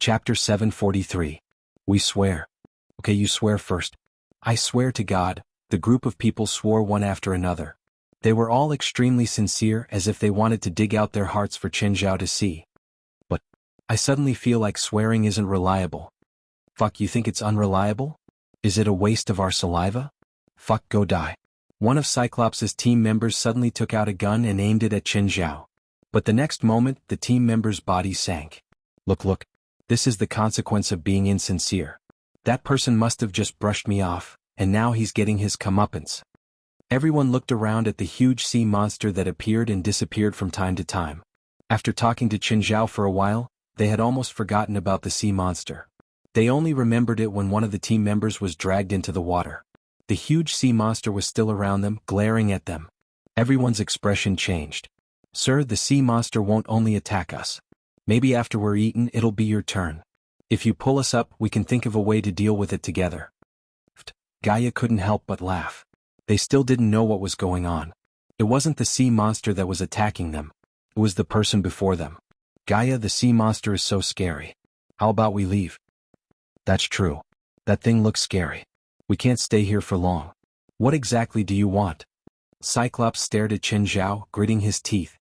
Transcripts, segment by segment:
Chapter 743. We swear. Okay, you swear first. I swear to God. The group of people swore one after another. They were all extremely sincere, as if they wanted to dig out their hearts for Chen Zhao to see. But I suddenly feel like swearing isn't reliable. Fuck, you think it's unreliable? Is it a waste of our saliva? Fuck, go die. One of Cyclops' team members suddenly took out a gun and aimed it at Chen Zhao. But the next moment, the team member's body sank. Look, this is the consequence of being insincere. That person must have just brushed me off, and now he's getting his comeuppance. Everyone looked around at the huge sea monster that appeared and disappeared from time to time. After talking to Chen Zhao for a while, they had almost forgotten about the sea monster. They only remembered it when one of the team members was dragged into the water. The huge sea monster was still around them, glaring at them. Everyone's expression changed. Sir, the sea monster won't only attack us. Maybe after we're eaten it'll be your turn. If you pull us up, we can think of a way to deal with it together. Gaia couldn't help but laugh. They still didn't know what was going on. It wasn't the sea monster that was attacking them. It was the person before them. Gaia, the sea monster is so scary. How about we leave? That's true. That thing looks scary. We can't stay here for long. What exactly do you want? Cyclops stared at Chen Zhao, gritting his teeth.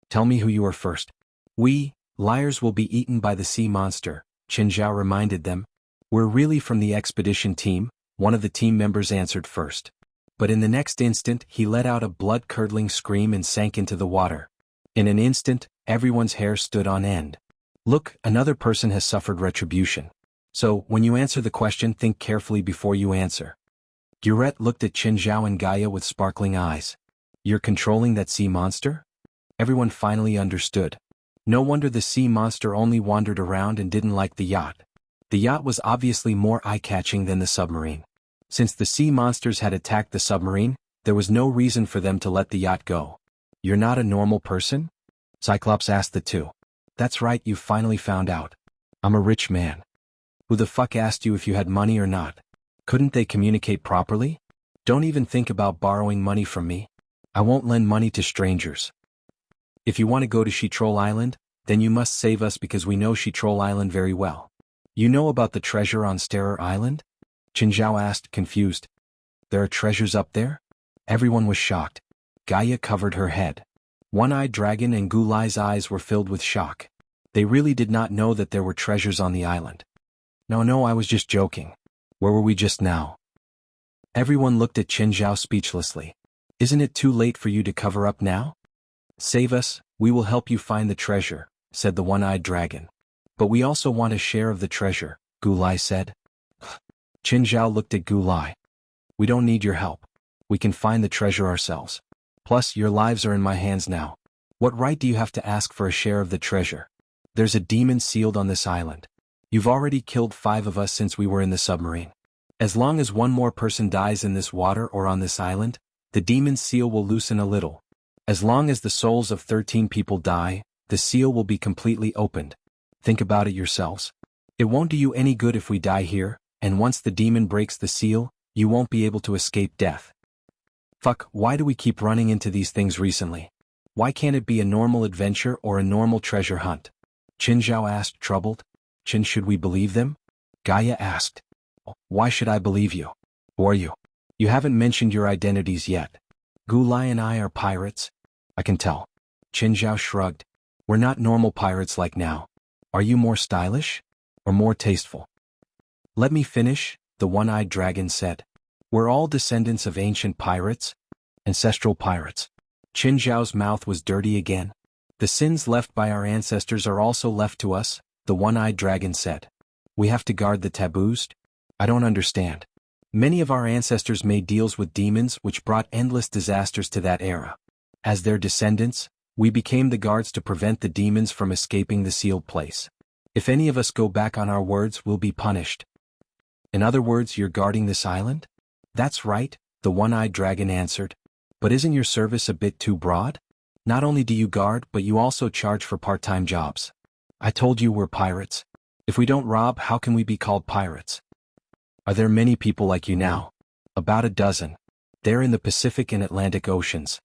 Tell me who you are first. We, liars, will be eaten by the sea monster, Chen Zhao reminded them. We're really from the expedition team, one of the team members answered first. But in the next instant, he let out a blood-curdling scream and sank into the water. In an instant, everyone's hair stood on end. Look, another person has suffered retribution. So, when you answer the question, think carefully before you answer. Gurette looked at Chen Zhao and Gaia with sparkling eyes. You're controlling that sea monster? Everyone finally understood. No wonder the sea monster only wandered around and didn't like the yacht. The yacht was obviously more eye-catching than the submarine. Since the sea monsters had attacked the submarine, there was no reason for them to let the yacht go. You're not a normal person? Cyclops asked the two. That's right, you finally found out. I'm a rich man. Who the fuck asked you if you had money or not? Couldn't they communicate properly? Don't even think about borrowing money from me. I won't lend money to strangers. If you want to go to Chitrol Island, then you must save us because we know Chitrol Island very well. You know about the treasure on Starer Island? Chen Zhao asked, confused. There are treasures up there? Everyone was shocked. Gaia covered her head. One-Eyed Dragon and Gulai's eyes were filled with shock. They really did not know that there were treasures on the island. No, I was just joking. Where were we just now? Everyone looked at Chen Zhao speechlessly. Isn't it too late for you to cover up now? Save us, we will help you find the treasure, said the One-Eyed Dragon. But we also want a share of the treasure, Gulai said. Chen Zhao looked at Gulai. We don't need your help. We can find the treasure ourselves. Plus, your lives are in my hands now. What right do you have to ask for a share of the treasure? There's a demon sealed on this island. You've already killed 5 of us since we were in the submarine. As long as one more person dies in this water or on this island, the demon's seal will loosen a little. As long as the souls of 13 people die, the seal will be completely opened. Think about it yourselves. It won't do you any good if we die here, and once the demon breaks the seal, you won't be able to escape death. Fuck, why do we keep running into these things recently? Why can't it be a normal adventure or a normal treasure hunt? Chen Zhao asked, troubled. Chen, should we believe them? Gaia asked. Why should I believe you? Who are you? You haven't mentioned your identities yet. Gulai and I are pirates. I can tell. Chen Zhao shrugged. We're not normal pirates like now. Are you more stylish? Or more tasteful? Let me finish, the One-Eyed Dragon said. We're all descendants of ancient pirates, ancestral pirates. Chen Zhao's mouth was dirty again. The sins left by our ancestors are also left to us, the One-Eyed Dragon said. We have to guard the taboos? I don't understand. Many of our ancestors made deals with demons which brought endless disasters to that era. As their descendants, we became the guards to prevent the demons from escaping the sealed place. If any of us go back on our words, we'll be punished. In other words, you're guarding this island? That's right, the One-Eyed Dragon answered. But isn't your service a bit too broad? Not only do you guard, but you also charge for part-time jobs. I told you we're pirates. If we don't rob, how can we be called pirates? Are there many people like you now? About a dozen. They're in the Pacific and Atlantic Oceans.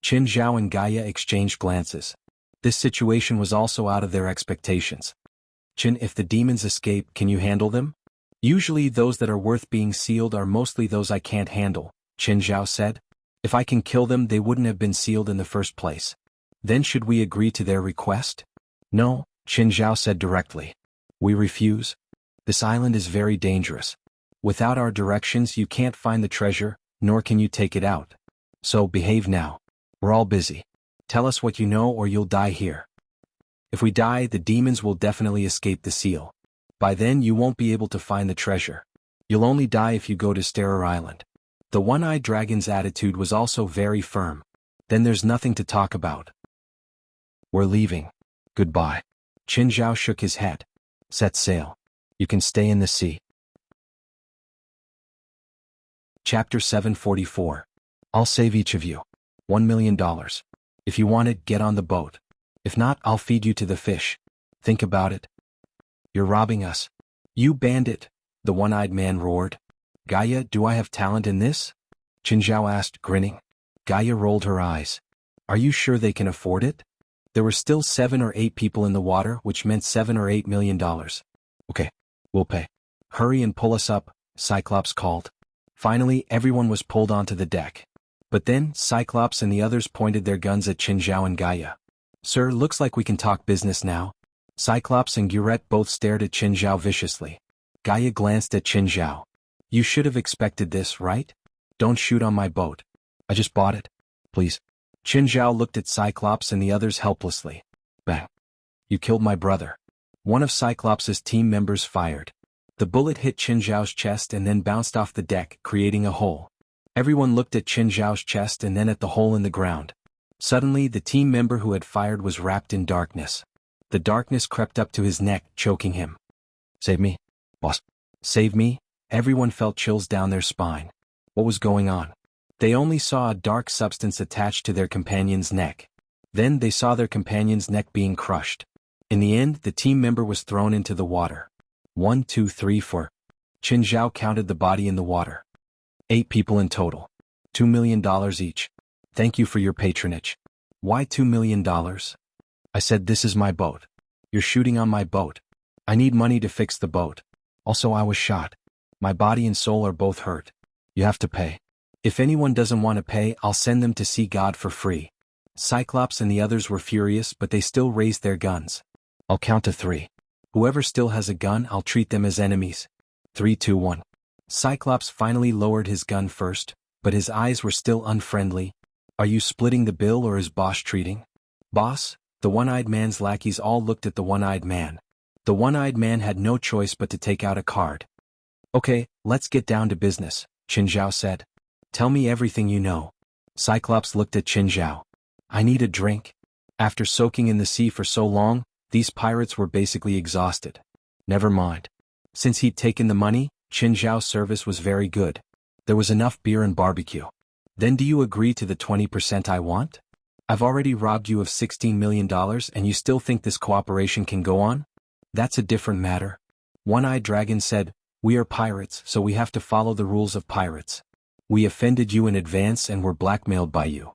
Chen Zhao and Gaia exchanged glances. This situation was also out of their expectations. Qin, if the demons escape, can you handle them? Usually those that are worth being sealed are mostly those I can't handle, Qin Zhao said. If I can kill them, they wouldn't have been sealed in the first place. Then should we agree to their request? No, Qin Zhao said directly. We refuse. This island is very dangerous. Without our directions you can't find the treasure, nor can you take it out. So behave now. We're all busy. Tell us what you know or you'll die here. If we die, the demons will definitely escape the seal. By then you won't be able to find the treasure. You'll only die if you go to Starer Island. The one-eyed dragon's attitude was also very firm. Then there's nothing to talk about. We're leaving. Goodbye. Qin Zhao shook his head. Set sail. You can stay in the sea. Chapter 744. I'll save each of you $1 million. If you want it, get on the boat. If not, I'll feed you to the fish. Think about it. You're robbing us. You bandit, the one-eyed man roared. Gaia, do I have talent in this? Qin Zhao asked, grinning. Gaia rolled her eyes. Are you sure they can afford it? There were still 7 or 8 people in the water, which meant $7 or $8 million. Okay, we'll pay. Hurry and pull us up, Cyclops called. Finally, everyone was pulled onto the deck. But then, Cyclops and the others pointed their guns at Qin Zhao and Gaia. Sir, looks like we can talk business now. Cyclops and Gurette both stared at Qin Zhao viciously. Gaia glanced at Qin Zhao. You should have expected this, right? Don't shoot on my boat. I just bought it. Please. Qin Zhao looked at Cyclops and the others helplessly. Bang. You killed my brother. One of Cyclops' team members fired. The bullet hit Qin Zhao's chest and then bounced off the deck, creating a hole. Everyone looked at Qin Zhao's chest and then at the hole in the ground. Suddenly, the team member who had fired was wrapped in darkness. The darkness crept up to his neck, choking him. Save me, boss. Save me? Everyone felt chills down their spine. What was going on? They only saw a dark substance attached to their companion's neck. Then they saw their companion's neck being crushed. In the end, the team member was thrown into the water. 1, 2, 3, 4. Qin Zhao counted the body in the water. 8 people in total. $2 million each. Thank you for your patronage. Why $2 million? I said this is my boat. You're shooting on my boat. I need money to fix the boat. Also, I was shot. My body and soul are both hurt. You have to pay. If anyone doesn't want to pay, I'll send them to see God for free. Cyclops and the others were furious, but they still raised their guns. I'll count to 3. Whoever still has a gun, I'll treat them as enemies. 3, 2, 1. Cyclops finally lowered his gun first, but his eyes were still unfriendly. Are you splitting the bill or is Boss treating? Boss? The one-eyed man's lackeys all looked at the one-eyed man. The one-eyed man had no choice but to take out a card. Okay, let's get down to business, Qin Zhao said. Tell me everything you know. Cyclops looked at Qin Zhao. I need a drink. After soaking in the sea for so long, these pirates were basically exhausted. Never mind. Since he'd taken the money, Qin Zhao's service was very good. There was enough beer and barbecue. Then do you agree to the 20% I want? I've already robbed you of $16 million and you still think this cooperation can go on? That's a different matter. One-Eyed Dragon said, we are pirates, so we have to follow the rules of pirates. We offended you in advance and were blackmailed by you.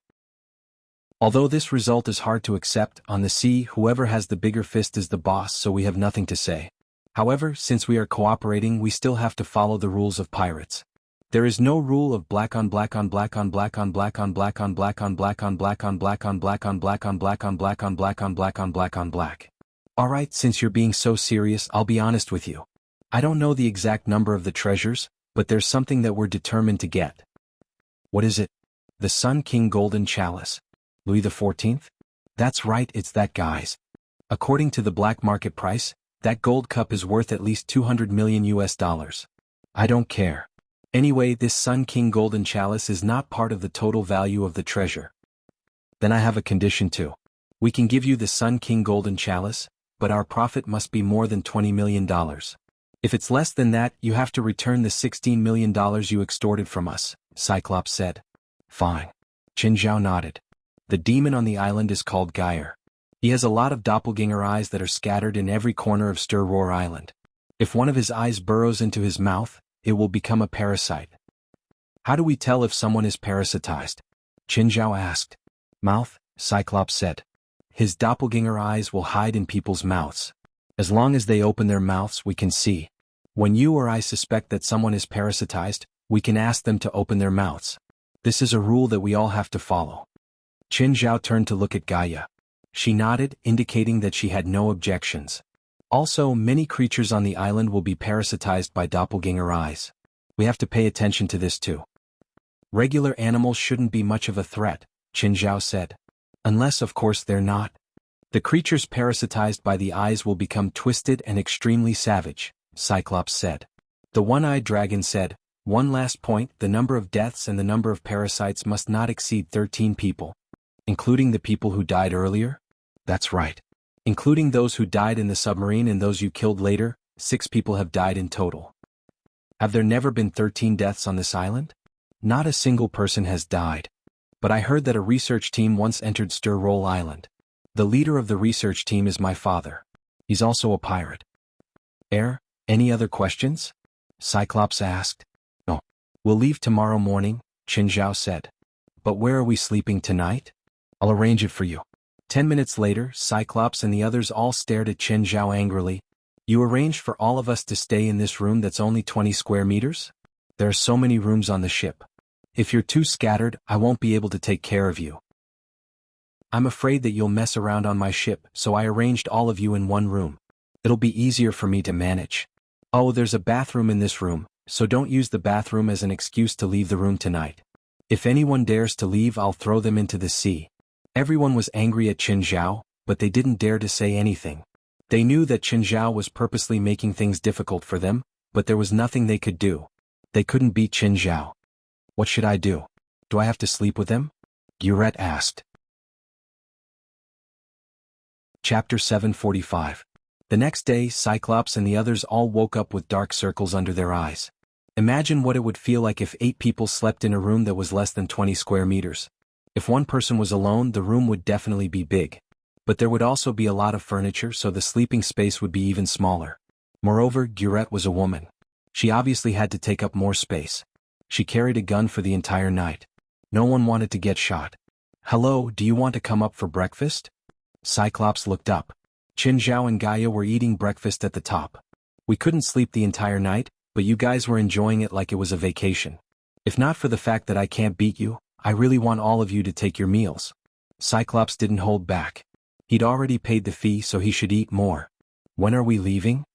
Although this result is hard to accept, on the sea whoever has the bigger fist is the boss, so we have nothing to say. However, since we are cooperating, we still have to follow the rules of pirates. There is no rule of black on black on black on black on black on black on black on black on black on black on black on black on black on black on black on black on black on black. Alright, since you're being so serious, I'll be honest with you. I don't know the exact number of the treasures, but there's something that we're determined to get. What is it? The Sun King Golden Chalice. Louis XIV? That's right, it's that, guys. According to the black market price, that gold cup is worth at least $200 million US. I don't care. Anyway, this Sun King Golden Chalice is not part of the total value of the treasure. Then I have a condition too. We can give you the Sun King Golden Chalice, but our profit must be more than $20 million. If it's less than that, you have to return the $16 million you extorted from us, Cyclops said. Fine. Qin Zhao nodded. The demon on the island is called Geyer. He has a lot of doppelganger eyes that are scattered in every corner of Stir Roar Island. If one of his eyes burrows into his mouth, it will become a parasite. How do we tell if someone is parasitized? Qin Zhao asked. Mouth, Cyclops said. His doppelganger eyes will hide in people's mouths. As long as they open their mouths, we can see. When you or I suspect that someone is parasitized, we can ask them to open their mouths. This is a rule that we all have to follow. Qin Zhao turned to look at Gaia. She nodded, indicating that she had no objections. Also, many creatures on the island will be parasitized by doppelganger eyes. We have to pay attention to this too. Regular animals shouldn't be much of a threat, Qin Zhao said. Unless, of course, they're not. The creatures parasitized by the eyes will become twisted and extremely savage, Cyclops said. The one-eyed dragon said, one last point, the number of deaths and the number of parasites must not exceed 13 people. Including the people who died earlier? That's right. Including those who died in the submarine and those you killed later, 6 people have died in total. Have there never been 13 deaths on this island? Not a single person has died. But I heard that a research team once entered Stir-Roll Island. The leader of the research team is my father. He's also a pirate. Any other questions? Cyclops asked. No. We'll leave tomorrow morning, Qin Zhao said. But where are we sleeping tonight? I'll arrange it for you. 10 minutes later, Cyclops and the others all stared at Qin Zhao angrily. You arranged for all of us to stay in this room that's only 20 square meters? There are so many rooms on the ship. If you're too scattered, I won't be able to take care of you. I'm afraid that you'll mess around on my ship, so I arranged all of you in one room. It'll be easier for me to manage. Oh, there's a bathroom in this room, so don't use the bathroom as an excuse to leave the room tonight. If anyone dares to leave, I'll throw them into the sea. Everyone was angry at Qin Zhao, but they didn't dare to say anything. They knew that Qin Zhao was purposely making things difficult for them, but there was nothing they could do. They couldn't beat Qin Zhao. What should I do? Do I have to sleep with him? Gurette asked. Chapter 745. The next day, Cyclops and the others all woke up with dark circles under their eyes. Imagine what it would feel like if 8 people slept in a room that was less than 20 square meters. If one person was alone, the room would definitely be big. But there would also be a lot of furniture, so the sleeping space would be even smaller. Moreover, Gurette was a woman. She obviously had to take up more space. She carried a gun for the entire night. No one wanted to get shot. Hello, do you want to come up for breakfast? Cyclops looked up. Qin Zhao and Gaia were eating breakfast at the top. We couldn't sleep the entire night, but you guys were enjoying it like it was a vacation. If not for the fact that I can't beat you, I really want all of you to take your meals. Cyclops didn't hold back. He'd already paid the fee, so he should eat more. When are we leaving?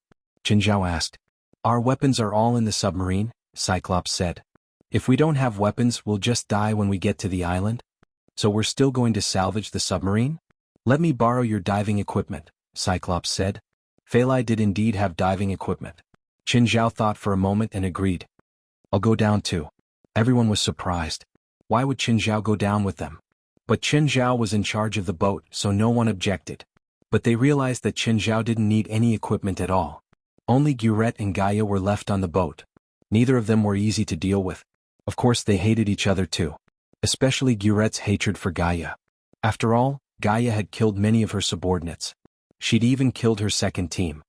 Qin Zhao asked. Our weapons are all in the submarine, Cyclops said. If we don't have weapons, we'll just die when we get to the island. So we're still going to salvage the submarine? Let me borrow your diving equipment, Cyclops said. Phalai did indeed have diving equipment. Qin Zhao thought for a moment and agreed. I'll go down too. Everyone was surprised. Why would Qin Zhao go down with them? But Qin Zhao was in charge of the boat, so no one objected. But they realized that Qin Zhao didn't need any equipment at all. Only Gurette and Gaia were left on the boat. Neither of them were easy to deal with. Of course, they hated each other too. Especially Gurette's hatred for Gaia. After all, Gaia had killed many of her subordinates. She'd even killed her second team.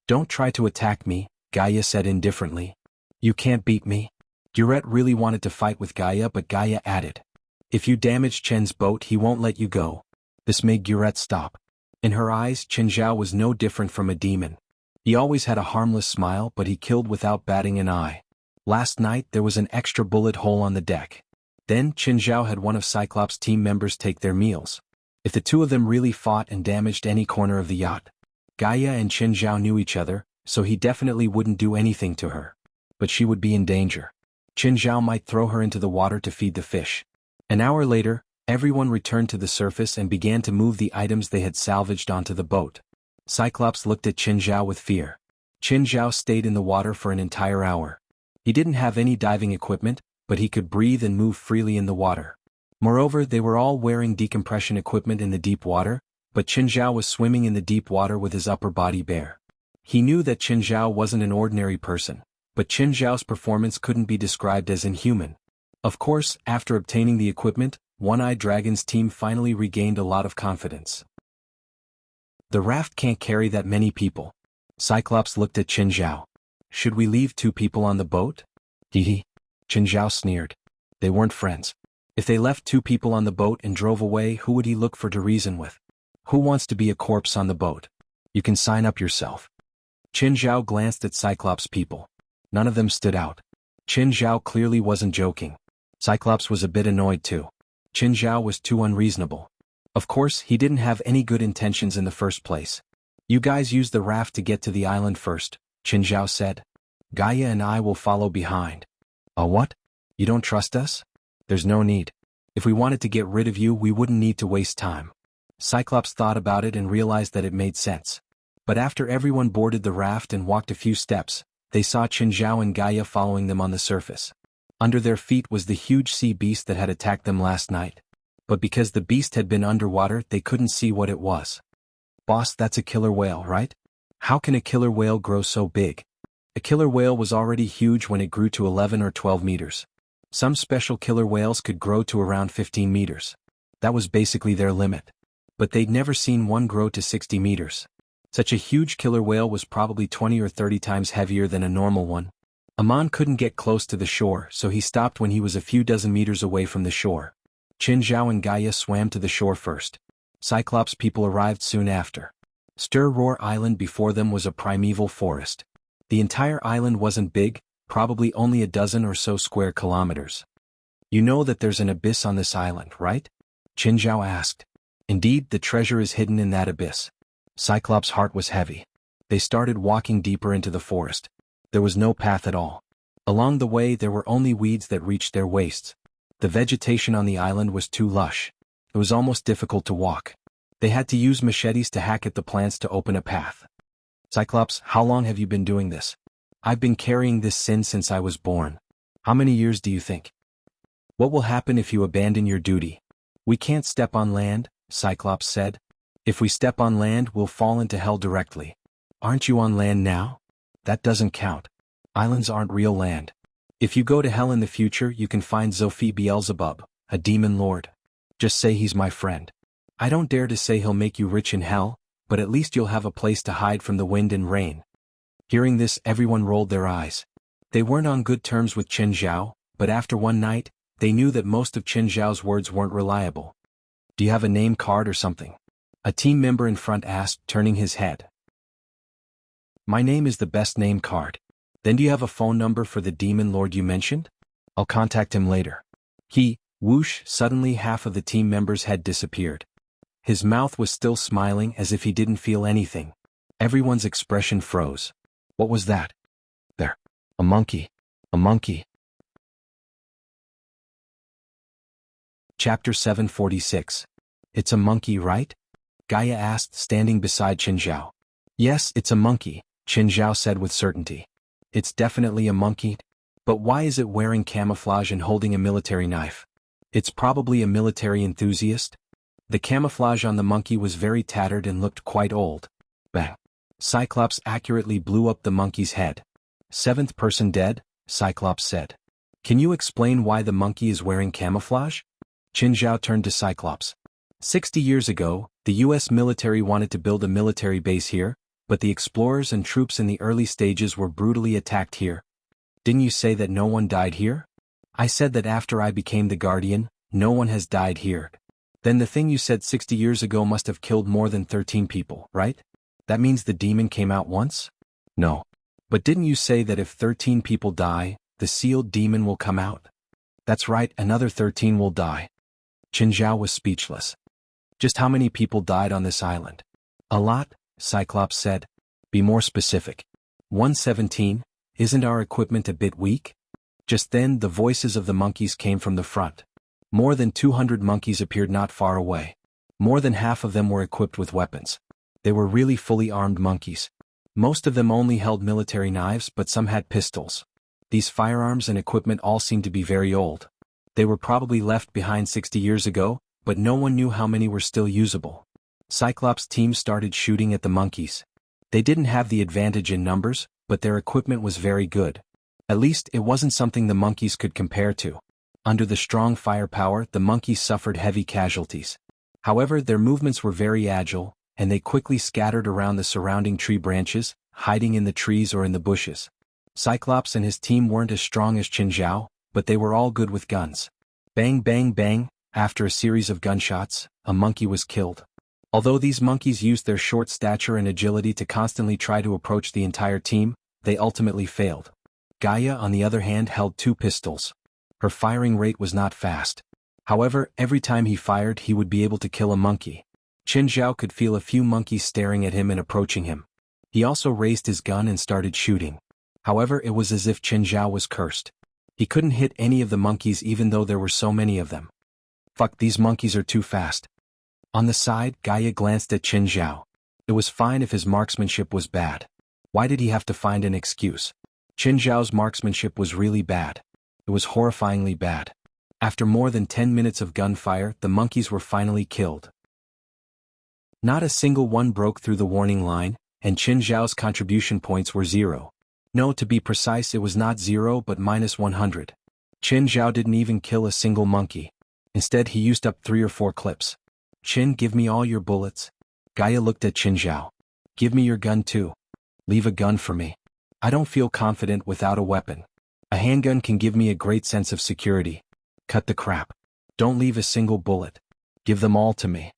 Don't try to attack me, Gaia said indifferently. You can't beat me. Gurette really wanted to fight with Gaia, but Gaia added. If you damage Chen's boat, he won't let you go. This made Gurette stop. In her eyes, Qin Zhao was no different from a demon. He always had a harmless smile, but he killed without batting an eye. Last night, there was an extra bullet hole on the deck. Then, Qin Zhao had one of Cyclops' team members take their meals. If the two of them really fought and damaged any corner of the yacht, Gaia and Qin Zhao knew each other, so he definitely wouldn't do anything to her. But she would be in danger. Qin Zhao might throw her into the water to feed the fish. An hour later, everyone returned to the surface and began to move the items they had salvaged onto the boat. Cyclops looked at Qin Zhao with fear. Qin Zhao stayed in the water for an entire hour. He didn't have any diving equipment, but he could breathe and move freely in the water. Moreover, they were all wearing decompression equipment in the deep water, but Qin Zhao was swimming in the deep water with his upper body bare. He knew that Qin Zhao wasn't an ordinary person, but Qin Zhao's performance couldn't be described as inhuman. Of course, after obtaining the equipment, One-Eyed Dragon's team finally regained a lot of confidence. The raft can't carry that many people. Cyclops looked at Qin Zhao. Should we leave 2 people on the boat? Hee. Qin Zhao sneered. They weren't friends. If they left 2 people on the boat and drove away, who would he look for to reason with? Who wants to be a corpse on the boat? You can sign up yourself. Qin Zhao glanced at Cyclops people. None of them stood out. Qin Zhao clearly wasn't joking. Cyclops was a bit annoyed too. Qin Zhao was too unreasonable. Of course, he didn't have any good intentions in the first place. You guys use the raft to get to the island first, Qin Zhao said. Gaia and I will follow behind. What? You don't trust us? There's no need. If we wanted to get rid of you, we wouldn't need to waste time. Cyclops thought about it and realized that it made sense. But after everyone boarded the raft and walked a few steps, they saw Qin Zhao and Gaia following them on the surface. Under their feet was the huge sea beast that had attacked them last night. But because the beast had been underwater, they couldn't see what it was. Boss, that's a killer whale, right? How can a killer whale grow so big? A killer whale was already huge when it grew to 11 or 12 meters. Some special killer whales could grow to around 15 meters. That was basically their limit. But they'd never seen one grow to 60 meters. Such a huge killer whale was probably 20 or 30 times heavier than a normal one. Amon couldn't get close to the shore, so he stopped when he was a few dozen meters away from the shore. Qin Zhao and Gaia swam to the shore first. Cyclops people arrived soon after. Stir-Roar Island before them was a primeval forest. The entire island wasn't big, probably only a dozen or so square kilometers. You know that there's an abyss on this island, right? Qin Zhao asked. Indeed, the treasure is hidden in that abyss. Cyclops' heart was heavy. They started walking deeper into the forest. There was no path at all. Along the way there were only weeds that reached their waists. The vegetation on the island was too lush. It was almost difficult to walk. They had to use machetes to hack at the plants to open a path. Cyclops, how long have you been doing this? I've been carrying this sin since I was born. How many years do you think? What will happen if you abandon your duty? We can't step on land, Cyclops said. If we step on land, we'll fall into hell directly. Aren't you on land now? That doesn't count. Islands aren't real land. If you go to hell in the future, you can find Zophi Beelzebub, a demon lord. Just say he's my friend. I don't dare to say he'll make you rich in hell, but at least you'll have a place to hide from the wind and rain. Hearing this, everyone rolled their eyes. They weren't on good terms with Qin Zhao, but after one night, they knew that most of Qin Zhao's words weren't reliable. Do you have a name card or something? A team member in front asked, turning his head. My name is the best name card. Then do you have a phone number for the demon lord you mentioned? I'll contact him later. Whoosh, suddenly half of the team members had disappeared. His mouth was still smiling as if he didn't feel anything. Everyone's expression froze. What was that? There. A monkey. A monkey. Chapter 746. It's a monkey, right? Gaia asked, standing beside Qin Zhao. Yes, it's a monkey, Qin Zhao said with certainty. It's definitely a monkey. But why is it wearing camouflage and holding a military knife? It's probably a military enthusiast. The camouflage on the monkey was very tattered and looked quite old. Bang. Cyclops accurately blew up the monkey's head. Seventh person dead, Cyclops said. Can you explain why the monkey is wearing camouflage? Qin Zhao turned to Cyclops. 60 years ago, the US military wanted to build a military base here, but the explorers and troops in the early stages were brutally attacked here. Didn't you say that no one died here? I said that after I became the Guardian, no one has died here. Then the thing you said 60 years ago must have killed more than 13 people, right? That means the demon came out once? No. But didn't you say that if 13 people die, the sealed demon will come out? That's right, another 13 will die. Qin Zhao was speechless. Just how many people died on this island? A lot, Cyclops said. Be more specific. 117, isn't our equipment a bit weak? Just then the voices of the monkeys came from the front. More than 200 monkeys appeared not far away. More than half of them were equipped with weapons. They were really fully armed monkeys. Most of them only held military knives, but some had pistols. These firearms and equipment all seemed to be very old. They were probably left behind 60 years ago, but no one knew how many were still usable. Cyclops' team started shooting at the monkeys. They didn't have the advantage in numbers, but their equipment was very good. At least it wasn't something the monkeys could compare to. Under the strong firepower, the monkeys suffered heavy casualties. However, their movements were very agile, and they quickly scattered around the surrounding tree branches, hiding in the trees or in the bushes. Cyclops and his team weren't as strong as Qin Zhao, but they were all good with guns. Bang bang bang, after a series of gunshots, a monkey was killed. Although these monkeys used their short stature and agility to constantly try to approach the entire team, they ultimately failed. Gaia, on the other hand, held 2 pistols. Her firing rate was not fast. However, every time he fired, he would be able to kill a monkey. Qin Zhao could feel a few monkeys staring at him and approaching him. He also raised his gun and started shooting. However, it was as if Qin Zhao was cursed. He couldn't hit any of the monkeys even though there were so many of them. Fuck, these monkeys are too fast. On the side, Gaia glanced at Qin Zhao. It was fine if his marksmanship was bad. Why did he have to find an excuse? Qin Zhao's marksmanship was really bad. It was horrifyingly bad. After more than 10 minutes of gunfire, the monkeys were finally killed. Not a single one broke through the warning line, and Qin Zhao's contribution points were 0. No, to be precise, it was not 0 but -100. Qin Zhao didn't even kill a single monkey. Instead, he used up 3 or 4 clips. Qin, give me all your bullets. Gaia looked at Qin Zhao. Give me your gun too. Leave a gun for me. I don't feel confident without a weapon. A handgun can give me a great sense of security. Cut the crap. Don't leave a single bullet. Give them all to me.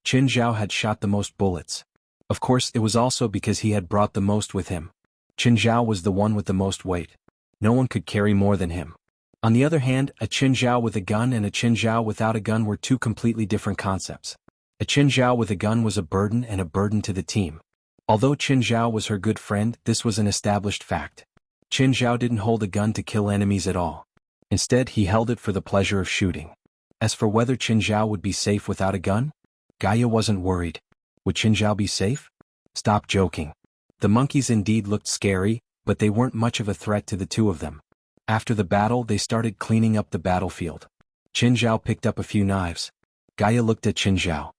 Qin Zhao had shot the most bullets. Of course, it was also because he had brought the most with him. Qin Zhao was the one with the most weight. No one could carry more than him. On the other hand, a Qin Zhao with a gun and a Qin Zhao without a gun were 2 completely different concepts. A Qin Zhao with a gun was a burden and a burden to the team. Although Qin Zhao was her good friend, this was an established fact. Qin Zhao didn't hold a gun to kill enemies at all. Instead, he held it for the pleasure of shooting. As for whether Qin Zhao would be safe without a gun, Gaia wasn't worried. Would Qin Zhao be safe? Stop joking. The monkeys indeed looked scary, but they weren't much of a threat to the 2 of them. After the battle, they started cleaning up the battlefield. Qin Zhao picked up a few knives. Gaia looked at Qin Zhao.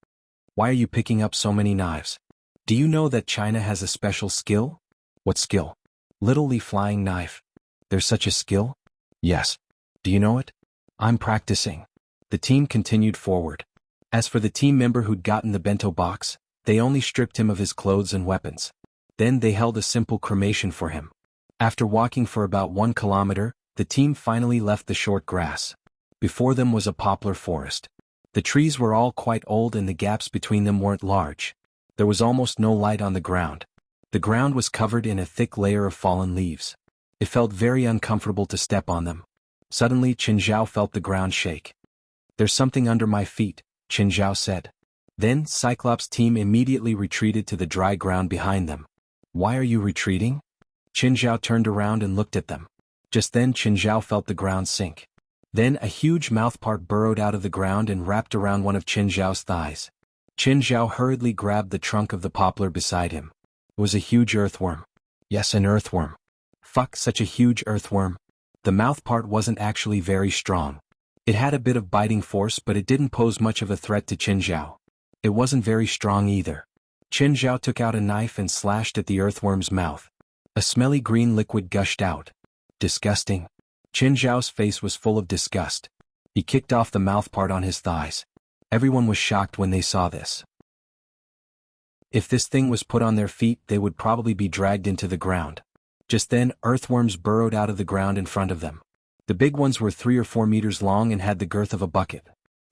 Why are you picking up so many knives? Do you know that China has a special skill? What skill? Literally flying knife. There's such a skill? Yes. Do you know it? I'm practicing. The team continued forward. As for the team member who'd gotten the bento box, they only stripped him of his clothes and weapons. Then they held a simple cremation for him. After walking for about 1 kilometer, the team finally left the short grass. Before them was a poplar forest. The trees were all quite old and the gaps between them weren't large. There was almost no light on the ground. The ground was covered in a thick layer of fallen leaves. It felt very uncomfortable to step on them. Suddenly Qin Zhao felt the ground shake. There's something under my feet, Qin Zhao said. Then Cyclops' team immediately retreated to the dry ground behind them. Why are you retreating? Qin Zhao turned around and looked at them. Just then Qin Zhao felt the ground sink. Then a huge mouthpart burrowed out of the ground and wrapped around one of Qin Zhao's thighs. Qin Zhao hurriedly grabbed the trunk of the poplar beside him. It was a huge earthworm. Yes, an earthworm. Fuck, such a huge earthworm. The mouthpart wasn't actually very strong. It had a bit of biting force, but it didn't pose much of a threat to Qin Zhao. It wasn't very strong either. Qin Zhao took out a knife and slashed at the earthworm's mouth. A smelly green liquid gushed out. Disgusting. Qin Zhao's face was full of disgust. He kicked off the mouthpart on his thighs. Everyone was shocked when they saw this. If this thing was put on their feet, they would probably be dragged into the ground. Just then, earthworms burrowed out of the ground in front of them. The big ones were 3 or 4 meters long and had the girth of a bucket.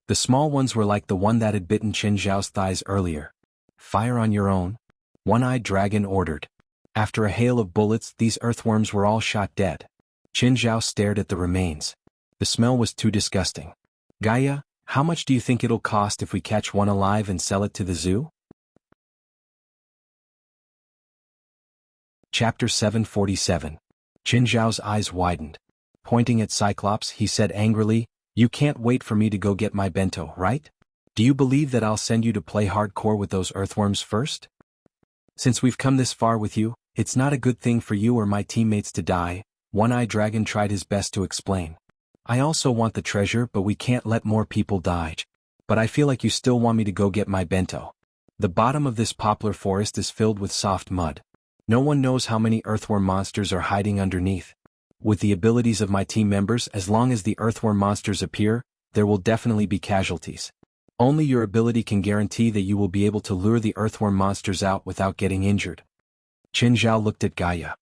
The small ones were like the one that had bitten Qin Zhao's thighs earlier. Fire on your own. One-Eyed Dragon ordered. After a hail of bullets, these earthworms were all shot dead. Qin Zhao stared at the remains. The smell was too disgusting. Gaia, how much do you think it'll cost if we catch one alive and sell it to the zoo? Chapter 747. Qin Zhao's eyes widened. Pointing at Cyclops, he said angrily, "You can't wait for me to go get my bento, right? Do you believe that I'll send you to play hardcore with those earthworms first? Since we've come this far with you, it's not a good thing for you or my teammates to die," One-Eyed Dragon tried his best to explain. "I also want the treasure, but we can't let more people die. But I feel like you still want me to go get my bento. The bottom of this poplar forest is filled with soft mud. No one knows how many earthworm monsters are hiding underneath. With the abilities of my team members, as long as the earthworm monsters appear, there will definitely be casualties. Only your ability can guarantee that you will be able to lure the earthworm monsters out without getting injured." Qin Zhao looked at Gaia.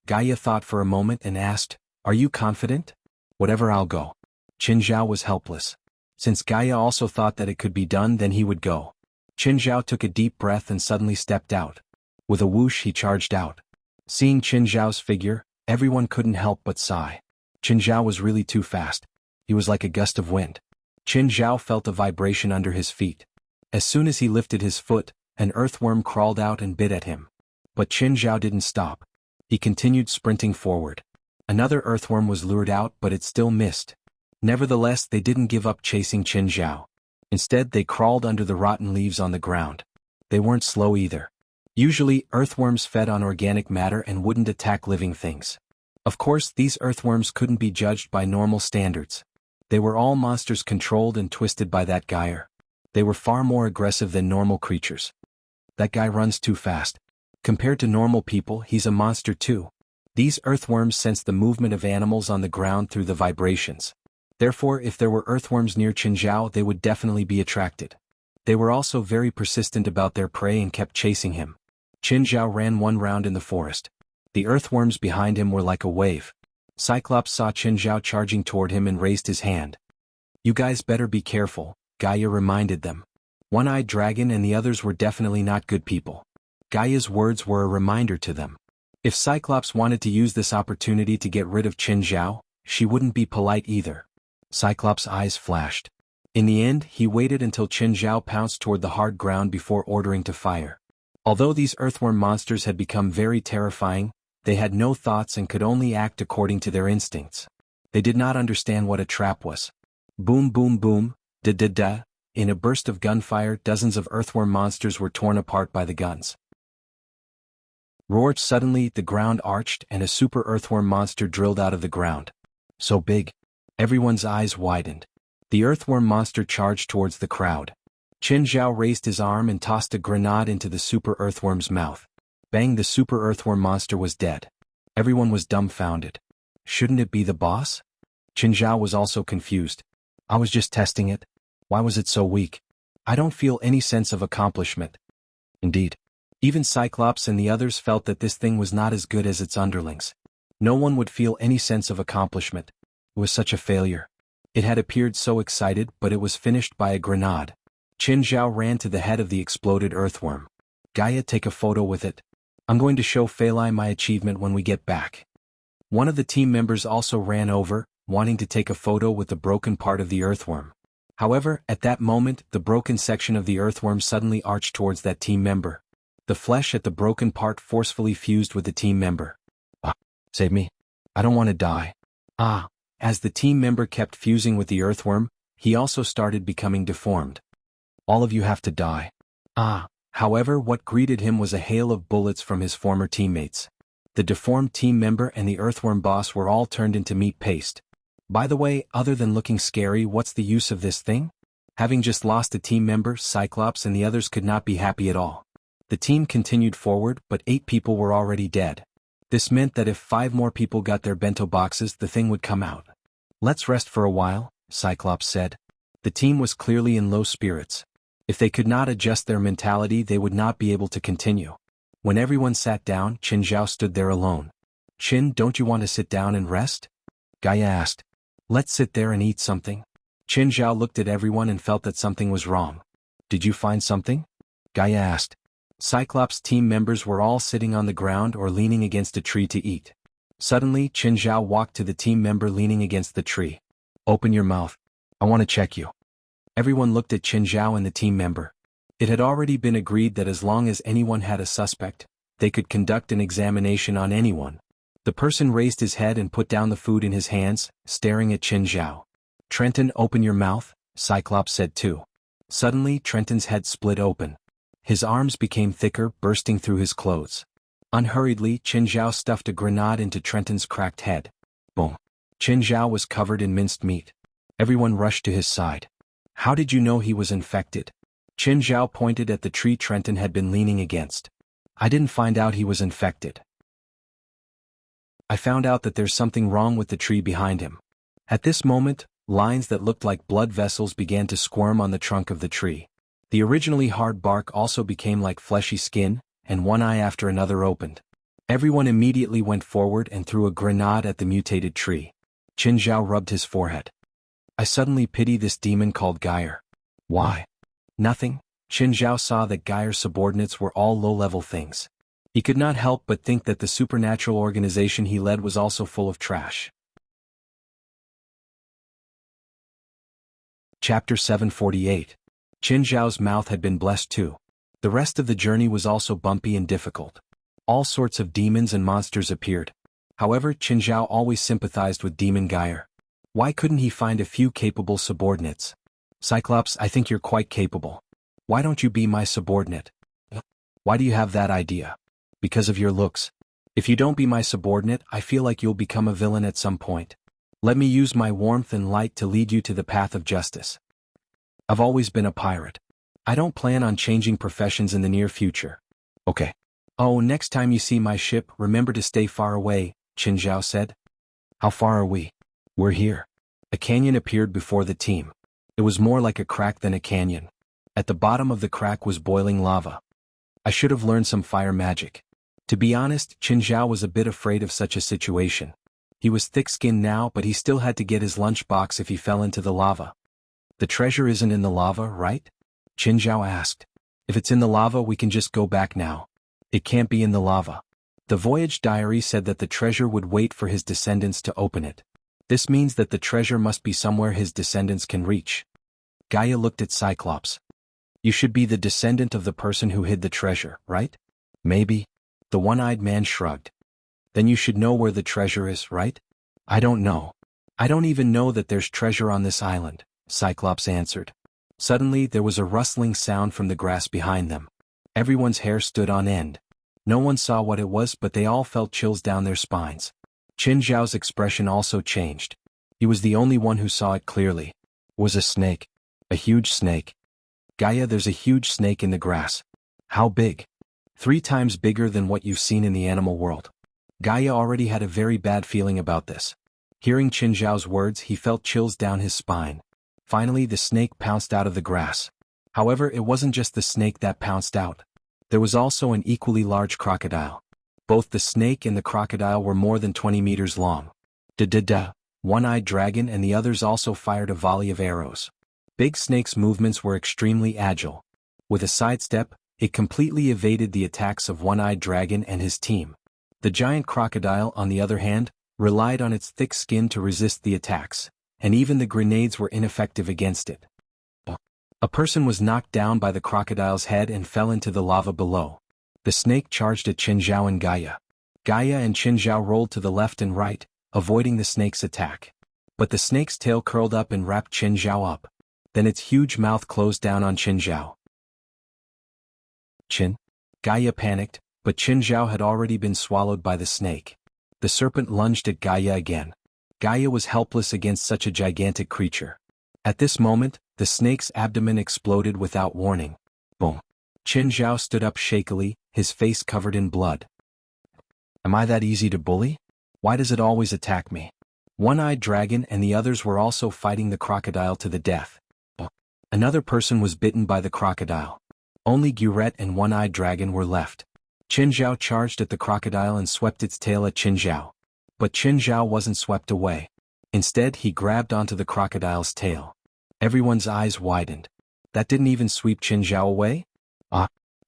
Gaia thought for a moment and asked, "Are you confident?" "Whatever, I'll go." Qin Zhao was helpless. Since Gaia also thought that it could be done, then he would go. Qin Zhao took a deep breath and suddenly stepped out. With a whoosh he charged out. Seeing Qin Zhao's figure, everyone couldn't help but sigh. Qin Zhao was really too fast. He was like a gust of wind. Qin Zhao felt a vibration under his feet. As soon as he lifted his foot, an earthworm crawled out and bit at him. But Qin Zhao didn't stop. He continued sprinting forward. Another earthworm was lured out, but it still missed. Nevertheless, they didn't give up chasing Qin Zhao. Instead, they crawled under the rotten leaves on the ground. They weren't slow either. Usually, earthworms fed on organic matter and wouldn't attack living things. Of course, these earthworms couldn't be judged by normal standards. They were all monsters controlled and twisted by that Geyer. They were far more aggressive than normal creatures. That guy runs too fast. Compared to normal people, he's a monster too. These earthworms sense the movement of animals on the ground through the vibrations. Therefore, if there were earthworms near Qin Zhao, they would definitely be attracted. They were also very persistent about their prey and kept chasing him. Qin Zhao ran one round in the forest. The earthworms behind him were like a wave. Cyclops saw Qin Zhao charging toward him and raised his hand. "You guys better be careful," Gaia reminded them. One-eyed dragon and the others were definitely not good people. Gaia's words were a reminder to them. If Cyclops wanted to use this opportunity to get rid of Qin Zhao, she wouldn't be polite either. Cyclops' eyes flashed. In the end, he waited until Qin Zhao pounced toward the hard ground before ordering to fire. Although these earthworm monsters had become very terrifying, they had no thoughts and could only act according to their instincts. They did not understand what a trap was. Boom boom boom, da-da-da. In a burst of gunfire, dozens of earthworm monsters were torn apart by the guns. Roared suddenly, the ground arched and a super earthworm monster drilled out of the ground. So big. Everyone's eyes widened. The earthworm monster charged towards the crowd. Qin Zhao raised his arm and tossed a grenade into the super earthworm's mouth. Bang, the super earthworm monster was dead. Everyone was dumbfounded. Shouldn't it be the boss? Qin Zhao was also confused. I was just testing it. Why was it so weak? I don't feel any sense of accomplishment. Indeed. Even Cyclops and the others felt that this thing was not as good as its underlings. No one would feel any sense of accomplishment. It was such a failure. It had appeared so excited, but it was finished by a grenade. Qin Zhao ran to the head of the exploded earthworm. Gaia, take a photo with it. I'm going to show Phalai my achievement when we get back. One of the team members also ran over, wanting to take a photo with the broken part of the earthworm. However, at that moment, the broken section of the earthworm suddenly arched towards that team member. The flesh at the broken part forcefully fused with the team member. Ah, save me. I don't want to die. Ah. As the team member kept fusing with the earthworm, he also started becoming deformed. All of you have to die. Ah. However, what greeted him was a hail of bullets from his former teammates. The deformed team member and the earthworm boss were all turned into meat paste. By the way, other than looking scary, what's the use of this thing? Having just lost a team member, Cyclops and the others could not be happy at all. The team continued forward, but 8 people were already dead. This meant that if 5 more people got their bento boxes, the thing would come out. Let's rest for a while, Cyclops said. The team was clearly in low spirits. If they could not adjust their mentality, they would not be able to continue. When everyone sat down, Qin Zhao stood there alone. Qin, don't you want to sit down and rest? Gaia asked. Let's sit there and eat something. Qin Zhao looked at everyone and felt that something was wrong. Did you find something? Gaia asked. Cyclops' team members were all sitting on the ground or leaning against a tree to eat. Suddenly, Qin Zhao walked to the team member leaning against the tree. Open your mouth. I want to check you. Everyone looked at Qin Zhao and the team member. It had already been agreed that as long as anyone had a suspect, they could conduct an examination on anyone. The person raised his head and put down the food in his hands, staring at Qin Zhao. Trenton, open your mouth, Cyclops said too. Suddenly, Trenton's head split open. His arms became thicker, bursting through his clothes. Unhurriedly, Qin Zhao stuffed a grenade into Trenton's cracked head. Boom. Qin Zhao was covered in minced meat. Everyone rushed to his side. How did you know he was infected? Qin Zhao pointed at the tree Trenton had been leaning against. I didn't find out he was infected. I found out that there's something wrong with the tree behind him. At this moment, lines that looked like blood vessels began to squirm on the trunk of the tree. The originally hard bark also became like fleshy skin, and one eye after another opened. Everyone immediately went forward and threw a grenade at the mutated tree. Qin Zhao rubbed his forehead. I suddenly pity this demon called Geyer. Why? Nothing. Qin Zhao saw that Gaia's subordinates were all low-level things. He could not help but think that the supernatural organization he led was also full of trash. Chapter 748. Qin Zhao's mouth had been blessed too. The rest of the journey was also bumpy and difficult. All sorts of demons and monsters appeared. However, Qin Zhao always sympathized with Demon Gaia. Why couldn't he find a few capable subordinates? Cyclops, I think you're quite capable. Why don't you be my subordinate? Why do you have that idea? Because of your looks. If you don't be my subordinate, I feel like you'll become a villain at some point. Let me use my warmth and light to lead you to the path of justice. I've always been a pirate. I don't plan on changing professions in the near future. Okay. Oh, next time you see my ship, remember to stay far away, Qin Zhao said. How far are we? We're here. A canyon appeared before the team. It was more like a crack than a canyon. At the bottom of the crack was boiling lava. I should have learned some fire magic. To be honest, Qin Zhao was a bit afraid of such a situation. He was thick-skinned now, but he still had to get his lunchbox if he fell into the lava. The treasure isn't in the lava, right? Qin Zhao asked. If it's in the lava, we can just go back now. It can't be in the lava. The voyage diary said that the treasure would wait for his descendants to open it. This means that the treasure must be somewhere his descendants can reach. Gaia looked at Cyclops. You should be the descendant of the person who hid the treasure, right? Maybe. The one-eyed man shrugged. Then you should know where the treasure is, right? I don't know. I don't even know that there's treasure on this island, Cyclops answered. Suddenly there was a rustling sound from the grass behind them. Everyone's hair stood on end. No one saw what it was, but they all felt chills down their spines. Qin Zhao's expression also changed. He was the only one who saw it clearly. It was a snake. A huge snake. Gaia, there's a huge snake in the grass. How big? 3 times bigger than what you've seen in the animal world. Gaia already had a very bad feeling about this. Hearing Qin Zhao's words, he felt chills down his spine. Finally, the snake pounced out of the grass. However, it wasn't just the snake that pounced out. There was also an equally large crocodile. Both the snake and the crocodile were more than 20 meters long. Da-da-da, one-eyed dragon and the others also fired a volley of arrows. Big Snake's movements were extremely agile. With a sidestep, it completely evaded the attacks of One-Eyed Dragon and his team. The giant crocodile, on the other hand, relied on its thick skin to resist the attacks, and even the grenades were ineffective against it. A person was knocked down by the crocodile's head and fell into the lava below. The snake charged at Qin Zhao and Gaia. Gaia and Qin Zhao rolled to the left and right, avoiding the snake's attack. But the snake's tail curled up and wrapped Qin Zhao up. Then its huge mouth closed down on Qin Zhao. Qin? Gaia panicked, but Qin Zhao had already been swallowed by the snake. The serpent lunged at Gaia again. Gaia was helpless against such a gigantic creature. At this moment, the snake's abdomen exploded without warning. Boom. Qin Zhao stood up shakily, his face covered in blood. Am I that easy to bully? Why does it always attack me? One-Eyed Dragon and the others were also fighting the crocodile to the death. Another person was bitten by the crocodile. Only Gurette and One-Eyed Dragon were left. Qin Zhao charged at the crocodile and swept its tail at Qin Zhao. But Qin Zhao wasn't swept away. Instead, he grabbed onto the crocodile's tail. Everyone's eyes widened. That didn't even sweep Qin Zhao away?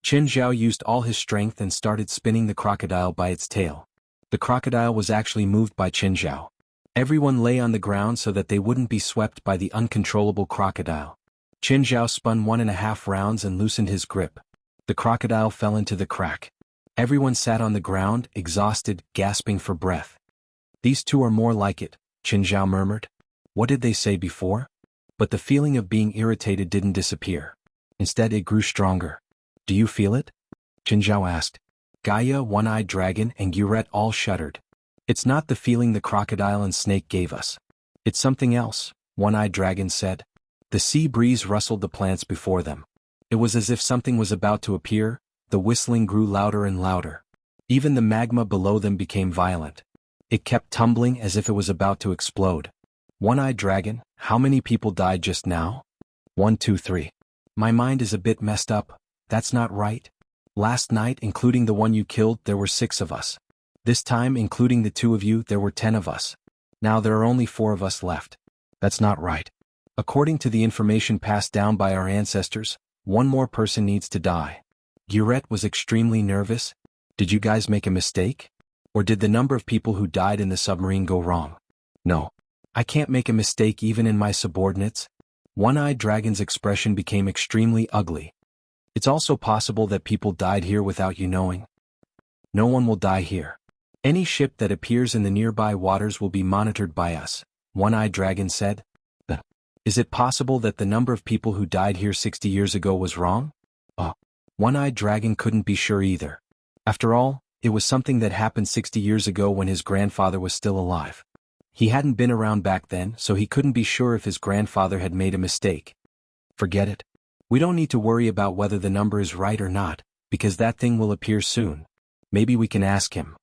Qin Zhao used all his strength and started spinning the crocodile by its tail. The crocodile was actually moved by Qin Zhao. Everyone lay on the ground so that they wouldn't be swept by the uncontrollable crocodile. Qin Zhao spun 1.5 rounds and loosened his grip. The crocodile fell into the crack. Everyone sat on the ground, exhausted, gasping for breath. These two are more like it, Qin Zhao murmured. What did they say before? But the feeling of being irritated didn't disappear. Instead, it grew stronger. Do you feel it? Qin Zhao asked. Gaia, One-Eyed Dragon, and Gurette all shuddered. It's not the feeling the crocodile and snake gave us. It's something else, One-Eyed Dragon said. The sea breeze rustled the plants before them. It was as if something was about to appear. The whistling grew louder and louder. Even the magma below them became violent. It kept tumbling as if it was about to explode. One-Eyed Dragon, how many people died just now? 1, 2, 3. My mind is a bit messed up. That's not right. Last night, including the one you killed, there were 6 of us. This time, including the 2 of you, there were 10 of us. Now there are only 4 of us left. That's not right. According to the information passed down by our ancestors, One more person needs to die. Gurette was extremely nervous. Did you guys make a mistake? Or did the number of people who died in the submarine go wrong? No. I can't make a mistake even in my subordinates. One-Eyed Dragon's expression became extremely ugly. It's also possible that people died here without you knowing. No one will die here. Any ship that appears in the nearby waters will be monitored by us, One-Eyed Dragon said. Is it possible that the number of people who died here 60 years ago was wrong? One-Eyed Dragon couldn't be sure either. After all, it was something that happened 60 years ago when his grandfather was still alive. He hadn't been around back then, so he couldn't be sure if his grandfather had made a mistake. Forget it. We don't need to worry about whether the number is right or not, because that thing will appear soon. Maybe we can ask him.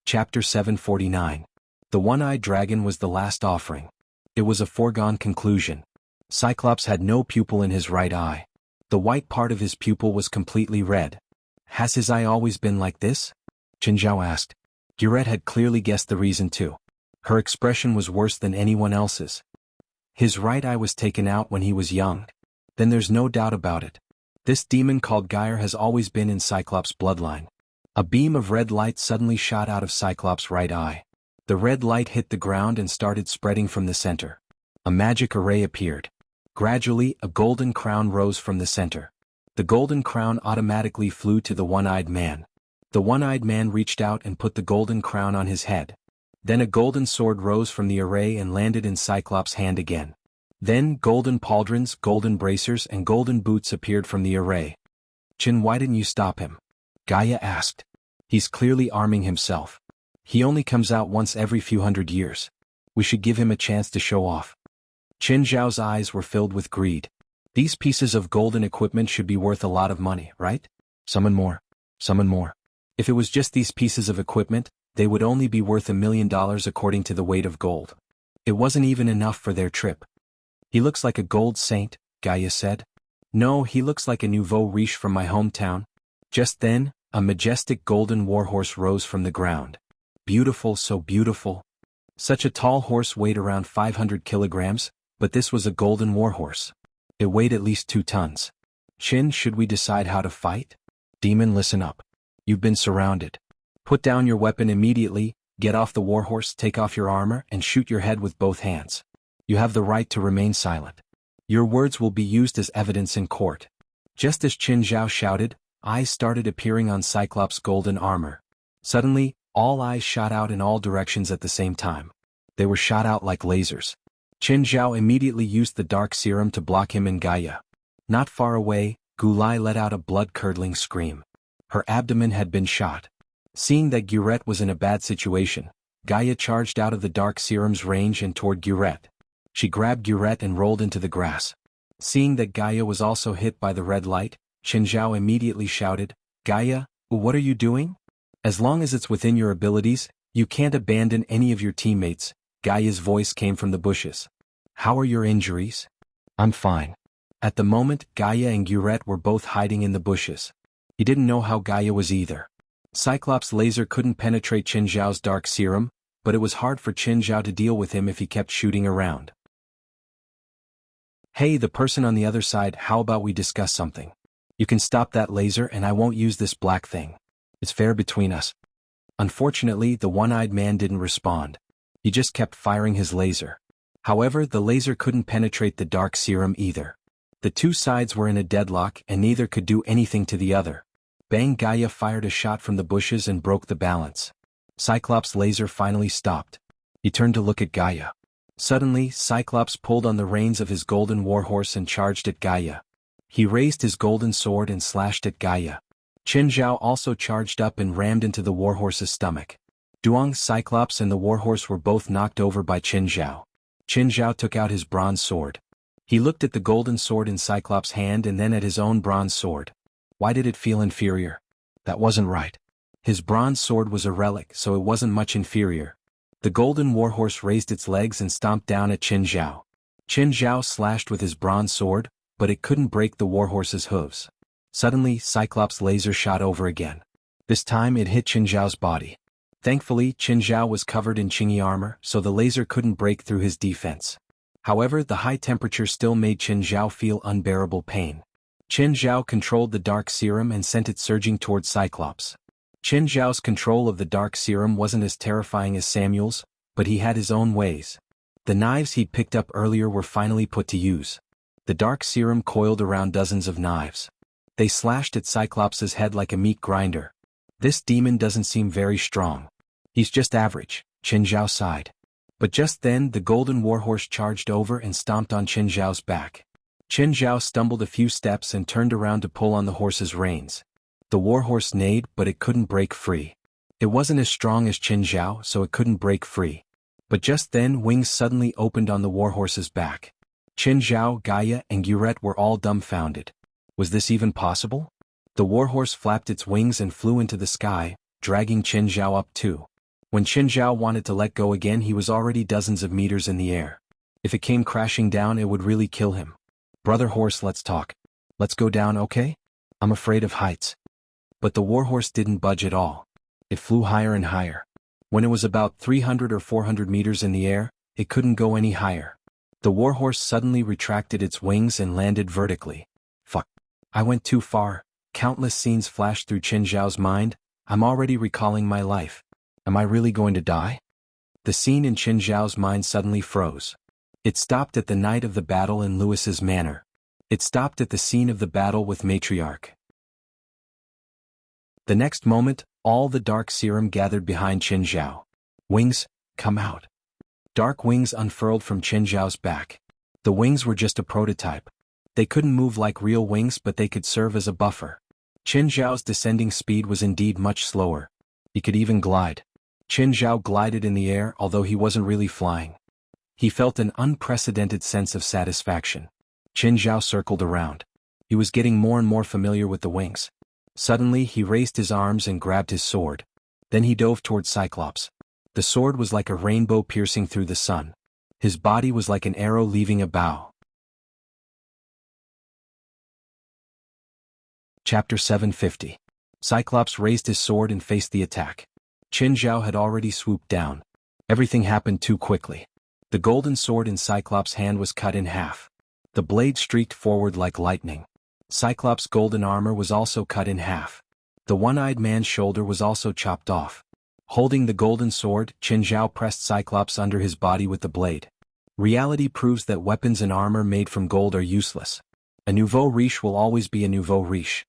Chapter 749. The One-Eyed Dragon was the last offering. It was a foregone conclusion. Cyclops had no pupil in his right eye. The white part of his pupil was completely red. Has his eye always been like this? Qinzhao asked. Gurette had clearly guessed the reason too. Her expression was worse than anyone else's. His right eye was taken out when he was young. Then there's no doubt about it. This demon called Gyre has always been in Cyclops' bloodline. A beam of red light suddenly shot out of Cyclops' right eye. The red light hit the ground and started spreading from the center. A magic array appeared. Gradually, a golden crown rose from the center. The golden crown automatically flew to the One-Eyed Man. The One-Eyed Man reached out and put the golden crown on his head. Then a golden sword rose from the array and landed in Cyclops' hand again. Then golden pauldrons, golden bracers, and golden boots appeared from the array. Qin, why didn't you stop him? Gaia asked. He's clearly arming himself. He only comes out once every few hundred years. We should give him a chance to show off. Qin Zhao's eyes were filled with greed. These pieces of golden equipment should be worth a lot of money, right? Summon more. Summon more. If it was just these pieces of equipment, they would only be worth $1 million according to the weight of gold. It wasn't even enough for their trip. He looks like a gold saint, Gaia said. No, he looks like a nouveau riche from my hometown. Just then, a majestic golden warhorse rose from the ground. Beautiful, so beautiful. Such a tall horse weighed around 500 kilograms, but this was a golden warhorse. It weighed at least 2 tons. Qin, should we decide how to fight? Demon, listen up. You've been surrounded. Put down your weapon immediately, get off the warhorse, take off your armor, and shoot your head with both hands. You have the right to remain silent. Your words will be used as evidence in court. Just as Qin Zhao shouted, eyes started appearing on Cyclops' golden armor. Suddenly, all eyes shot out in all directions at the same time. They were shot out like lasers. Qin Zhao immediately used the dark serum to block him and Gaia. Not far away, Gulai let out a blood-curdling scream. Her abdomen had been shot. Seeing that Gurette was in a bad situation, Gaia charged out of the dark serum's range and toward Gurette. She grabbed Gurette and rolled into the grass. Seeing that Gaia was also hit by the red light, Qin Zhao immediately shouted, Gaia, what are you doing? As long as it's within your abilities, you can't abandon any of your teammates. Gaia's voice came from the bushes. How are your injuries? I'm fine. At the moment, Gaia and Gurette were both hiding in the bushes. He didn't know how Gaia was either. Cyclops' laser couldn't penetrate Qin Zhao's dark serum, but it was hard for Qin Zhao to deal with him if he kept shooting around. Hey, the person on the other side, how about we discuss something? You can stop that laser and I won't use this black thing. It's fair between us. Unfortunately, the One-Eyed Man didn't respond. He just kept firing his laser. However, the laser couldn't penetrate the dark serum either. The two sides were in a deadlock and neither could do anything to the other. Bang! Gaia fired a shot from the bushes and broke the balance. Cyclops' laser finally stopped. He turned to look at Gaia. Suddenly, Cyclops pulled on the reins of his golden warhorse and charged at Gaia. He raised his golden sword and slashed at Gaia. Qin Zhao also charged up and rammed into the warhorse's stomach. Duong, Cyclops and the warhorse were both knocked over by Qin Zhao. Qin Zhao took out his bronze sword. He looked at the golden sword in Cyclops' hand and then at his own bronze sword. Why did it feel inferior? That wasn't right. His bronze sword was a relic, so it wasn't much inferior. The golden warhorse raised its legs and stomped down at Qin Zhao. Qin Zhao slashed with his bronze sword, but it couldn't break the warhorse's hooves. Suddenly, Cyclops' laser shot over again. This time it hit Qin Zhao's body. Thankfully, Qin Zhao was covered in Qingyi armor, so the laser couldn't break through his defense. However, the high temperature still made Qin Zhao feel unbearable pain. Qin Zhao controlled the dark serum and sent it surging towards Cyclops. Qin Zhao's control of the dark serum wasn't as terrifying as Samuel's, but he had his own ways. The knives he'd picked up earlier were finally put to use. The dark serum coiled around dozens of knives. They slashed at Cyclops' head like a meat grinder. This demon doesn't seem very strong. He's just average, Qin Zhao sighed. But just then the golden warhorse charged over and stomped on Qin Zhao's back. Qin Zhao stumbled a few steps and turned around to pull on the horse's reins. The warhorse neighed, but it couldn't break free. It wasn't as strong as Qin Zhao, so it couldn't break free. But just then wings suddenly opened on the warhorse's back. Qin Zhao, Gaia, and Gurette were all dumbfounded. Was this even possible? The warhorse flapped its wings and flew into the sky, dragging Qin Zhao up too. When Qin Zhao wanted to let go again, he was already dozens of meters in the air. If it came crashing down, it would really kill him. Brother horse, let's talk. Let's go down, okay? I'm afraid of heights. But the warhorse didn't budge at all. It flew higher and higher. When it was about 300 or 400 meters in the air, it couldn't go any higher. The warhorse suddenly retracted its wings and landed vertically. Fuck. I went too far. Countless scenes flashed through Qin Zhao's mind. I'm already recalling my life. Am I really going to die? The scene in Qin Zhao's mind suddenly froze. It stopped at the night of the battle in Lewis's manor. It stopped at the scene of the battle with Matriarch. The next moment, all the dark serum gathered behind Qin Zhao. Wings, come out. Dark wings unfurled from Qin Zhao's back. The wings were just a prototype. They couldn't move like real wings, but they could serve as a buffer. Qin Zhao's descending speed was indeed much slower. He could even glide. Qin Zhao glided in the air, although he wasn't really flying. He felt an unprecedented sense of satisfaction. Qin Zhao circled around. He was getting more and more familiar with the wings. Suddenly, he raised his arms and grabbed his sword. Then he dove towards Cyclops. The sword was like a rainbow piercing through the sun. His body was like an arrow leaving a bow. Chapter 750. Cyclops raised his sword and faced the attack. Qin Zhao had already swooped down. Everything happened too quickly. The golden sword in Cyclops' hand was cut in half. The blade streaked forward like lightning. Cyclops' golden armor was also cut in half. The one-eyed man's shoulder was also chopped off. Holding the golden sword, Qin Zhao pressed Cyclops under his body with the blade. Reality proves that weapons and armor made from gold are useless. A nouveau riche will always be a nouveau riche.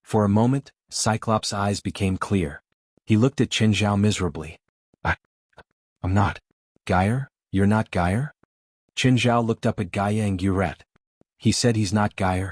For a moment, Cyclops' eyes became clear. He looked at Qin Zhao miserably. I'm not. Gaia? You're not Gaia? Qin Zhao looked up at Gaia and Gurette. He said he's not Gaia.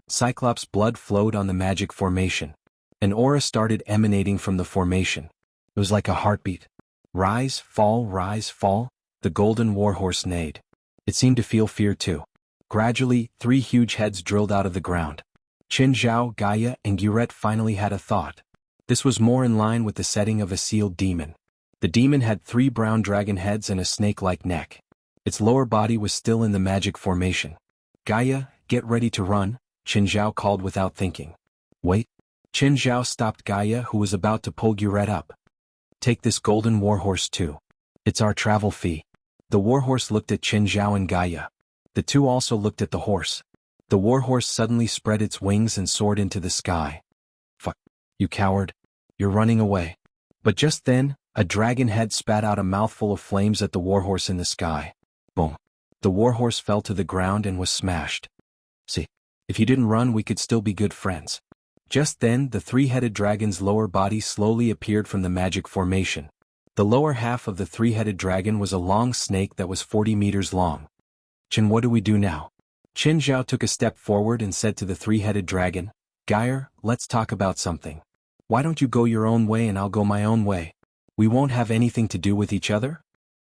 Cyclops' blood flowed on the magic formation. An aura started emanating from the formation. It was like a heartbeat. Rise, fall, the golden warhorse neighed. It seemed to feel fear too. Gradually, 3 huge heads drilled out of the ground. Qin Zhao, Gaia, and Gurette finally had a thought. This was more in line with the setting of a sealed demon. The demon had 3 brown dragon heads and a snake-like neck. Its lower body was still in the magic formation. Gaia, get ready to run, Qin Zhao called without thinking. Wait. Qin Zhao stopped Gaia, who was about to pull Gurette up. Take this golden warhorse too. It's our travel fee. The warhorse looked at Qin Zhao and Gaia. The two also looked at the horse. The warhorse suddenly spread its wings and soared into the sky. Fuck, you coward. You're running away. But just then, a dragon head spat out a mouthful of flames at the warhorse in the sky. Boom. The warhorse fell to the ground and was smashed. See, if you didn't run, we could still be good friends. Just then, the 3-headed dragon's lower body slowly appeared from the magic formation. The lower half of the 3-headed dragon was a long snake that was 40 meters long. Qin, what do we do now? Qin Zhao took a step forward and said to the 3-headed dragon, Gaia, let's talk about something. Why don't you go your own way and I'll go my own way? We won't have anything to do with each other?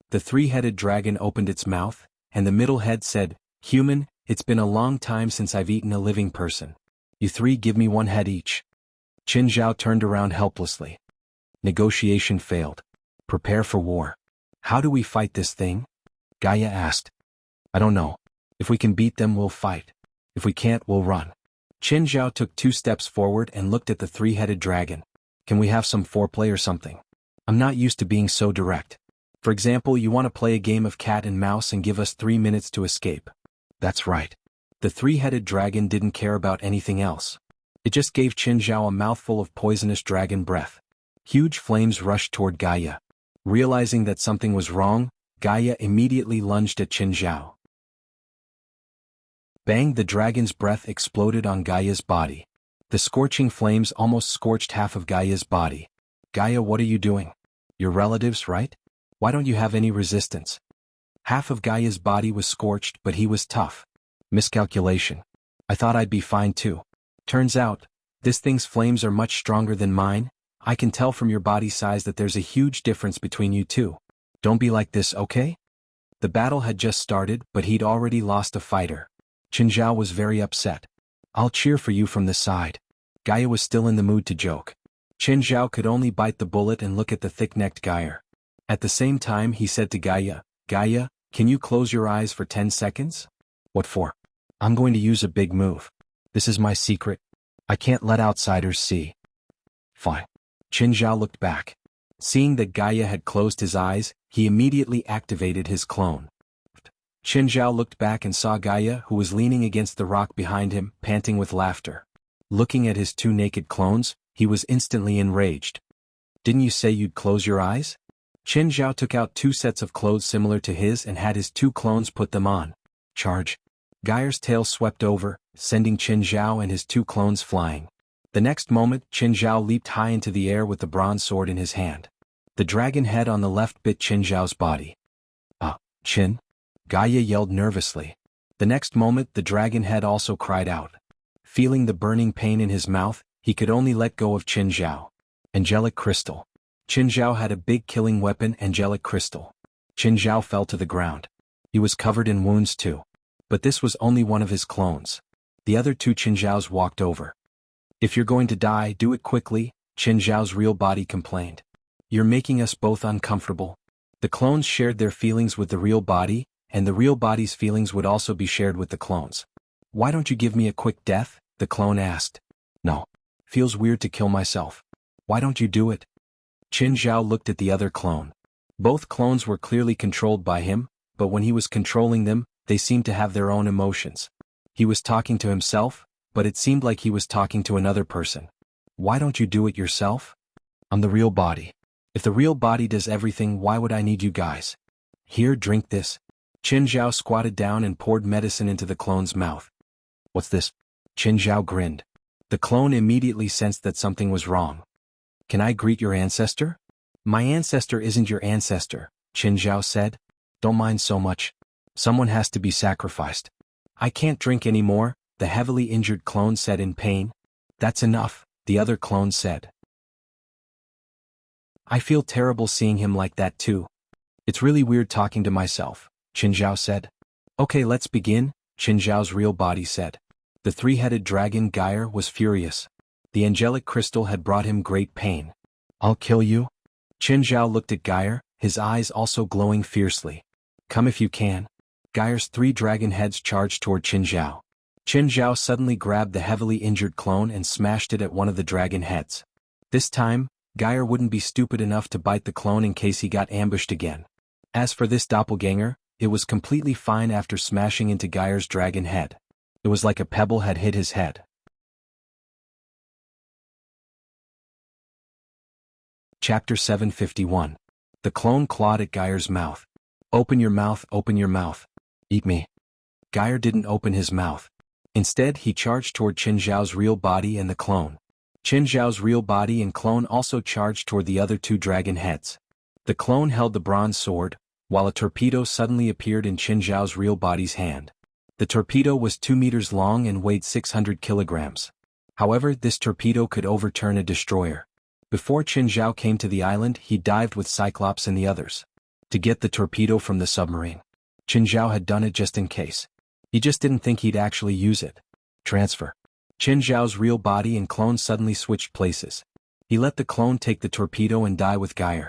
The 3-headed dragon opened its mouth, and the middle head said, Human, it's been a long time since I've eaten a living person. You 3 give me 1 head each. Qin Zhao turned around helplessly. Negotiation failed. Prepare for war. How do we fight this thing? Gaia asked. I don't know. If we can beat them, we'll fight. If we can't, we'll run. Qin Zhao took 2 steps forward and looked at the 3-headed dragon. Can we have some foreplay or something? I'm not used to being so direct. For example, you want to play a game of cat and mouse and give us 3 minutes to escape. That's right. The three-headed dragon didn't care about anything else. It just gave Qin Zhao a mouthful of poisonous dragon breath. Huge flames rushed toward Gaia. Realizing that something was wrong, Gaia immediately lunged at Qin Zhao. Bang! The dragon's breath exploded on Gaia's body. The scorching flames almost scorched half of Gaia's body. Gaia, what are you doing? Your relatives, right? Why don't you have any resistance? Half of Gaia's body was scorched, but he was tough. Miscalculation. I thought I'd be fine too. Turns out, this thing's flames are much stronger than mine. I can tell from your body size that there's a huge difference between you two. Don't be like this, okay? The battle had just started, but he'd already lost a fighter. Qin Zhao was very upset. I'll cheer for you from the side. Gaia was still in the mood to joke. Qin Zhao could only bite the bullet and look at the thick-necked Gaia. At the same time he said to Gaia, Gaia, can you close your eyes for 10 seconds? What for? I'm going to use a big move. This is my secret. I can't let outsiders see. Fine. Qin Zhao looked back. Seeing that Gaia had closed his eyes, he immediately activated his clone. Qin Zhao looked back and saw Gaia, who was leaning against the rock behind him, panting with laughter. Looking at his two naked clones, he was instantly enraged. Didn't you say you'd close your eyes? Qin Zhao took out 2 sets of clothes similar to his and had his 2 clones put them on. Charge. Gaia's tail swept over, sending Qin Zhao and his 2 clones flying. The next moment, Qin Zhao leaped high into the air with the bronze sword in his hand. The dragon head on the left bit Qin Zhao's body. Qin? Gaia yelled nervously. The next moment, the dragon head also cried out. Feeling the burning pain in his mouth, he could only let go of Qin Zhao. Angelic Crystal. Qin Zhao had a big killing weapon, Angelic Crystal. Qin Zhao fell to the ground. He was covered in wounds too. But this was only one of his clones. The other 2 Qin Zhaos walked over. If you're going to die, do it quickly, Qin Zhao's real body complained. You're making us both uncomfortable. The clones shared their feelings with the real body, and the real body's feelings would also be shared with the clones. Why don't you give me a quick death? The clone asked. No. Feels weird to kill myself. Why don't you do it? Qin Zhao looked at the other clone. Both clones were clearly controlled by him, but when he was controlling them, they seemed to have their own emotions. He was talking to himself, but it seemed like he was talking to another person. Why don't you do it yourself? I'm the real body. If the real body does everything, why would I need you guys? Here, drink this. Qin Zhao squatted down and poured medicine into the clone's mouth. What's this? Qin Zhao grinned. The clone immediately sensed that something was wrong. Can I greet your ancestor? My ancestor isn't your ancestor, Qin Zhao said. Don't mind so much. Someone has to be sacrificed. I can't drink anymore, the heavily injured clone said in pain. That's enough, the other clone said. I feel terrible seeing him like that too. It's really weird talking to myself, Qin Zhao said. Okay, let's begin, Qin Zhao's real body said. The 3-headed dragon Gaia was furious. The angelic crystal had brought him great pain. I'll kill you? Qin Zhao looked at Gaia, his eyes also glowing fiercely. Come if you can. Gaia's 3 dragon heads charged toward Qin Zhao. Qin Zhao suddenly grabbed the heavily injured clone and smashed it at one of the dragon heads. This time, Gaia wouldn't be stupid enough to bite the clone in case he got ambushed again. As for this doppelganger, it was completely fine after smashing into Gaia's dragon head. It was like a pebble had hit his head. Chapter 751. The clone clawed at Gaia's mouth. Open your mouth, open your mouth. Eat me. Gaia didn't open his mouth. Instead, he charged toward Qin Zhao's real body and the clone. Qin Zhao's real body and clone also charged toward the other 2 dragon heads. The clone held the bronze sword, while a torpedo suddenly appeared in Qin Zhao's real body's hand. The torpedo was 2 meters long and weighed 600 kilograms. However, this torpedo could overturn a destroyer. Before Qin Zhao came to the island, he dived with Cyclops and the others to get the torpedo from the submarine. Qin Zhao had done it just in case. He just didn't think he'd actually use it. Transfer. Qin Zhao's real body and clone suddenly switched places. He let the clone take the torpedo and die with Gaia.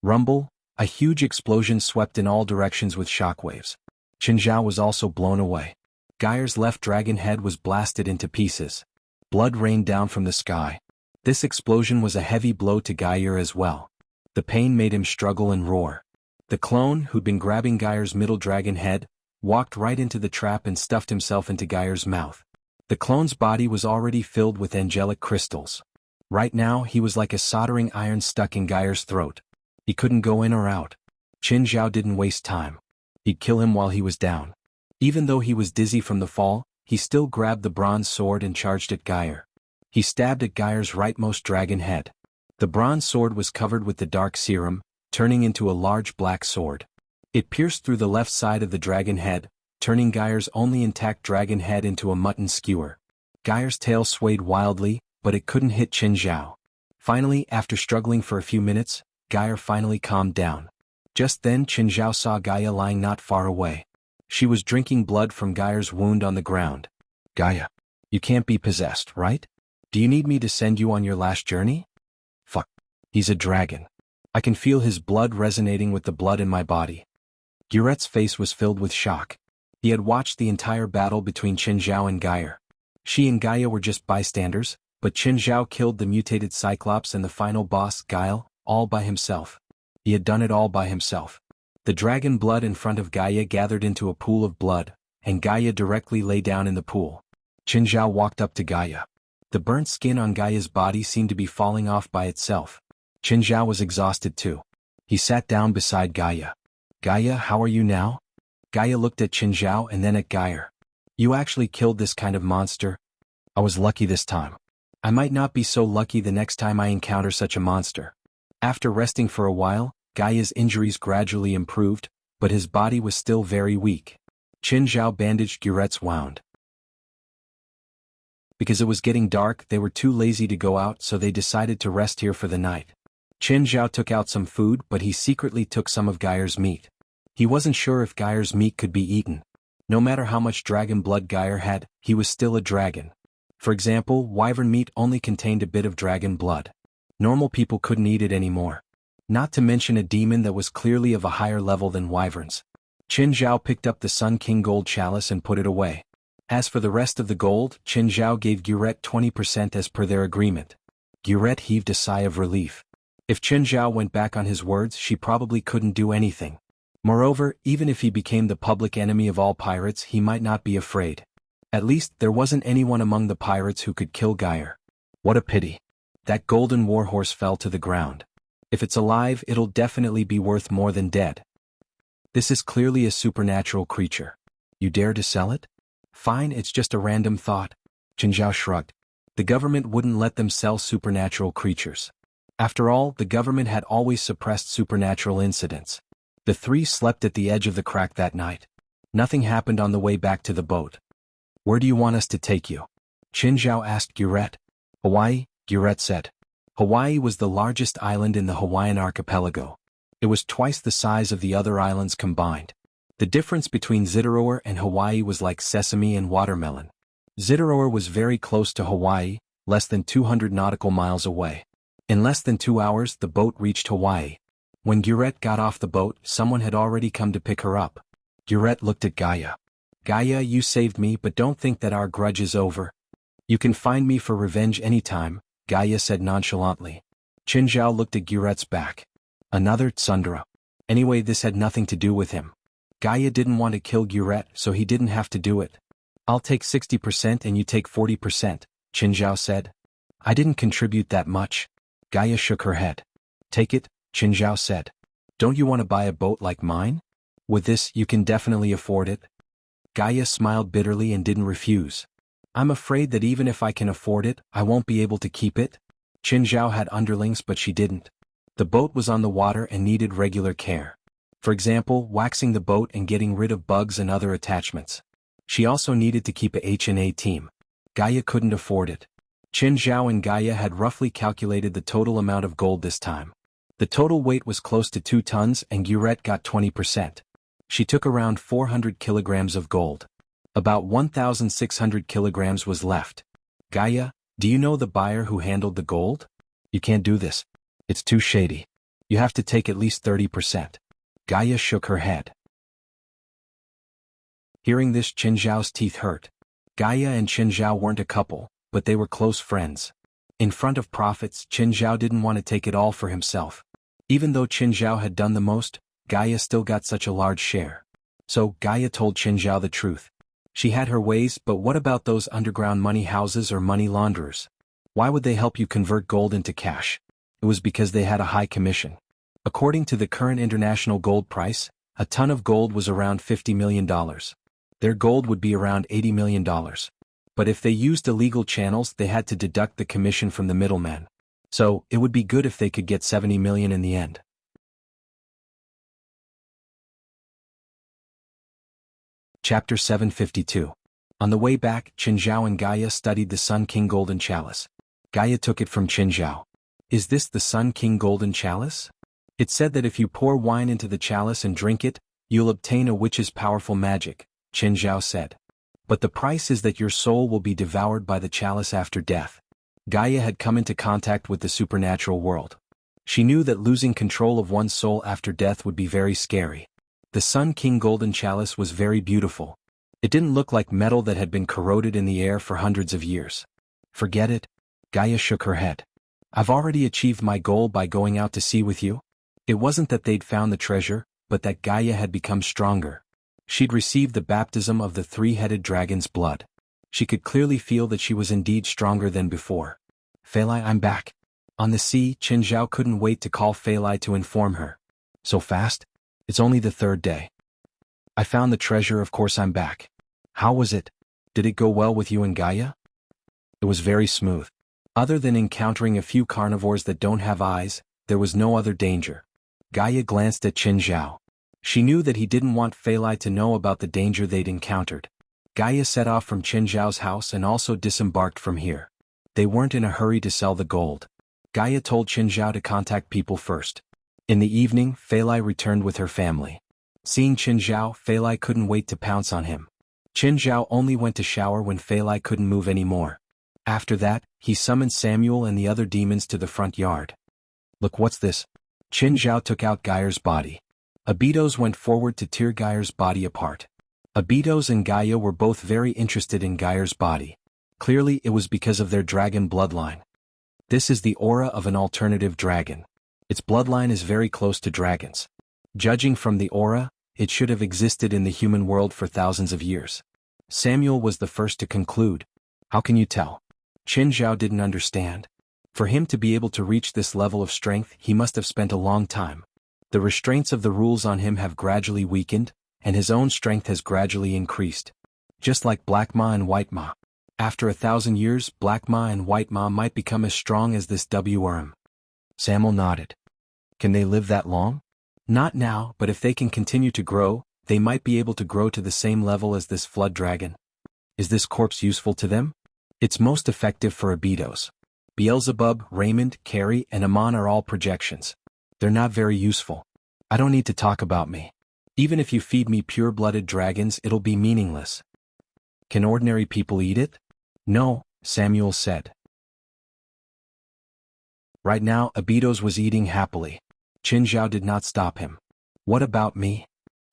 Rumble, a huge explosion swept in all directions with shockwaves. Qin Zhao was also blown away. Gaia's left dragon head was blasted into pieces. Blood rained down from the sky. This explosion was a heavy blow to Gaia as well. The pain made him struggle and roar. The clone, who'd been grabbing Gaia's middle dragon head, walked right into the trap and stuffed himself into Gaia's mouth. The clone's body was already filled with angelic crystals. Right now he was like a soldering iron stuck in Gaia's throat. He couldn't go in or out. Qin Zhao didn't waste time. He'd kill him while he was down. Even though he was dizzy from the fall, he still grabbed the bronze sword and charged at Gaia. He stabbed at Gaia's rightmost dragon head. The bronze sword was covered with the dark serum, turning into a large black sword. It pierced through the left side of the dragon head, turning Gaia's only intact dragon head into a mutton skewer. Gaia's tail swayed wildly, but it couldn't hit Qin Zhao. Finally, after struggling for a few minutes, Gaia finally calmed down. Just then Qin Zhao saw Gaia lying not far away. She was drinking blood from Gaia's wound on the ground. Gaia, you can't be possessed, right? Do you need me to send you on your last journey? Fuck. He's a dragon. I can feel his blood resonating with the blood in my body. Guret's face was filled with shock. He had watched the entire battle between Qin Zhao and Gaia. She and Gaia were just bystanders, but Qin Zhao killed the mutated Cyclops and the final boss, Guile, all by himself. He had done it all by himself. The dragon blood in front of Gaia gathered into a pool of blood, and Gaia directly lay down in the pool. Qin Zhao walked up to Gaia. The burnt skin on Gaia's body seemed to be falling off by itself. Qin Zhao was exhausted too. He sat down beside Gaia. Gaia, how are you now? Gaia looked at Qin Zhao and then at Gaia. You actually killed this kind of monster? I was lucky this time. I might not be so lucky the next time I encounter such a monster. After resting for a while, Gaia's injuries gradually improved, but his body was still very weak. Qin Zhao bandaged Guret's wound. Because it was getting dark, they were too lazy to go out, so they decided to rest here for the night. Qin Zhao took out some food, but he secretly took some of Gaia's meat. He wasn't sure if Gaia's meat could be eaten. No matter how much dragon blood Gaia had, he was still a dragon. For example, wyvern meat only contained a bit of dragon blood. Normal people couldn't eat it anymore. Not to mention a demon that was clearly of a higher level than wyverns. Qin Zhao picked up the Sun King gold chalice and put it away. As for the rest of the gold, Qin Zhao gave Guret 20% as per their agreement. Guret heaved a sigh of relief. If Qin Zhao went back on his words, she probably couldn't do anything. Moreover, even if he became the public enemy of all pirates, he might not be afraid. At least, there wasn't anyone among the pirates who could kill Gaia. What a pity. That golden warhorse fell to the ground. If it's alive, it'll definitely be worth more than dead. This is clearly a supernatural creature. You dare to sell it? Fine, it's just a random thought. Qin Zhao shrugged. The government wouldn't let them sell supernatural creatures. After all, the government had always suppressed supernatural incidents. The three slept at the edge of the crack that night. Nothing happened on the way back to the boat. Where do you want us to take you? Qin Zhao asked Guret. Hawaii, Guret said. Hawaii was the largest island in the Hawaiian archipelago. It was twice the size of the other islands combined. The difference between Zitterower and Hawaii was like sesame and watermelon. Zitterower was very close to Hawaii, less than 200 nautical miles away. In less than 2 hours, the boat reached Hawaii. When Guret got off the boat, someone had already come to pick her up. Guret looked at Gaia. Gaia, you saved me, but don't think that our grudge is over. You can find me for revenge anytime, Gaia said nonchalantly. Qin Zhao looked at Guret's back. Another tsundere. Anyway, this had nothing to do with him. Gaia didn't want to kill Guret, so he didn't have to do it. I'll take 60% and you take 40%, Qin Zhao said. I didn't contribute that much. Gaia shook her head. Take it, Qin Zhao said. Don't you want to buy a boat like mine? With this, you can definitely afford it. Gaia smiled bitterly and didn't refuse. I'm afraid that even if I can afford it, I won't be able to keep it. Qin Zhao had underlings, but she didn't. The boat was on the water and needed regular care. For example, waxing the boat and getting rid of bugs and other attachments. She also needed to keep a H&A team. Gaia couldn't afford it. Qin Zhao and Gaia had roughly calculated the total amount of gold this time. The total weight was close to 2 tons and Guret got 20%. She took around 400 kilograms of gold. About 1,600 kilograms was left. Gaia, do you know the buyer who handled the gold? You can't do this. It's too shady. You have to take at least 30%. Gaia shook her head. Hearing this, Qin Zhao's teeth hurt. Gaia and Qin Zhao weren't a couple, but they were close friends. In front of prophets, Qin Zhao didn't want to take it all for himself. Even though Qin Zhao had done the most, Gaia still got such a large share. So, Gaia told Qin Zhao the truth. She had her ways, but what about those underground money houses or money launderers? Why would they help you convert gold into cash? It was because they had a high commission. According to the current international gold price, a ton of gold was around $50 million. Their gold would be around $80 million. But if they used illegal channels, they had to deduct the commission from the middleman. So, it would be good if they could get $70 million in the end. Chapter 752. On the way back, Qin Zhao and Gaia studied the Sun King Golden Chalice. Gaia took it from Qin Zhao. Is this the Sun King Golden Chalice? It said that if you pour wine into the chalice and drink it, you'll obtain a witch's powerful magic, Qin Zhao said. But the price is that your soul will be devoured by the chalice after death. Gaia had come into contact with the supernatural world. She knew that losing control of one's soul after death would be very scary. The Sun King Golden Chalice was very beautiful. It didn't look like metal that had been corroded in the air for hundreds of years. Forget it? Gaia shook her head. I've already achieved my goal by going out to sea with you. It wasn't that they'd found the treasure, but that Gaia had become stronger. She'd received the baptism of the three-headed dragon's blood. She could clearly feel that she was indeed stronger than before. Feilai, I'm back. On the sea, Qin Zhao couldn't wait to call Feilai to inform her. So fast? It's only the third day. I found the treasure, of course I'm back. How was it? Did it go well with you and Gaia? It was very smooth. Other than encountering a few carnivores that don't have eyes, there was no other danger. Gaia glanced at Qin Zhao. She knew that he didn't want Feilai to know about the danger they'd encountered. Gaia set off from Qin Zhao's house and also disembarked from here. They weren't in a hurry to sell the gold. Gaia told Qin Zhao to contact people first. In the evening, Feilai returned with her family. Seeing Qin Zhao, Feilai couldn't wait to pounce on him. Qin Zhao only went to shower when Feilai couldn't move anymore. After that, he summoned Samuel and the other demons to the front yard. Look, what's this? Qin Zhao took out Gaia's body. Abidos went forward to tear Gaia's body apart. Abidos and Gaia were both very interested in Gaia's body. Clearly, it was because of their dragon bloodline. This is the aura of an alternative dragon. Its bloodline is very close to dragons. Judging from the aura, it should have existed in the human world for thousands of years. Samuel was the first to conclude. How can you tell? Qin Zhao didn't understand. For him to be able to reach this level of strength, he must have spent a long time. The restraints of the rules on him have gradually weakened, and his own strength has gradually increased. Just like Black Ma and White Ma. After 1,000 years, Black Ma and White Ma might become as strong as this Wurm. Samuel nodded. Can they live that long? Not now, but if they can continue to grow, they might be able to grow to the same level as this flood dragon. Is this corpse useful to them? It's most effective for Abidos. Beelzebub, Raymond, Carrie, and Amon are all projections. They're not very useful. I don't need to talk about me. Even if you feed me pure-blooded dragons, it'll be meaningless. Can ordinary people eat it? No, Samuel said. Right now, Abidos was eating happily. Qin Zhao did not stop him. What about me?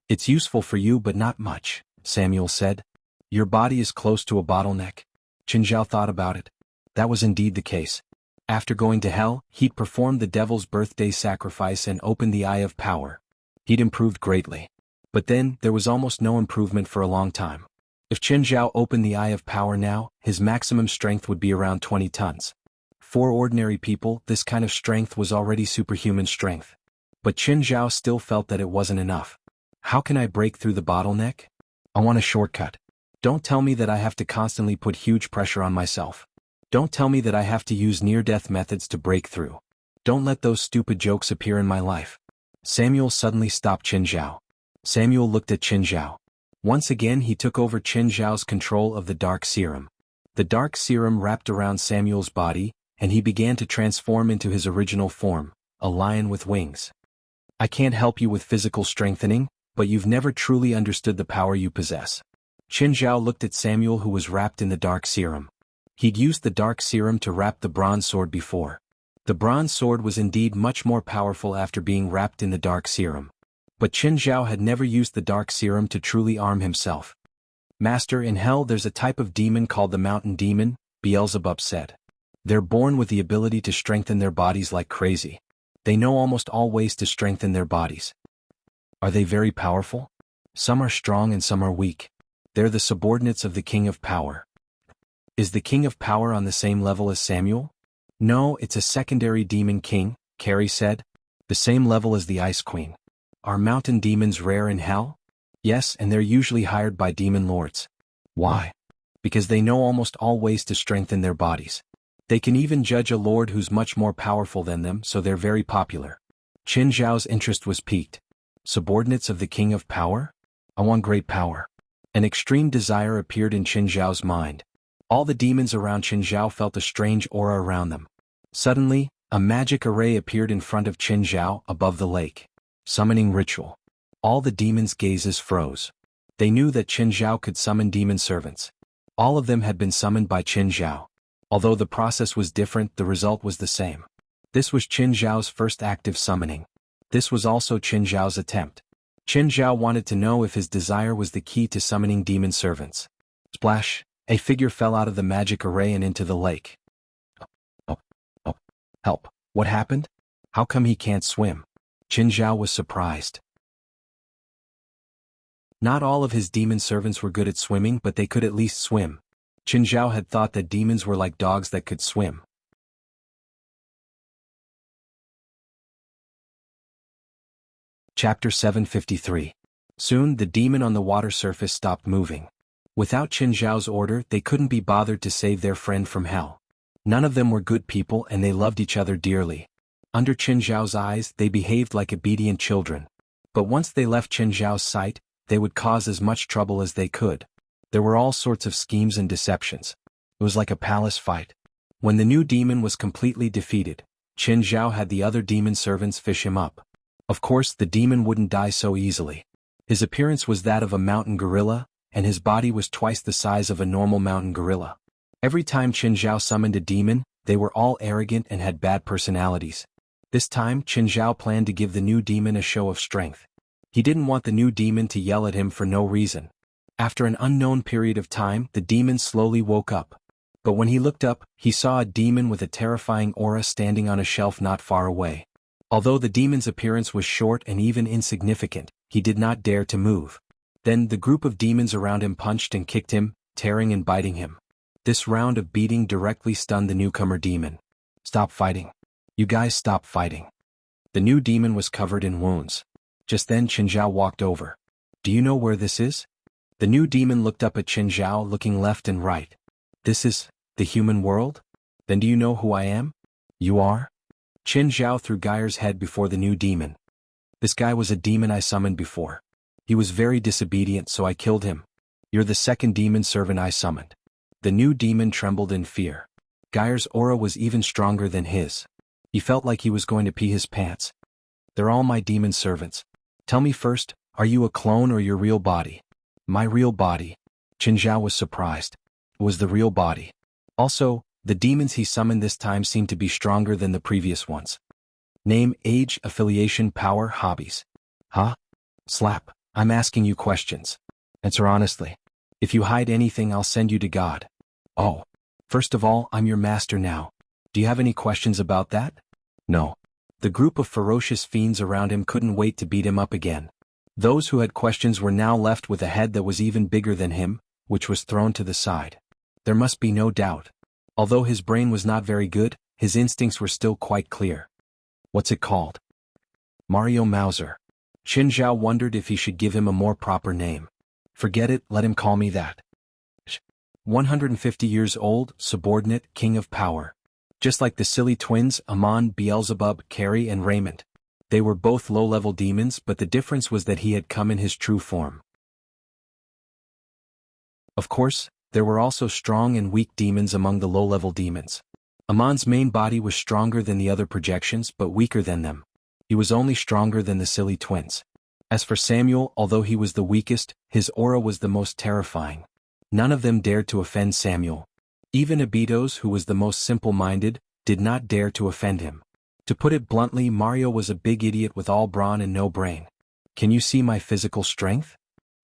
It's useful for you but not much, Samuel said. Your body is close to a bottleneck. Qin Zhao thought about it. That was indeed the case. After going to hell, he'd performed the devil's birthday sacrifice and opened the Eye of Power. He'd improved greatly. But then, there was almost no improvement for a long time. If Qin Zhao opened the Eye of Power now, his maximum strength would be around 20 tons. For ordinary people, this kind of strength was already superhuman strength. But Qin Zhao still felt that it wasn't enough. How can I break through the bottleneck? I want a shortcut. Don't tell me that I have to constantly put huge pressure on myself. Don't tell me that I have to use near-death methods to break through. Don't let those stupid jokes appear in my life. Samuel suddenly stopped Qin Zhao. Samuel looked at Qin Zhao. Once again he took over Qin Zhao's control of the dark serum. The dark serum wrapped around Samuel's body, and he began to transform into his original form, a lion with wings. I can't help you with physical strengthening, but you've never truly understood the power you possess. Qin Zhao looked at Samuel, who was wrapped in the dark serum. He'd used the dark serum to wrap the bronze sword before. The bronze sword was indeed much more powerful after being wrapped in the dark serum. But Qin Zhao had never used the dark serum to truly arm himself. Master, in hell there's a type of demon called the mountain demon, Beelzebub said. They're born with the ability to strengthen their bodies like crazy. They know almost all ways to strengthen their bodies. Are they very powerful? Some are strong and some are weak. They're the subordinates of the King of Power. Is the King of Power on the same level as Samuel? No, it's a secondary demon king, Carrie said. The same level as the Ice Queen. Are mountain demons rare in hell? Yes, and they're usually hired by demon lords. Why? Because they know almost all ways to strengthen their bodies. They can even judge a lord who's much more powerful than them, so they're very popular. Qin Zhao's interest was piqued. Subordinates of the King of Power? I want great power. An extreme desire appeared in Qin Zhao's mind. All the demons around Qin Zhao felt a strange aura around them. Suddenly, a magic array appeared in front of Qin Zhao above the lake. Summoning ritual. All the demons' gazes froze. They knew that Qin Zhao could summon demon servants. All of them had been summoned by Qin Zhao. Although the process was different, the result was the same. This was Qin Zhao's first active summoning. This was also Qin Zhao's attempt. Qin Zhao wanted to know if his desire was the key to summoning demon servants. Splash! A figure fell out of the magic array and into the lake. Oh, help! What happened? How come he can't swim? Qin Zhao was surprised. Not all of his demon servants were good at swimming, but they could at least swim. Qin Zhao had thought that demons were like dogs that could swim. Chapter 753. Soon the demon on the water surface stopped moving. Without Qin Zhao's order, they couldn't be bothered to save their friend from hell. None of them were good people and they loved each other dearly. Under Qin Zhao's eyes, they behaved like obedient children. But once they left Qin Zhao's sight, they would cause as much trouble as they could. There were all sorts of schemes and deceptions. It was like a palace fight. When the new demon was completely defeated, Qin Zhao had the other demon servants fish him up. Of course, the demon wouldn't die so easily. His appearance was that of a mountain gorilla, and his body was twice the size of a normal mountain gorilla. Every time Qin Zhao summoned a demon, they were all arrogant and had bad personalities. This time, Qin Zhao planned to give the new demon a show of strength. He didn't want the new demon to yell at him for no reason. After an unknown period of time, the demon slowly woke up. But when he looked up, he saw a demon with a terrifying aura standing on a shelf not far away. Although the demon's appearance was short and even insignificant, he did not dare to move. Then the group of demons around him punched and kicked him, tearing and biting him. This round of beating directly stunned the newcomer demon. Stop fighting. You guys stop fighting. The new demon was covered in wounds. Just then Qin Zhao walked over. Do you know where this is? The new demon looked up at Qin Zhao, looking left and right. This is the human world? Then do you know who I am? You are? Qin Zhao threw Geyer's head before the new demon. This guy was a demon I summoned before. He was very disobedient, so I killed him. You're the second demon servant I summoned. The new demon trembled in fear. Geyer's aura was even stronger than his. He felt like he was going to pee his pants. They're all my demon servants. Tell me first, are you a clone or your real body? My real body. Qin Zhao was surprised. It was the real body. Also, the demons he summoned this time seemed to be stronger than the previous ones. Name, age, affiliation, power, hobbies. Huh? Slap. I'm asking you questions. Answer honestly. If you hide anything, I'll send you to God. Oh. First of all, I'm your master now. Do you have any questions about that? No. The group of ferocious fiends around him couldn't wait to beat him up again. Those who had questions were now left with a head that was even bigger than him, which was thrown to the side. There must be no doubt. Although his brain was not very good, his instincts were still quite clear. What's it called? Mario Mauser. Qin Zhao wondered if he should give him a more proper name. Forget it, let him call me that. 150 years old, subordinate, king of power. Just like the silly twins, Amon, Beelzebub, Carrie and Raymond. They were both low-level demons, but the difference was that he had come in his true form. Of course, there were also strong and weak demons among the low-level demons. Amon's main body was stronger than the other projections, but weaker than them. He was only stronger than the silly twins. As for Samuel, although he was the weakest, his aura was the most terrifying. None of them dared to offend Samuel. Even Abitos, who was the most simple-minded, did not dare to offend him. To put it bluntly, Mario was a big idiot with all brawn and no brain. Can you see my physical strength?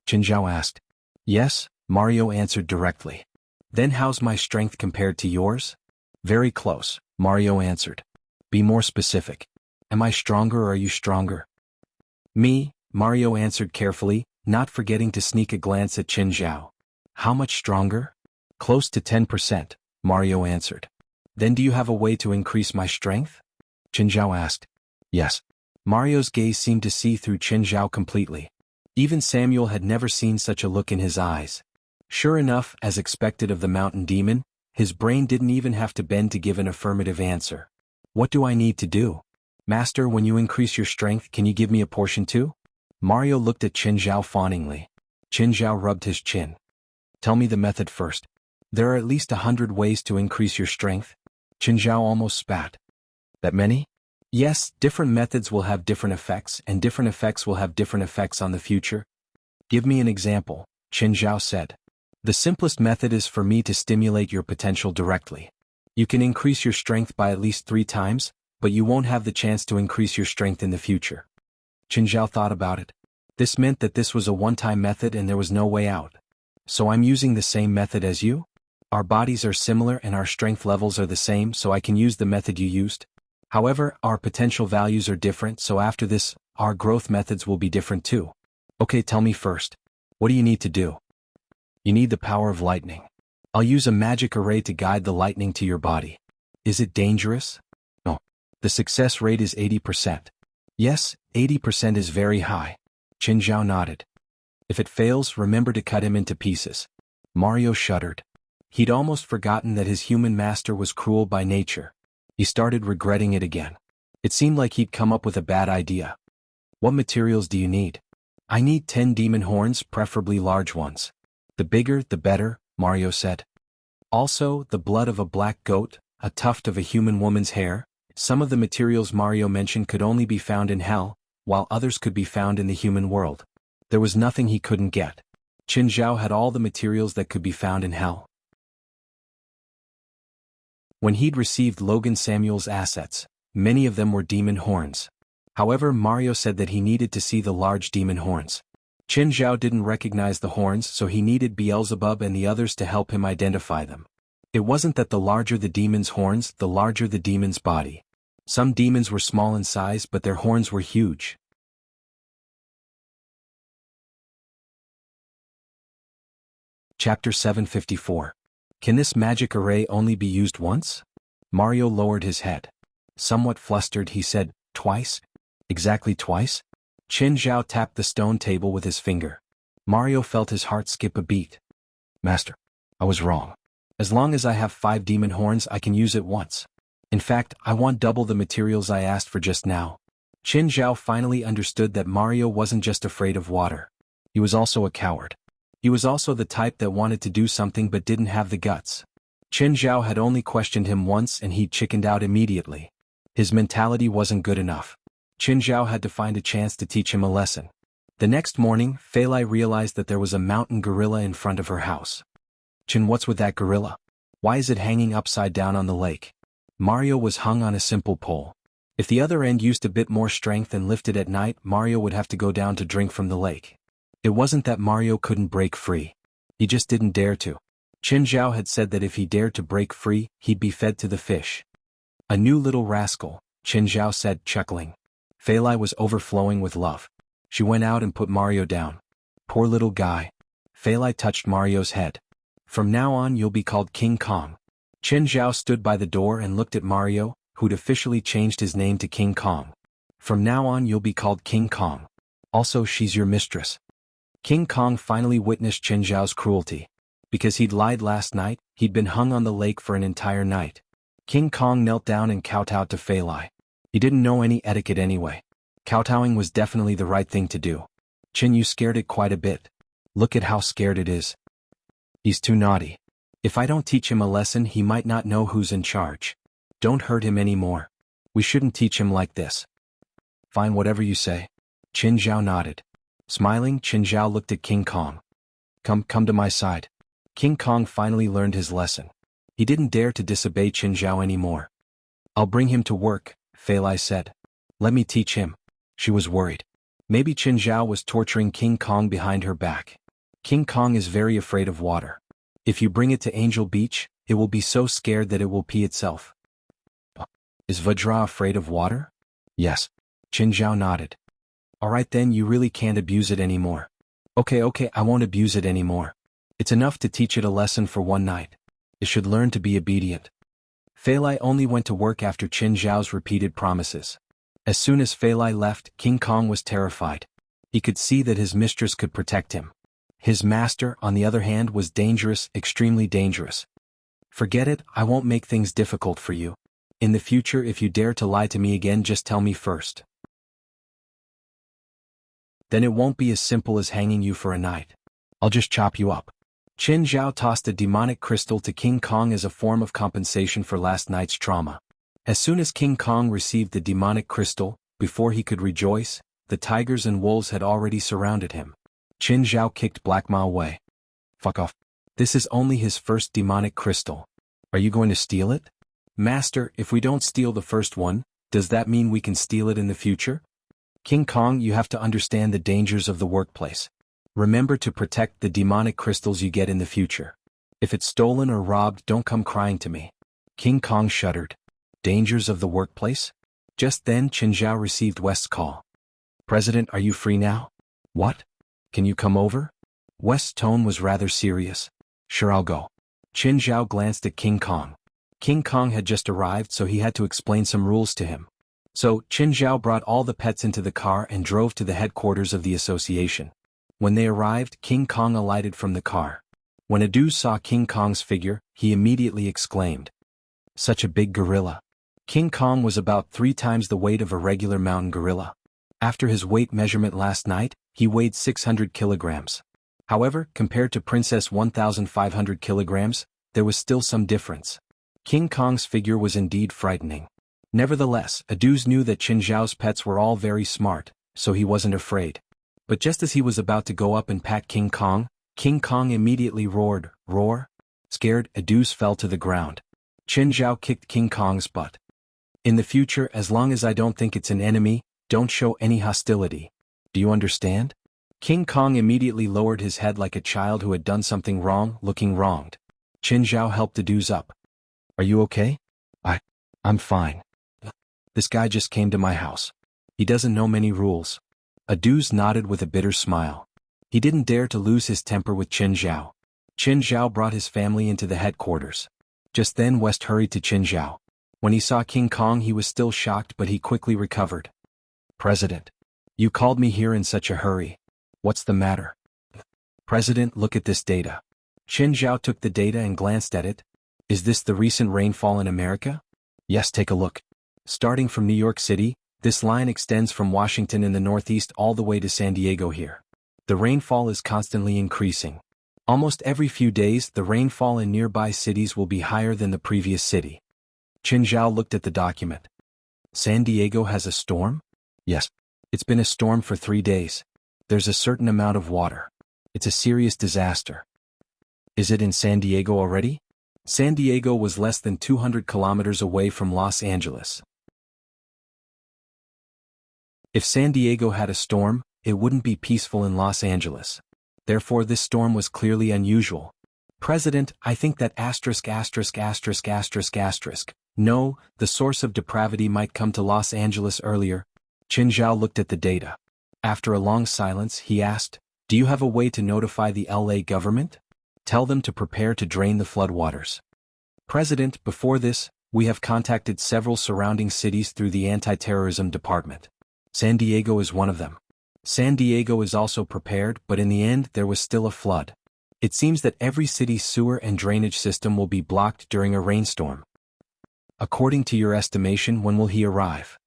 Qin Zhao asked. Yes, Mario answered directly. Then how's my strength compared to yours? Very close, Mario answered. Be more specific. Am I stronger or are you stronger? Me, Mario answered carefully, not forgetting to sneak a glance at Qin Zhao. How much stronger? Close to 10%, Mario answered. Then do you have a way to increase my strength? Qin Zhao asked. Yes. Mario's gaze seemed to see through Qin Zhao completely. Even Samuel had never seen such a look in his eyes. Sure enough, as expected of the mountain demon, his brain didn't even have to bend to give an affirmative answer. What do I need to do? Master, when you increase your strength, can you give me a portion too? Mario looked at Qin Zhao fawningly. Qin Zhao rubbed his chin. Tell me the method first. There are at least 100 ways to increase your strength. Qin Zhao almost spat. That many? Yes, different methods will have different effects, and different effects will have different effects on the future. Give me an example, Qin Zhao said. The simplest method is for me to stimulate your potential directly. You can increase your strength by at least 3 times, but you won't have the chance to increase your strength in the future. Qin Zhao thought about it. This meant that this was a one-time method and there was no way out. So I'm using the same method as you? Our bodies are similar and our strength levels are the same, so I can use the method you used. However, our potential values are different, so after this, our growth methods will be different too. Okay, tell me first. What do you need to do? You need the power of lightning. I'll use a magic array to guide the lightning to your body. Is it dangerous? No. The success rate is 80%. Yes, 80% is very high. Qin Zhao nodded. If it fails, remember to cut him into pieces. Mario shuddered. He'd almost forgotten that his human master was cruel by nature. He started regretting it again. It seemed like he'd come up with a bad idea. What materials do you need? I need 10 demon horns, preferably large ones. The bigger, the better, Mario said. Also, the blood of a black goat, a tuft of a human woman's hair. Some of the materials Mario mentioned could only be found in hell, while others could be found in the human world. There was nothing he couldn't get. Qin Zhao had all the materials that could be found in hell. When he'd received Logan Samuel's assets, many of them were demon horns. However, Mario said that he needed to see the large demon horns. Qin Zhao didn't recognize the horns, so he needed Beelzebub and the others to help him identify them. It wasn't that the larger the demon's horns, the larger the demon's body. Some demons were small in size, but their horns were huge. Chapter 754. Can this magic array only be used once? Mario lowered his head. Somewhat flustered, he said, Twice? Exactly twice? Qin Zhao tapped the stone table with his finger. Mario felt his heart skip a beat. Master, I was wrong. As long as I have 5 demon horns, I can use it once. In fact, I want double the materials I asked for just now. Qin Zhao finally understood that Mario wasn't just afraid of water. He was also a coward. He was also the type that wanted to do something but didn't have the guts. Qin Zhao had only questioned him once and he'd chickened out immediately. His mentality wasn't good enough. Qin Zhao had to find a chance to teach him a lesson. The next morning, Fei Lai realized that there was a mountain gorilla in front of her house. Qin, what's with that gorilla? Why is it hanging upside down on the lake? Mario was hung on a simple pole. If the other end used a bit more strength and lifted at night, Mario would have to go down to drink from the lake. It wasn't that Mario couldn't break free. He just didn't dare to. Qin Zhao had said that if he dared to break free, he'd be fed to the fish. A new little rascal, Qin Zhao said, chuckling. Fei Lai was overflowing with love. She went out and put Mario down. Poor little guy. Fei Lai touched Mario's head. From now on you'll be called King Kong. Qin Zhao stood by the door and looked at Mario, who'd officially changed his name to King Kong. From now on you'll be called King Kong. Also, she's your mistress. King Kong finally witnessed Qin Zhao's cruelty. Because he'd lied last night, he'd been hung on the lake for an entire night. King Kong knelt down and kowtowed to Fei Lai. He didn't know any etiquette anyway. Kowtowing was definitely the right thing to do. Qin, you scared it quite a bit. Look at how scared it is. He's too naughty. If I don't teach him a lesson, he might not know who's in charge. Don't hurt him anymore. We shouldn't teach him like this. Fine, whatever you say. Qin Zhao nodded. Smiling, Qin Zhao looked at King Kong. Come to my side. King Kong finally learned his lesson. He didn't dare to disobey Qin Zhao anymore. I'll bring him to work, Fei Lai said. Let me teach him. She was worried. Maybe Qin Zhao was torturing King Kong behind her back. King Kong is very afraid of water. If you bring it to Angel Beach, it will be so scared that it will pee itself. Is Vajra afraid of water? Yes. Qin Zhao nodded. Alright then, you really can't abuse it anymore. Okay, I won't abuse it anymore. It's enough to teach it a lesson for one night. It should learn to be obedient. Fei Lai only went to work after Qin Zhao's repeated promises. As soon as Fei Lai left, King Kong was terrified. He could see that his mistress could protect him. His master, on the other hand, was dangerous, extremely dangerous. Forget it, I won't make things difficult for you. In the future, if you dare to lie to me again, just tell me first. Then it won't be as simple as hanging you for a night. I'll just chop you up. Qin Zhao tossed a demonic crystal to King Kong as a form of compensation for last night's trauma. As soon as King Kong received the demonic crystal, before he could rejoice, the tigers and wolves had already surrounded him. Qin Zhao kicked Black Ma away. Fuck off. This is only his first demonic crystal. Are you going to steal it? Master, if we don't steal the first one, does that mean we can steal it in the future? King Kong, you have to understand the dangers of the workplace. Remember to protect the demonic crystals you get in the future. If it's stolen or robbed, don't come crying to me. King Kong shuddered. Dangers of the workplace? Just then Qin Zhao received West's call. President, are you free now? What? Can you come over? West's tone was rather serious. Sure, I'll go. Qin Zhao glanced at King Kong. King Kong had just arrived, so he had to explain some rules to him. So, Qin Zhao brought all the pets into the car and drove to the headquarters of the association. When they arrived, King Kong alighted from the car. When Adu saw King Kong's figure, he immediately exclaimed, "Such a big gorilla." King Kong was about 3 times the weight of a regular mountain gorilla. After his weight measurement last night, he weighed 600 kilograms. However, compared to Princess 1,500 kilograms, there was still some difference. King Kong's figure was indeed frightening. Nevertheless, Aduz knew that Qin Zhao's pets were all very smart, so he wasn't afraid. But just as he was about to go up and pat King Kong immediately roared, "Roar!" Scared, Aduz fell to the ground. Qin Zhao kicked King Kong's butt. In the future, as long as I don't think it's an enemy, don't show any hostility. Do you understand? King Kong immediately lowered his head like a child who had done something wrong, looking wronged. Qin Zhao helped Aduz up. Are you okay? I'm fine. This guy just came to my house. He doesn't know many rules. Aduz nodded with a bitter smile. He didn't dare to lose his temper with Qin Zhao. Qin Zhao brought his family into the headquarters. Just then West hurried to Qin Zhao. When he saw King Kong, he was still shocked, but he quickly recovered. President, you called me here in such a hurry. What's the matter? President, look at this data. Qin Zhao took the data and glanced at it. Is this the recent rainfall in America? Yes, take a look. Starting from New York City, this line extends from Washington in the northeast all the way to San Diego here. The rainfall is constantly increasing. Almost every few days, the rainfall in nearby cities will be higher than the previous city. Qin Zhao looked at the document. San Diego has a storm? Yes. It's been a storm for 3 days. There's a certain amount of water. It's a serious disaster. Is it in San Diego already? San Diego was less than 200 kilometers away from Los Angeles. If San Diego had a storm, it wouldn't be peaceful in Los Angeles. Therefore, this storm was clearly unusual. President, I think that No, the source of depravity might come to Los Angeles earlier. Qin Zhao looked at the data. After a long silence, he asked, do you have a way to notify the LA government? Tell them to prepare to drain the floodwaters. President, before this, we have contacted several surrounding cities through the anti-terrorism department. San Diego is one of them. San Diego is also prepared, but in the end there was still a flood. It seems that every city's sewer and drainage system will be blocked during a rainstorm. According to your estimation, when will he arrive?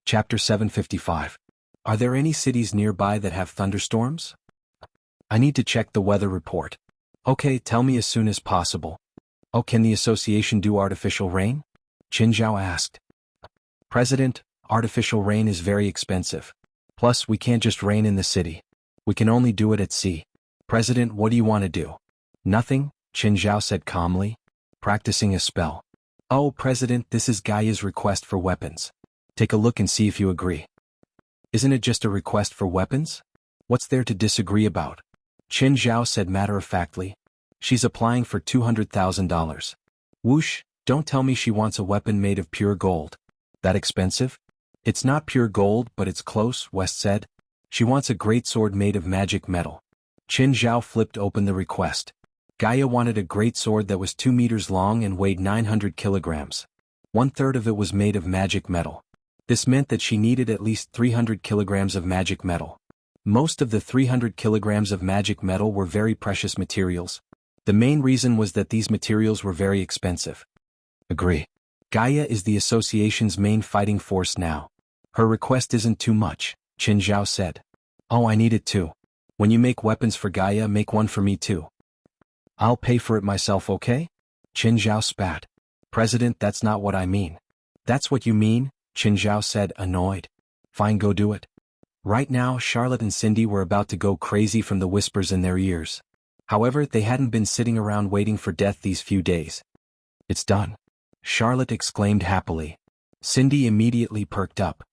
Chapter 755. Are there any cities nearby that have thunderstorms? I need to check the weather report. Okay, tell me as soon as possible. Oh, can the association do artificial rain? Qin Zhao asked. President, artificial rain is very expensive. Plus, we can't just rain in the city. We can only do it at sea. President, what do you want to do? Nothing, Qin Zhao said calmly. Practicing a spell. Oh, President, this is Gaia's request for weapons. Take a look and see if you agree. Isn't it just a request for weapons? What's there to disagree about? Qin Zhao said matter-of-factly. She's applying for $200,000. Whoosh, don't tell me she wants a weapon made of pure gold. That expensive? It's not pure gold, but it's close, West said. She wants a greatsword made of magic metal. Qin Zhao flipped open the request. Gaia wanted a greatsword that was 2 meters long and weighed 900 kilograms. 1/3 of it was made of magic metal. This meant that she needed at least 300 kilograms of magic metal. Most of the 300 kilograms of magic metal were very precious materials. The main reason was that these materials were very expensive. Agree. Gaia is the association's main fighting force now. Her request isn't too much, Qin Zhao said. Oh, I need it too. When you make weapons for Gaia, make one for me too. I'll pay for it myself, okay? Qin Zhao spat. President, that's not what I mean. That's what you mean, Qin Zhao said, annoyed. Fine, go do it. Right now, Charlotte and Cindy were about to go crazy from the whispers in their ears. However, they hadn't been sitting around waiting for death these few days. It's done. Charlotte exclaimed happily. Cindy immediately perked up.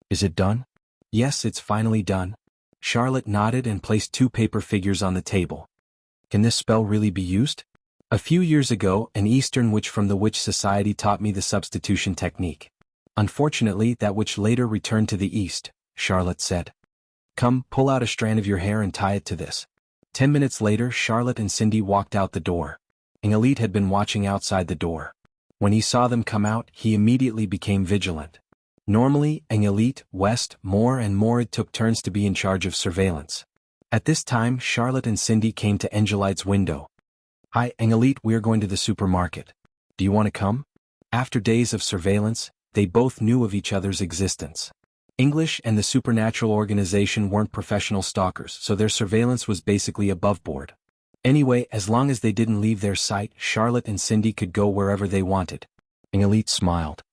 Is it done? Yes, it's finally done. Charlotte nodded and placed 2 paper figures on the table. Can this spell really be used? A few years ago, an Eastern witch from the Witch Society taught me the substitution technique. Unfortunately, that witch later returned to the East, Charlotte said. Come, pull out a strand of your hair and tie it to this. 10 minutes later, Charlotte and Cindy walked out the door. Elite had been watching outside the door. When he saw them come out, he immediately became vigilant. Normally, Elite, West, Moore and Morid took turns to be in charge of surveillance. At this time, Charlotte and Cindy came to Angelite's window. Hi, Elite, we're going to the supermarket. Do you want to come? After days of surveillance, they both knew of each other's existence. English and the supernatural organization weren't professional stalkers, so their surveillance was basically above board. Anyway, as long as they didn't leave their sight, Charlotte and Cindy could go wherever they wanted. Elite smiled.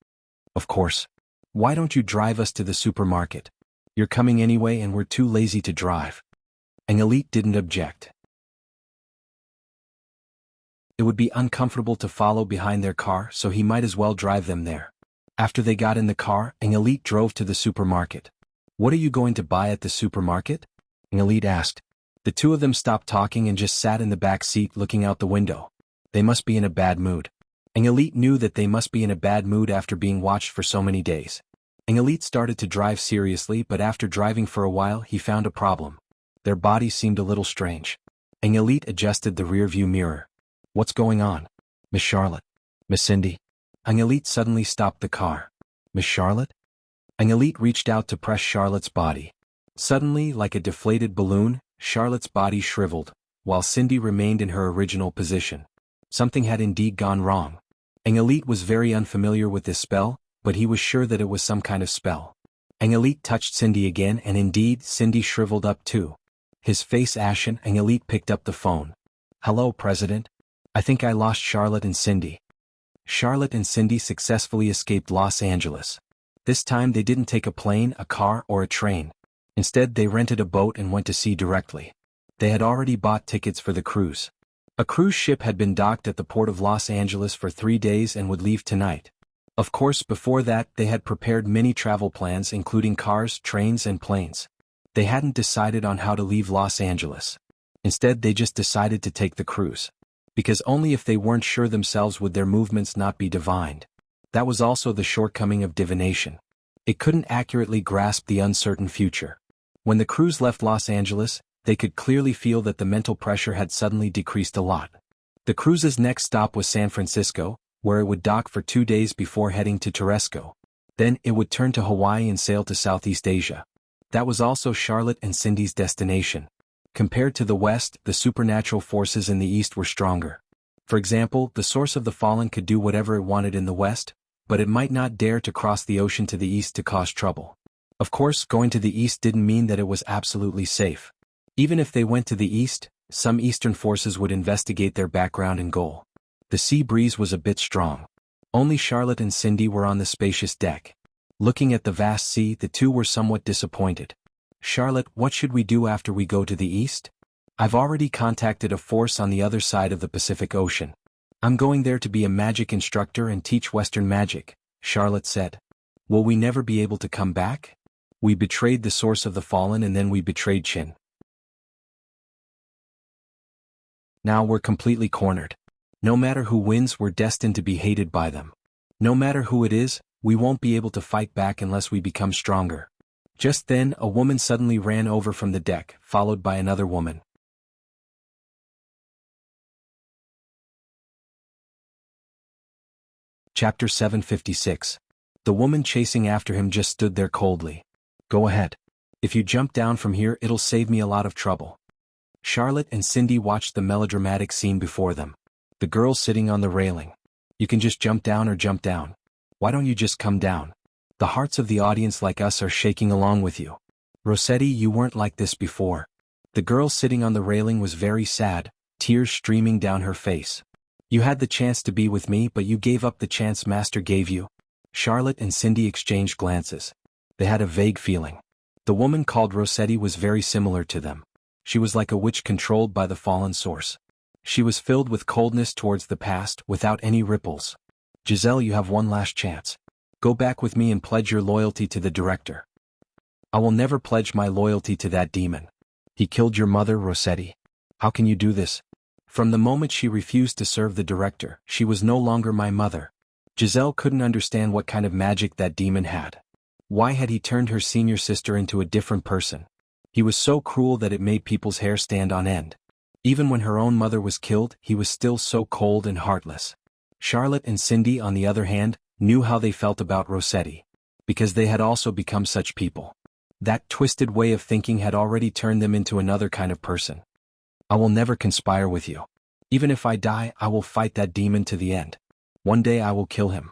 Of course. Why don't you drive us to the supermarket? You're coming anyway and we're too lazy to drive. Elite didn't object. It would be uncomfortable to follow behind their car, so he might as well drive them there. After they got in the car, Elite drove to the supermarket. What are you going to buy at the supermarket? Elite asked. The two of them stopped talking and just sat in the back seat looking out the window. They must be in a bad mood. Elite knew that they must be in a bad mood after being watched for so many days. Elite started to drive seriously, but after driving for a while he found a problem. Their bodies seemed a little strange. Elite adjusted the rearview mirror. What's going on? Miss Charlotte? Miss Cindy? Elite suddenly stopped the car. Miss Charlotte? Elite reached out to press Charlotte's body. Suddenly, like a deflated balloon, Charlotte's body shriveled, while Cindy remained in her original position. Something had indeed gone wrong. Elite was very unfamiliar with this spell, but he was sure that it was some kind of spell. Elite touched Cindy again and indeed, Cindy shriveled up too. His face ashen, Elite picked up the phone. Hello, President. I think I lost Charlotte and Cindy. Charlotte and Cindy successfully escaped Los Angeles. This time they didn't take a plane, a car, or a train. Instead, they rented a boat and went to sea directly. They had already bought tickets for the cruise. A cruise ship had been docked at the port of Los Angeles for 3 days and would leave tonight. Of course, before that, they had prepared many travel plans including cars, trains, and planes. They hadn't decided on how to leave Los Angeles. Instead, they just decided to take the cruise. Because only if they weren't sure themselves would their movements not be divined. That was also the shortcoming of divination. It couldn't accurately grasp the uncertain future. When the cruise left Los Angeles, they could clearly feel that the mental pressure had suddenly decreased a lot. The cruise's next stop was San Francisco, where it would dock for 2 days before heading to Terresco. Then it would turn to Hawaii and sail to Southeast Asia. That was also Charlotte and Cindy's destination. Compared to the West, the supernatural forces in the East were stronger. For example, the source of the fallen could do whatever it wanted in the West, but it might not dare to cross the ocean to the East to cause trouble. Of course, going to the East didn't mean that it was absolutely safe. Even if they went to the East, some Eastern forces would investigate their background and goal. The sea breeze was a bit strong. Only Charlotte and Cindy were on the spacious deck. Looking at the vast sea, the two were somewhat disappointed. Charlotte, what should we do after we go to the East? I've already contacted a force on the other side of the Pacific Ocean. I'm going there to be a magic instructor and teach Western magic, Charlotte said. Will we never be able to come back? We betrayed the source of the fallen and then we betrayed Qin. Now we're completely cornered. No matter who wins, we're destined to be hated by them. No matter who it is, we won't be able to fight back unless we become stronger. Just then, a woman suddenly ran over from the deck, followed by another woman. Chapter 756. The woman chasing after him just stood there coldly. Go ahead. If you jump down from here, it'll save me a lot of trouble. Charlotte and Cindy watched the melodramatic scene before them. The girl sitting on the railing. You can just jump down or jump down. Why don't you just come down? The hearts of the audience like us are shaking along with you. Rossetti, you weren't like this before. The girl sitting on the railing was very sad, tears streaming down her face. You had the chance to be with me, but you gave up the chance Master gave you. Charlotte and Cindy exchanged glances. They had a vague feeling. The woman called Rossetti was very similar to them. She was like a witch controlled by the fallen source. She was filled with coldness towards the past, without any ripples. Giselle, you have one last chance. Go back with me and pledge your loyalty to the director. I will never pledge my loyalty to that demon. He killed your mother, Rossetti. How can you do this? From the moment she refused to serve the director, she was no longer my mother. Giselle couldn't understand what kind of magic that demon had. Why had he turned her senior sister into a different person? He was so cruel that it made people's hair stand on end. Even when her own mother was killed, he was still so cold and heartless. Charlotte and Cindy, on the other hand, knew how they felt about Rossetti. Because they had also become such people. That twisted way of thinking had already turned them into another kind of person. I will never conspire with you. Even if I die, I will fight that demon to the end. One day I will kill him.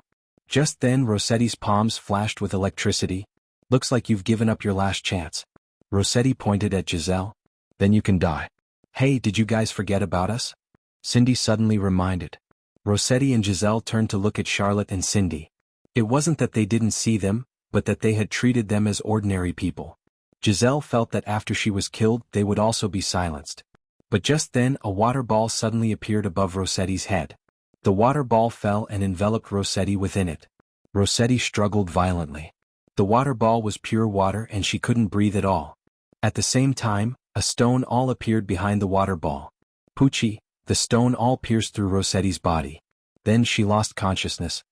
Just then Rossetti's palms flashed with electricity. Looks like you've given up your last chance. Rossetti pointed at Giselle. Then you can die. Hey, did you guys forget about us? Cindy suddenly reminded. Rossetti and Giselle turned to look at Charlotte and Cindy. It wasn't that they didn't see them, but that they had treated them as ordinary people. Giselle felt that after she was killed, they would also be silenced. But just then a water ball suddenly appeared above Rossetti's head. The water ball fell and enveloped Rossetti within it. Rossetti struggled violently. The water ball was pure water and she couldn't breathe at all. At the same time, a stone awl appeared behind the water ball. Poochie, the stone awl pierced through Rossetti's body. Then she lost consciousness.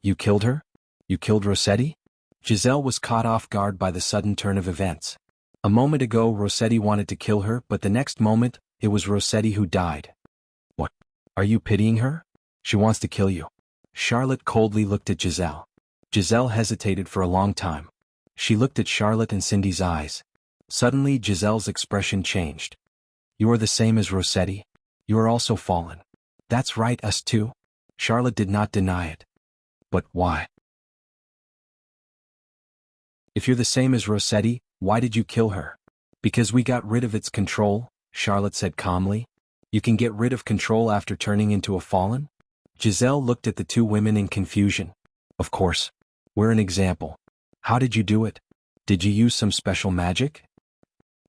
You killed her? You killed Rossetti? Giselle was caught off guard by the sudden turn of events. A moment ago Rossetti wanted to kill her, but the next moment, it was Rossetti who died. What? Are you pitying her? She wants to kill you. Charlotte coldly looked at Giselle. Giselle hesitated for a long time. She looked at Charlotte and Cindy's eyes. Suddenly Giselle's expression changed. You are the same as Rossetti. You are also fallen. That's right, us too. Charlotte did not deny it. But why? If you're the same as Rossetti, why did you kill her? Because we got rid of its control, Charlotte said calmly. You can get rid of control after turning into a fallen? Giselle looked at the two women in confusion. Of course. We're an example. How did you do it? Did you use some special magic?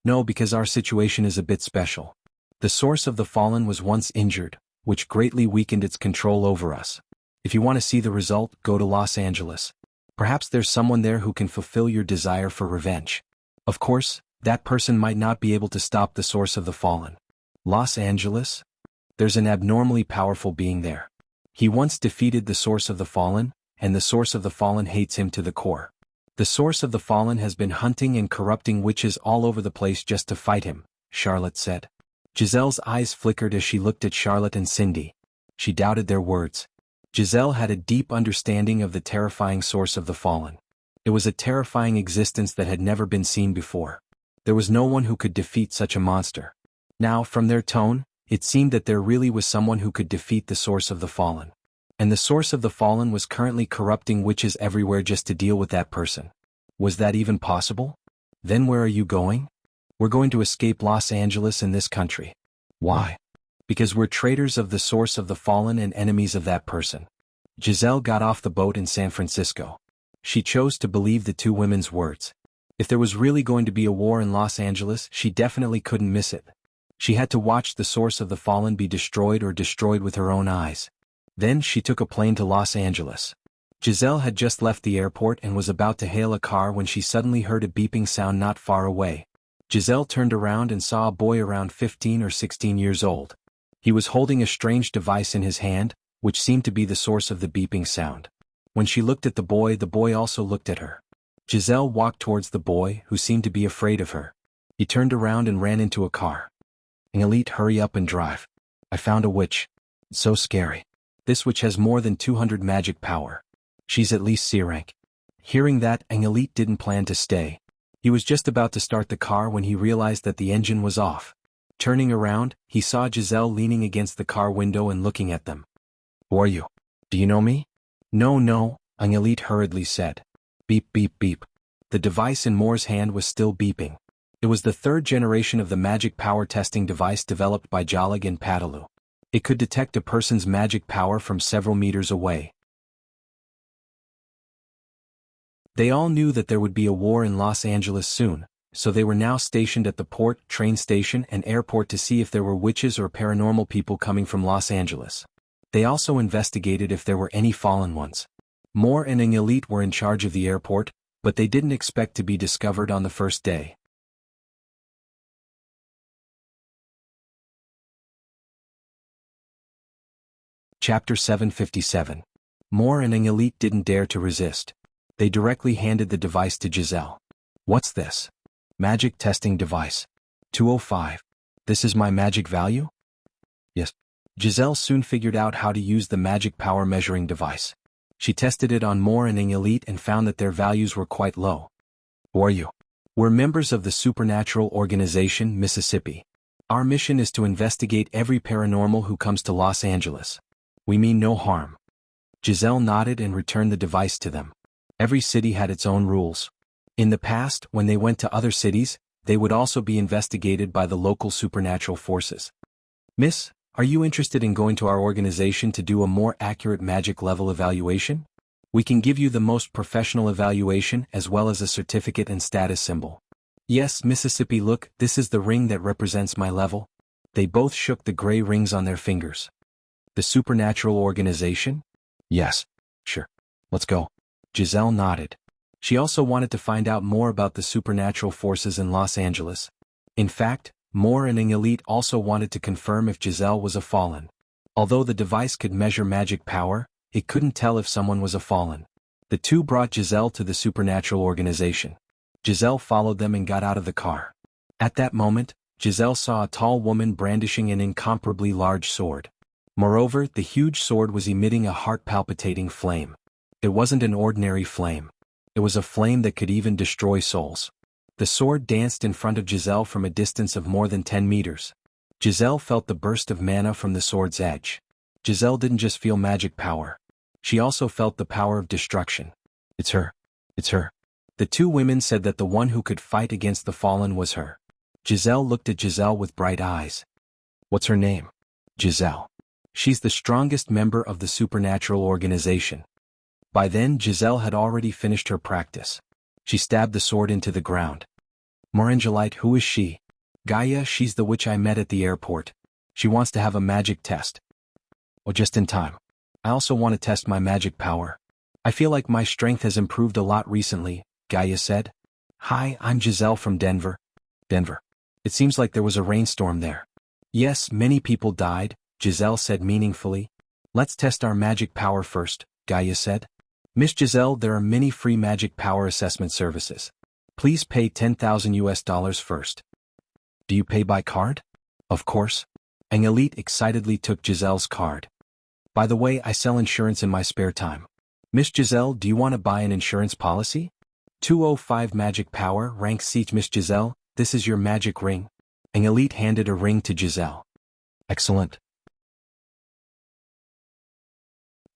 No, because our situation is a bit special. The source of the fallen was once injured, which greatly weakened its control over us. If you want to see the result, go to Los Angeles. Perhaps there's someone there who can fulfill your desire for revenge. Of course, that person might not be able to stop the source of the fallen. Los Angeles? There's an abnormally powerful being there. He once defeated the source of the fallen, and the source of the fallen hates him to the core. The source of the fallen has been hunting and corrupting witches all over the place just to fight him, Charlotte said. Giselle's eyes flickered as she looked at Charlotte and Cindy. She doubted their words. Giselle had a deep understanding of the terrifying source of the fallen. It was a terrifying existence that had never been seen before. There was no one who could defeat such a monster. Now, from their tone, it seemed that there really was someone who could defeat the source of the fallen. And the source of the fallen was currently corrupting witches everywhere just to deal with that person. Was that even possible? Then where are you going? We're going to escape Los Angeles and this country. Why? Because we're traitors of the source of the fallen and enemies of that person. Giselle got off the boat in San Francisco. She chose to believe the two women's words. If there was really going to be a war in Los Angeles, she definitely couldn't miss it. She had to watch the source of the fallen be destroyed or destroyed with her own eyes. Then she took a plane to Los Angeles. Giselle had just left the airport and was about to hail a car when she suddenly heard a beeping sound not far away. Giselle turned around and saw a boy around 15 or 16 years old. He was holding a strange device in his hand, which seemed to be the source of the beeping sound. When she looked at the boy also looked at her. Giselle walked towards the boy, who seemed to be afraid of her. He turned around and ran into a car. "Elite, hurry up and drive. I found a witch. It's so scary. This witch has more than 200 magic power. She's at least C rank." Hearing that, Elite didn't plan to stay. He was just about to start the car when he realized that the engine was off. Turning around, he saw Giselle leaning against the car window and looking at them. "Who are you? Do you know me?" No, Elite hurriedly said. Beep beep beep. The device in Moore's hand was still beeping. It was the third generation of the magic power testing device developed by Jalag and Padalu. It could detect a person's magic power from several meters away. They all knew that there would be a war in Los Angeles soon, so they were now stationed at the port, train station, and airport to see if there were witches or paranormal people coming from Los Angeles. They also investigated if there were any fallen ones. Moore and Elite were in charge of the airport, but they didn't expect to be discovered on the first day. Chapter 757. Moore and Elite didn't dare to resist. They directly handed the device to Giselle. "What's this?" "Magic testing device. 205. This is my magic value?" "Yes." Giselle soon figured out how to use the magic power measuring device. She tested it on Moore and Elite and found that their values were quite low. "Who are you?" "We're members of the Supernatural Organization, Mississippi. Our mission is to investigate every paranormal who comes to Los Angeles. We mean no harm." Giselle nodded and returned the device to them. Every city had its own rules. In the past, when they went to other cities, they would also be investigated by the local supernatural forces. "Miss, are you interested in going to our organization to do a more accurate magic level evaluation? We can give you the most professional evaluation as well as a certificate and status symbol." "Yes, Mississippi, look, this is the ring that represents my level." They both shook the gray rings on their fingers. "The Supernatural Organization?" "Yes. Sure. Let's go." Giselle nodded. She also wanted to find out more about the supernatural forces in Los Angeles. In fact, Moore and Elite also wanted to confirm if Giselle was a fallen. Although the device could measure magic power, it couldn't tell if someone was a fallen. The two brought Giselle to the Supernatural Organization. Giselle followed them and got out of the car. At that moment, Giselle saw a tall woman brandishing an incomparably large sword. Moreover, the huge sword was emitting a heart-palpitating flame. It wasn't an ordinary flame. It was a flame that could even destroy souls. The sword danced in front of Giselle from a distance of more than 10 meters. Giselle felt the burst of mana from the sword's edge. Giselle didn't just feel magic power. She also felt the power of destruction. It's her. It's her. The two women said that the one who could fight against the fallen was her. Giselle looked at Giselle with bright eyes. "What's her name?" "Giselle. She's the strongest member of the Supernatural Organization." By then Giselle had already finished her practice. She stabbed the sword into the ground. "Morangelite, who is she?" "Gaia, she's the witch I met at the airport. She wants to have a magic test." "Oh, just in time. I also want to test my magic power. I feel like my strength has improved a lot recently," Gaia said. "Hi, I'm Giselle from Denver." "Denver. It seems like there was a rainstorm there." "Yes, many people died," Giselle said meaningfully. "Let's test our magic power first," Gaia said. "Miss Giselle, there are many free magic power assessment services. Please pay $10,000 first." "Do you pay by card?" "Of course." Elite excitedly took Giselle's card. "By the way, I sell insurance in my spare time. Miss Giselle, do you want to buy an insurance policy?" 205 magic power, rank C. "Miss Giselle, this is your magic ring." Elite handed a ring to Giselle. "Excellent."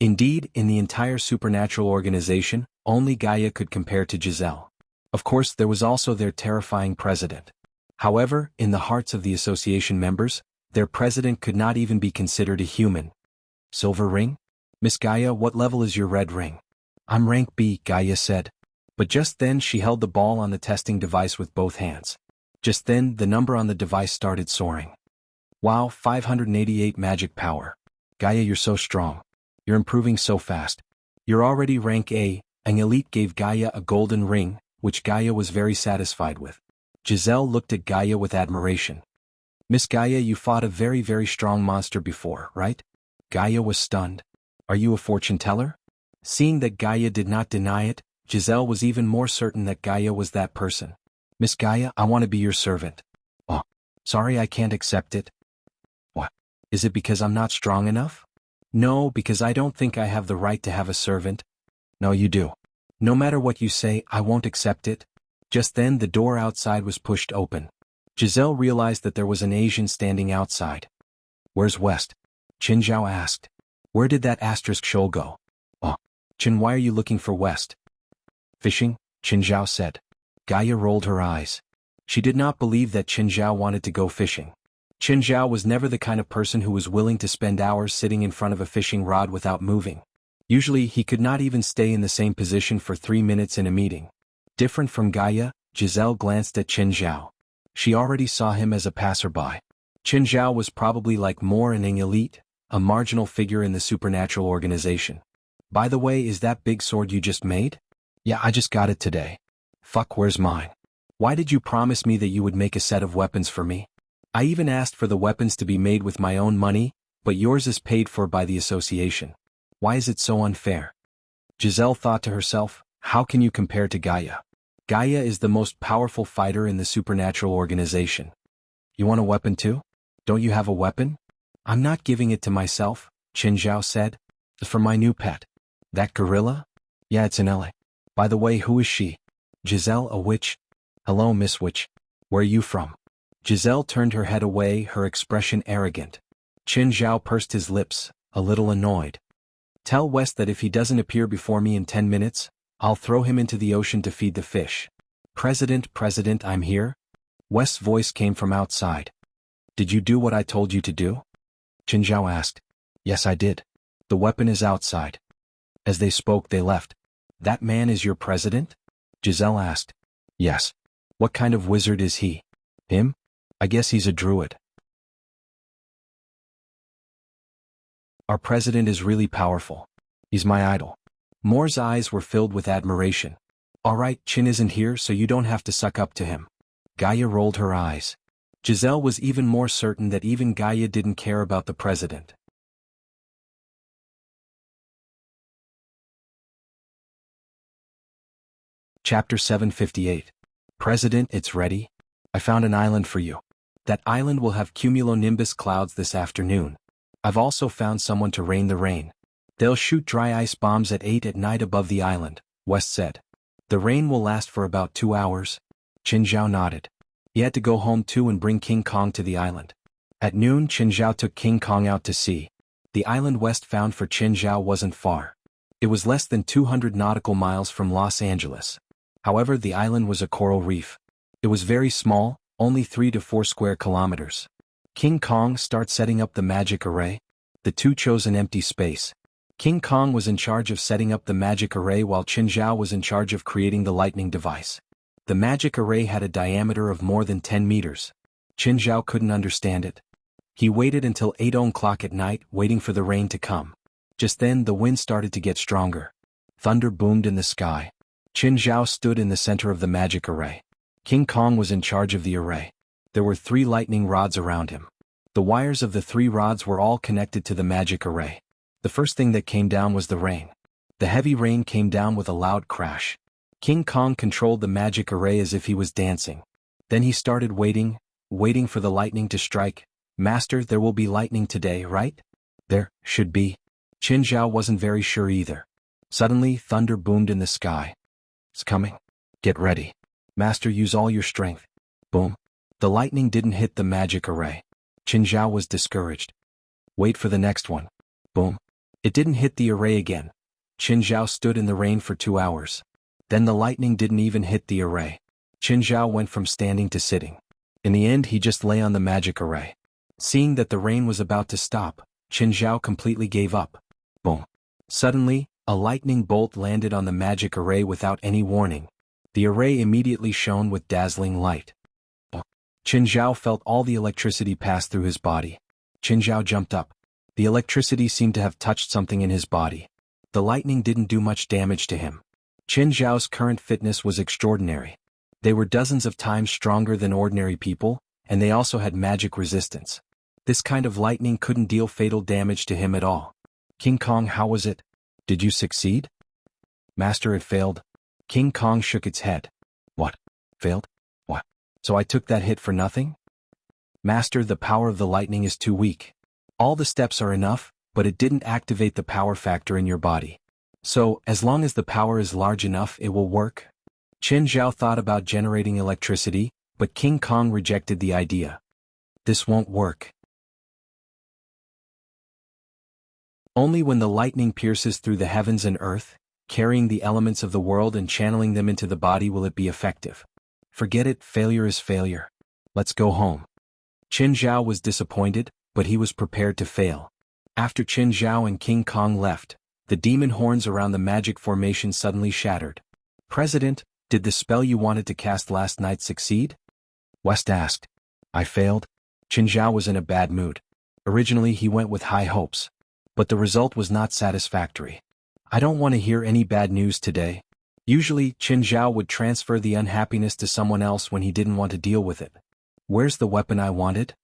Indeed, in the entire Supernatural Organization, only Gaia could compare to Giselle. Of course, there was also their terrifying president. However, in the hearts of the association members, their president could not even be considered a human. "Silver ring? Miss Gaia, what level is your red ring?" "I'm rank B," Gaia said. But just then she held the ball on the testing device with both hands. Just then, the number on the device started soaring. "Wow, 588 magic power. Gaia, you're so strong. You're improving so fast. You're already rank A." Elite gave Gaia a golden ring, which Gaia was very satisfied with. Giselle looked at Gaia with admiration. Miss Gaia, you fought a very, very strong monster before, right? Gaia was stunned. Are you a fortune teller? Seeing that Gaia did not deny it, Giselle was even more certain that Gaia was that person. Miss Gaia, I want to be your servant. Oh, sorry, I can't accept it. What? Is it because I'm not strong enough? No, because I don't think I have the right to have a servant. No, you do. No matter what you say, I won't accept it. Just then the door outside was pushed open. Giselle realized that there was an Asian standing outside. Where's West? Qin Zhao asked. Where did that asterisk shoal go? Oh, Qin, why are you looking for West? Fishing, Qin Zhao said. Gaia rolled her eyes. She did not believe that Qin Zhao wanted to go fishing. Qin Zhao was never the kind of person who was willing to spend hours sitting in front of a fishing rod without moving. Usually he could not even stay in the same position for 3 minutes in a meeting. Different from Gaia, Giselle glanced at Qin Zhao. She already saw him as a passerby. Qin Zhao was probably like more an elite, a marginal figure in the supernatural organization. By the way, is that big sword you just made? Yeah, I just got it today. Fuck, where's mine? Why did you promise me that you would make a set of weapons for me? I even asked for the weapons to be made with my own money, but yours is paid for by the association. Why is it so unfair? Giselle thought to herself, how can you compare to Gaia? Gaia is the most powerful fighter in the supernatural organization. You want a weapon too? Don't you have a weapon? I'm not giving it to myself, Qin Zhao said. It's for my new pet. That gorilla? Yeah, it's in LA. By the way, who is she? Giselle, a witch? Hello, Miss Witch. Where are you from? Giselle turned her head away, her expression arrogant. Qin Zhao pursed his lips, a little annoyed. Tell West that if he doesn't appear before me in 10 minutes, I'll throw him into the ocean to feed the fish. President, I'm here? West's voice came from outside. Did you do what I told you to do? Qin Zhao asked. Yes, I did. The weapon is outside. As they spoke, they left. That man is your president? Giselle asked. Yes. What kind of wizard is he? Him? I guess he's a druid. Our president is really powerful. He's my idol. Moore's eyes were filled with admiration. All right, Qin isn't here, so you don't have to suck up to him. Gaia rolled her eyes. Giselle was even more certain that even Gaia didn't care about the president. Chapter 758. President, it's ready. I found an island for you. That island will have cumulonimbus clouds this afternoon. I've also found someone to rain the rain. They'll shoot dry ice bombs at 8 at night above the island, West said. The rain will last for about 2 hours. Qin Zhao nodded. He had to go home too and bring King Kong to the island. At noon, Qin Zhao took King Kong out to sea. The island West found for Qin Zhao wasn't far. It was less than 200 nautical miles from Los Angeles. However, the island was a coral reef. It was very small, only 3 to 4 square kilometers. King Kong, start setting up the magic array. The two chose an empty space. King Kong was in charge of setting up the magic array while Qin Zhao was in charge of creating the lightning device. The magic array had a diameter of more than 10 meters. Qin Zhao couldn't understand it. He waited until 8 o'clock at night, waiting for the rain to come. Just then the wind started to get stronger. Thunder boomed in the sky. Qin Zhao stood in the center of the magic array. King Kong was in charge of the array. There were 3 lightning rods around him. The wires of the 3 rods were all connected to the magic array. The first thing that came down was the rain. The heavy rain came down with a loud crash. King Kong controlled the magic array as if he was dancing. Then he started waiting for the lightning to strike. Master, there will be lightning today, right? There should be. Qin Zhao wasn't very sure either. Suddenly, thunder boomed in the sky. It's coming. Get ready. Master, use all your strength. Boom. The lightning didn't hit the magic array. Qin Zhao was discouraged. Wait for the next one. Boom. It didn't hit the array again. Qin Zhao stood in the rain for 2 hours. Then the lightning didn't even hit the array. Qin Zhao went from standing to sitting. In the end, he just lay on the magic array. Seeing that the rain was about to stop, Qin Zhao completely gave up. Boom. Suddenly, a lightning bolt landed on the magic array without any warning. The array immediately shone with dazzling light. Qin Zhao felt all the electricity pass through his body. Qin Zhao jumped up. The electricity seemed to have touched something in his body. The lightning didn't do much damage to him. Qin Zhao's current fitness was extraordinary. They were dozens of times stronger than ordinary people, and they also had magic resistance. This kind of lightning couldn't deal fatal damage to him at all. King Kong, how was it? Did you succeed? Master, it failed. King Kong shook its head. What? Failed? What? So I took that hit for nothing? Master, the power of the lightning is too weak. All the steps are enough, but it didn't activate the power factor in your body. So, as long as the power is large enough, it will work. Qin Zhao thought about generating electricity, but King Kong rejected the idea. This won't work. Only when the lightning pierces through the heavens and earth, carrying the elements of the world and channeling them into the body, will it be effective. Forget it, failure is failure. Let's go home. Qin Zhao was disappointed, but he was prepared to fail. After Qin Zhao and King Kong left, the demon horns around the magic formation suddenly shattered. President, did the spell you wanted to cast last night succeed? West asked. I failed. Qin Zhao was in a bad mood. Originally he went with high hopes. But the result was not satisfactory. I don't want to hear any bad news today. Usually, Qin Zhao would transfer the unhappiness to someone else when he didn't want to deal with it. Where's the weapon I wanted?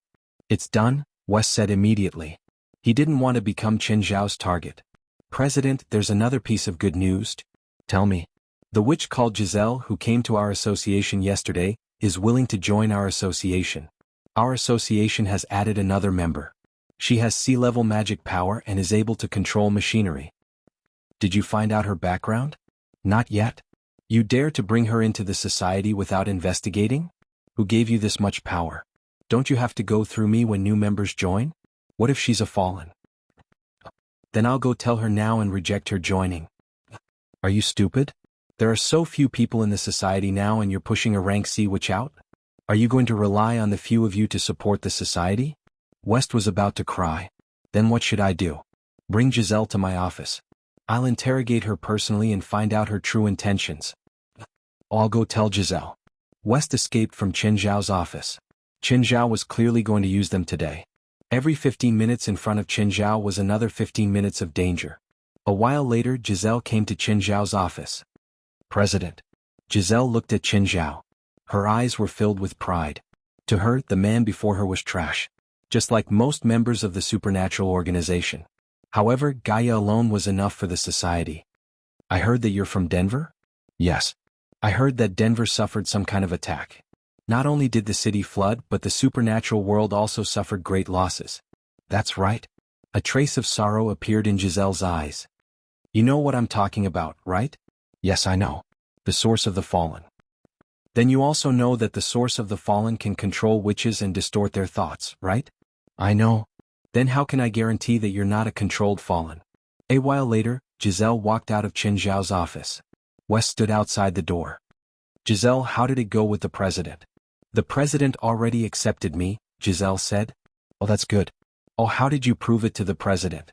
It's done, West said immediately. He didn't want to become Qin Zhao's target. President, there's another piece of good news. Tell me. The witch called Giselle, who came to our association yesterday, is willing to join our association. Our association has added another member. She has sea-level magic power and is able to control machinery. Did you find out her background? Not yet. You dare to bring her into the society without investigating? Who gave you this much power? Don't you have to go through me when new members join? What if she's a fallen? Then I'll go tell her now and reject her joining. Are you stupid? There are so few people in the society now and you're pushing a rank C witch out? Are you going to rely on the few of you to support the society? West was about to cry. Then what should I do? Bring Giselle to my office. I'll interrogate her personally and find out her true intentions. I'll go tell Giselle. West escaped from Qin Zhao's office. Qin Zhao was clearly going to use them today. Every 15 minutes in front of Qin Zhao was another 15 minutes of danger. A while later, Giselle came to Qin Zhao's office. President. Giselle looked at Qin Zhao. Her eyes were filled with pride. To her, the man before her was trash. Just like most members of the supernatural organization. However, Gaia alone was enough for the society. I heard that you're from Denver? Yes. I heard that Denver suffered some kind of attack. Not only did the city flood, but the supernatural world also suffered great losses. That's right. A trace of sorrow appeared in Giselle's eyes. You know what I'm talking about, right? Yes, I know. The source of the fallen. Then you also know that the source of the fallen can control witches and distort their thoughts, right? I know. Then how can I guarantee that you're not a controlled fallen? A while later, Giselle walked out of Qin Zhao's office. West stood outside the door. Giselle, how did it go with the president? The president already accepted me, Giselle said. Oh, that's good. Oh, how did you prove it to the president?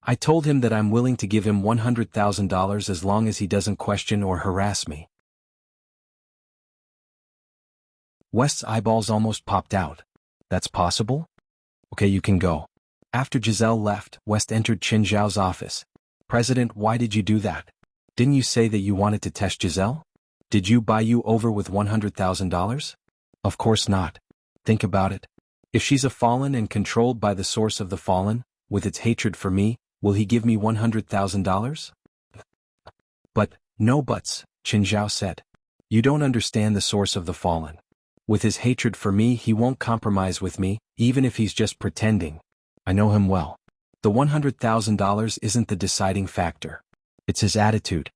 I told him that I'm willing to give him $100,000 as long as he doesn't question or harass me. West's eyeballs almost popped out. That's possible? Okay, you can go. After Giselle left, West entered Qin Zhao's office. President, why did you do that? Didn't you say that you wanted to test Giselle? Did you buy you over with $100,000? Of course not. Think about it. If she's a fallen and controlled by the source of the fallen, with its hatred for me, will he give me $100,000? But, no buts, Qin Zhao said. You don't understand the source of the fallen. With his hatred for me, he won't compromise with me, even if he's just pretending. I know him well. The $100,000 isn't the deciding factor. It's his attitude.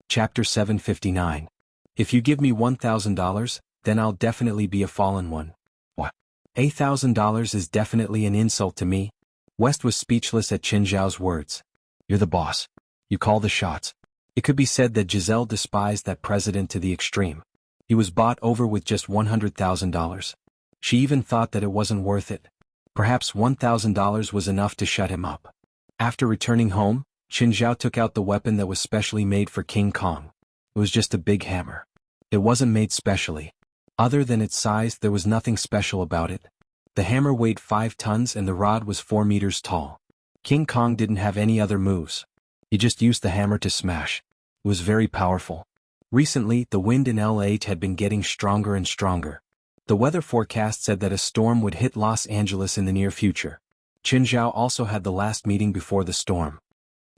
Chapter 759. If you give me $1,000, then I'll definitely be a fallen one. What? $8,000 is definitely an insult to me. West was speechless at Qin Zhao's words. You're the boss. You call the shots. It could be said that Giselle despised that president to the extreme. He was bought over with just $100,000. She even thought that it wasn't worth it. Perhaps $1,000 was enough to shut him up. After returning home, Qin Zhao took out the weapon that was specially made for King Kong. It was just a big hammer. It wasn't made specially. Other than its size, there was nothing special about it. The hammer weighed 5 tons and the rod was 4 meters tall. King Kong didn't have any other moves. He just used the hammer to smash. was very powerful. Recently, the wind in LA had been getting stronger and stronger. The weather forecast said that a storm would hit Los Angeles in the near future. Qin Zhao also had the last meeting before the storm.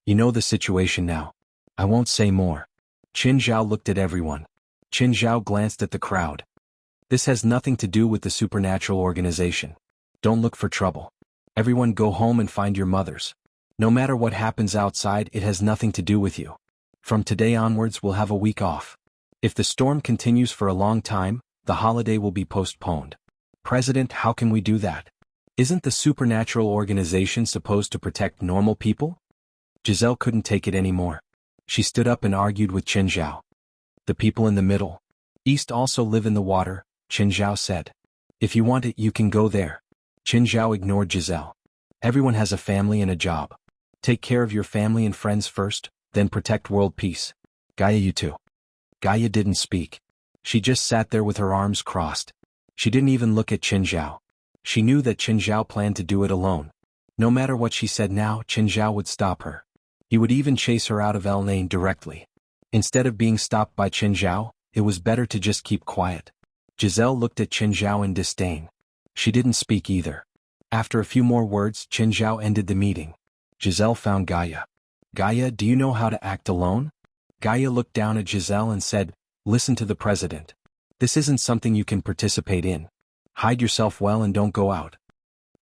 You know the situation now. I won't say more. Qin Zhao looked at everyone. Qin Zhao glanced at the crowd. This has nothing to do with the supernatural organization. Don't look for trouble. Everyone go home and find your mothers. No matter what happens outside, it has nothing to do with you. From today onwards we'll have a week off. If the storm continues for a long time, the holiday will be postponed. President, how can we do that? Isn't the supernatural organization supposed to protect normal people? Giselle couldn't take it anymore. She stood up and argued with Qin Zhao. The people in the Middle East also live in the water, Qin Zhao said. If you want it, you can go there. Qin Zhao ignored Giselle. Everyone has a family and a job. Take care of your family and friends first, then protect world peace. Gaia, you too. Gaia didn't speak. She just sat there with her arms crossed. She didn't even look at Qin Zhao. She knew that Qin Zhao planned to do it alone. No matter what she said now, Qin Zhao would stop her. He would even chase her out of El Nain directly. Instead of being stopped by Qin Zhao, it was better to just keep quiet. Giselle looked at Qin Zhao in disdain. She didn't speak either. After a few more words, Qin Zhao ended the meeting. Giselle found Gaia. Gaia, do you know how to act alone? Gaia looked down at Giselle and said, listen to the president. This isn't something you can participate in. Hide yourself well and don't go out.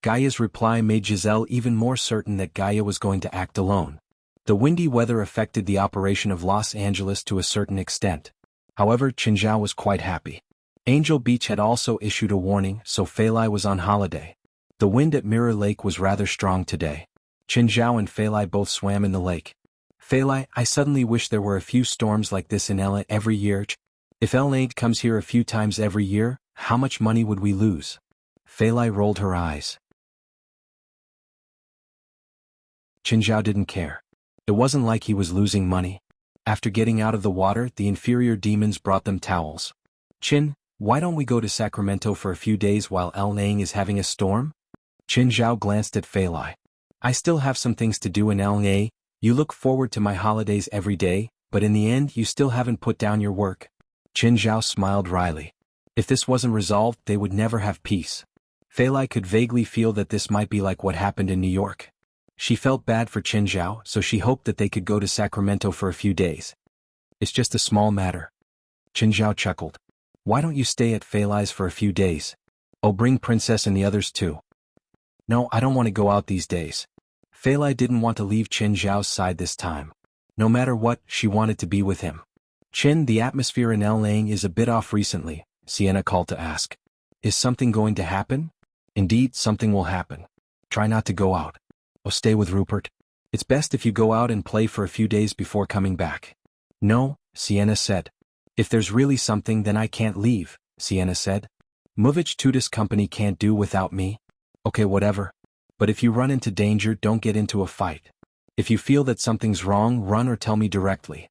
Gaia's reply made Giselle even more certain that Gaia was going to act alone. The windy weather affected the operation of Los Angeles to a certain extent. However, Qin Zhao was quite happy. Angel Beach had also issued a warning, so Feilai was on holiday. The wind at Mirror Lake was rather strong today. Qin Zhao and Feilai both swam in the lake. Feilai, I suddenly wish there were a few storms like this in LA every year. If LA comes here a few times every year, how much money would we lose? Feilai rolled her eyes. Qin Zhao didn't care. It wasn't like he was losing money. After getting out of the water, the inferior demons brought them towels. Qin, why don't we go to Sacramento for a few days while El Nain is having a storm? Qin Zhao glanced at Feilai. I still have some things to do in El Nain. You look forward to my holidays every day, but in the end you still haven't put down your work. Qin Zhao smiled wryly. If this wasn't resolved, they would never have peace. Feilai could vaguely feel that this might be like what happened in New York. She felt bad for Qin Zhao, so she hoped that they could go to Sacramento for a few days. It's just a small matter. Qin Zhao chuckled. Why don't you stay at Feilai's for a few days? Oh, bring Princess and the others too. No, I don't want to go out these days. Feilai didn't want to leave Qin Zhao's side this time. No matter what, she wanted to be with him. Qin, the atmosphere in El Nain is a bit off recently, Sienna called to ask. Is something going to happen? Indeed, something will happen. Try not to go out. Oh, stay with Rupert. It's best if you go out and play for a few days before coming back. No, Sienna said. If there's really something, then I can't leave, Sienna said. Movich Tudis company can't do without me. Okay, whatever. But if you run into danger, don't get into a fight. If you feel that something's wrong, run or tell me directly.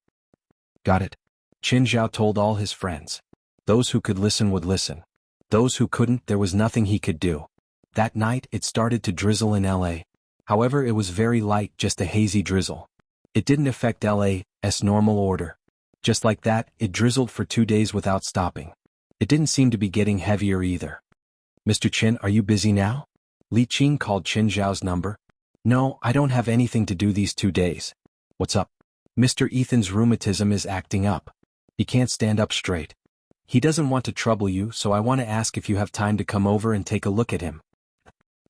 Got it. Qin Zhao told all his friends. Those who could listen would listen. Those who couldn't, there was nothing he could do. That night, it started to drizzle in LA. However, it was very light, just a hazy drizzle. It didn't affect LA's normal order. Just like that, it drizzled for 2 days without stopping. It didn't seem to be getting heavier either. Mr. Qin, are you busy now? Li Qing called Qin Zhao's number. No, I don't have anything to do these 2 days. What's up? Mr. Ethan's rheumatism is acting up. He can't stand up straight. He doesn't want to trouble you, so I want to ask if you have time to come over and take a look at him.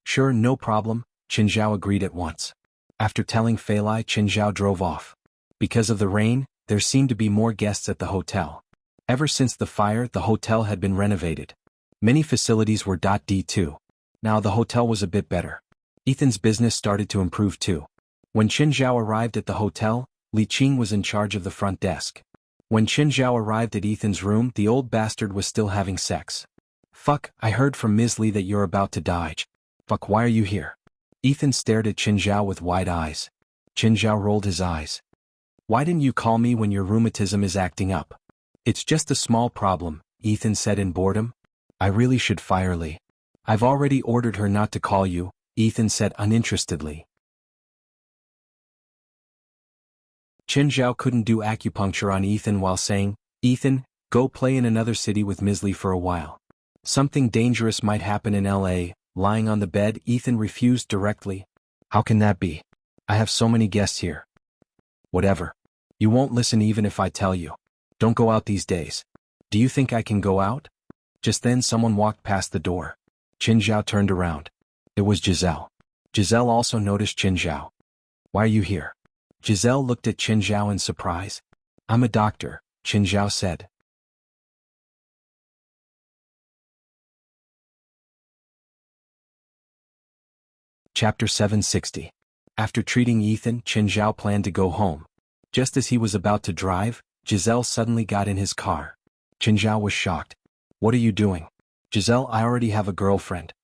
Sure, no problem, Qin Zhao agreed at once. After telling Feilai, Qin Zhao drove off. Because of the rain, there seemed to be more guests at the hotel. Ever since the fire, the hotel had been renovated. Many facilities were .d2. Now the hotel was a bit better. Ethan's business started to improve too. When Qin Zhao arrived at the hotel, Li Qing was in charge of the front desk. When Qin Zhao arrived at Ethan's room, the old bastard was still having sex. Fuck, I heard from Ms. Li that you're about to die. Fuck, why are you here? Ethan stared at Qin Zhao with wide eyes. Qin Zhao rolled his eyes. Why didn't you call me when your rheumatism is acting up? It's just a small problem, Ethan said in boredom. I really should fire Li. I've already ordered her not to call you, Ethan said uninterestedly. Qin Zhao couldn't do acupuncture on Ethan while saying, "Ethan, go play in another city with Misley for a while. Something dangerous might happen in LA." Lying on the bed, Ethan refused directly. "How can that be? I have so many guests here." "Whatever. You won't listen even if I tell you. Don't go out these days." "Do you think I can go out?" Just then someone walked past the door. Qin Zhao turned around. It was Giselle. Giselle also noticed Qin Zhao. "Why are you here?" Giselle looked at Qin Zhao in surprise. "I'm a doctor," Qin Zhao said. Chapter 760. After treating Ethan, Qin Zhao planned to go home. Just as he was about to drive, Giselle suddenly got in his car. Qin Zhao was shocked. "What are you doing?" "Giselle, I already have a girlfriend."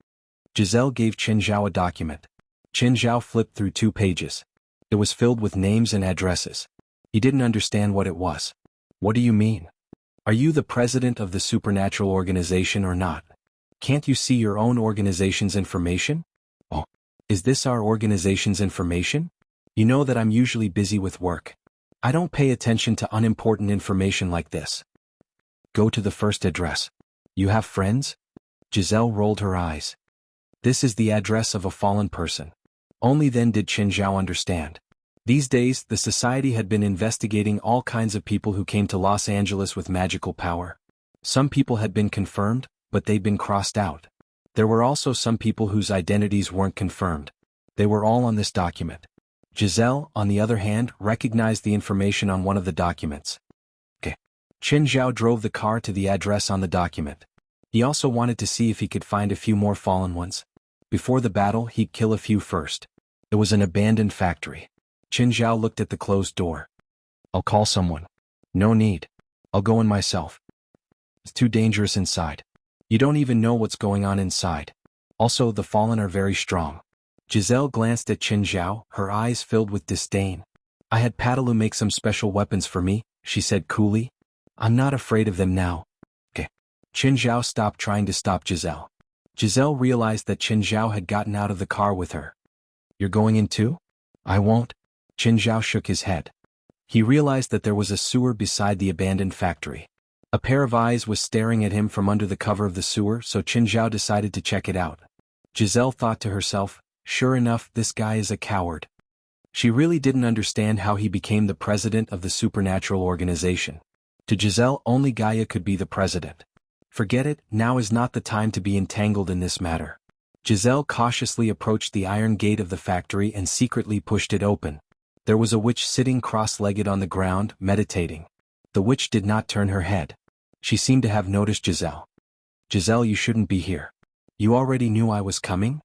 Giselle gave Qin Zhao a document. Qin Zhao flipped through 2 pages. It was filled with names and addresses. He didn't understand what it was. "What do you mean? Are you the president of the supernatural organization or not? Can't you see your own organization's information?" "Oh, is this our organization's information? You know that I'm usually busy with work. I don't pay attention to unimportant information like this." "Go to the first address. You have friends?" Giselle rolled her eyes. "This is the address of a fallen person." Only then did Qin Zhao understand. These days, the society had been investigating all kinds of people who came to Los Angeles with magical power. Some people had been confirmed, but they'd been crossed out. There were also some people whose identities weren't confirmed. They were all on this document. Giselle, on the other hand, recognized the information on one of the documents. Okay. Qin Zhao drove the car to the address on the document. He also wanted to see if he could find a few more fallen ones. Before the battle, he'd kill a few first. It was an abandoned factory. Qin Zhao looked at the closed door. "I'll call someone." "No need. I'll go in myself. It's too dangerous inside. You don't even know what's going on inside. Also, the fallen are very strong." Giselle glanced at Qin Zhao, her eyes filled with disdain. "I had Padalu make some special weapons for me," she said coolly. "I'm not afraid of them now." Okay. Qin Zhao stopped trying to stop Giselle. Giselle realized that Qin Zhao had gotten out of the car with her. "You're going in too?" "I won't." Qin Zhao shook his head. He realized that there was a sewer beside the abandoned factory. A pair of eyes was staring at him from under the cover of the sewer, so Qin Zhao decided to check it out. Giselle thought to herself, "Sure enough, this guy is a coward." She really didn't understand how he became the president of the supernatural organization. To Giselle, only Gaia could be the president. Forget it, now is not the time to be entangled in this matter. Giselle cautiously approached the iron gate of the factory and secretly pushed it open. There was a witch sitting cross-legged on the ground, meditating. The witch did not turn her head. She seemed to have noticed Giselle. "Giselle, you shouldn't be here. You already knew I was coming?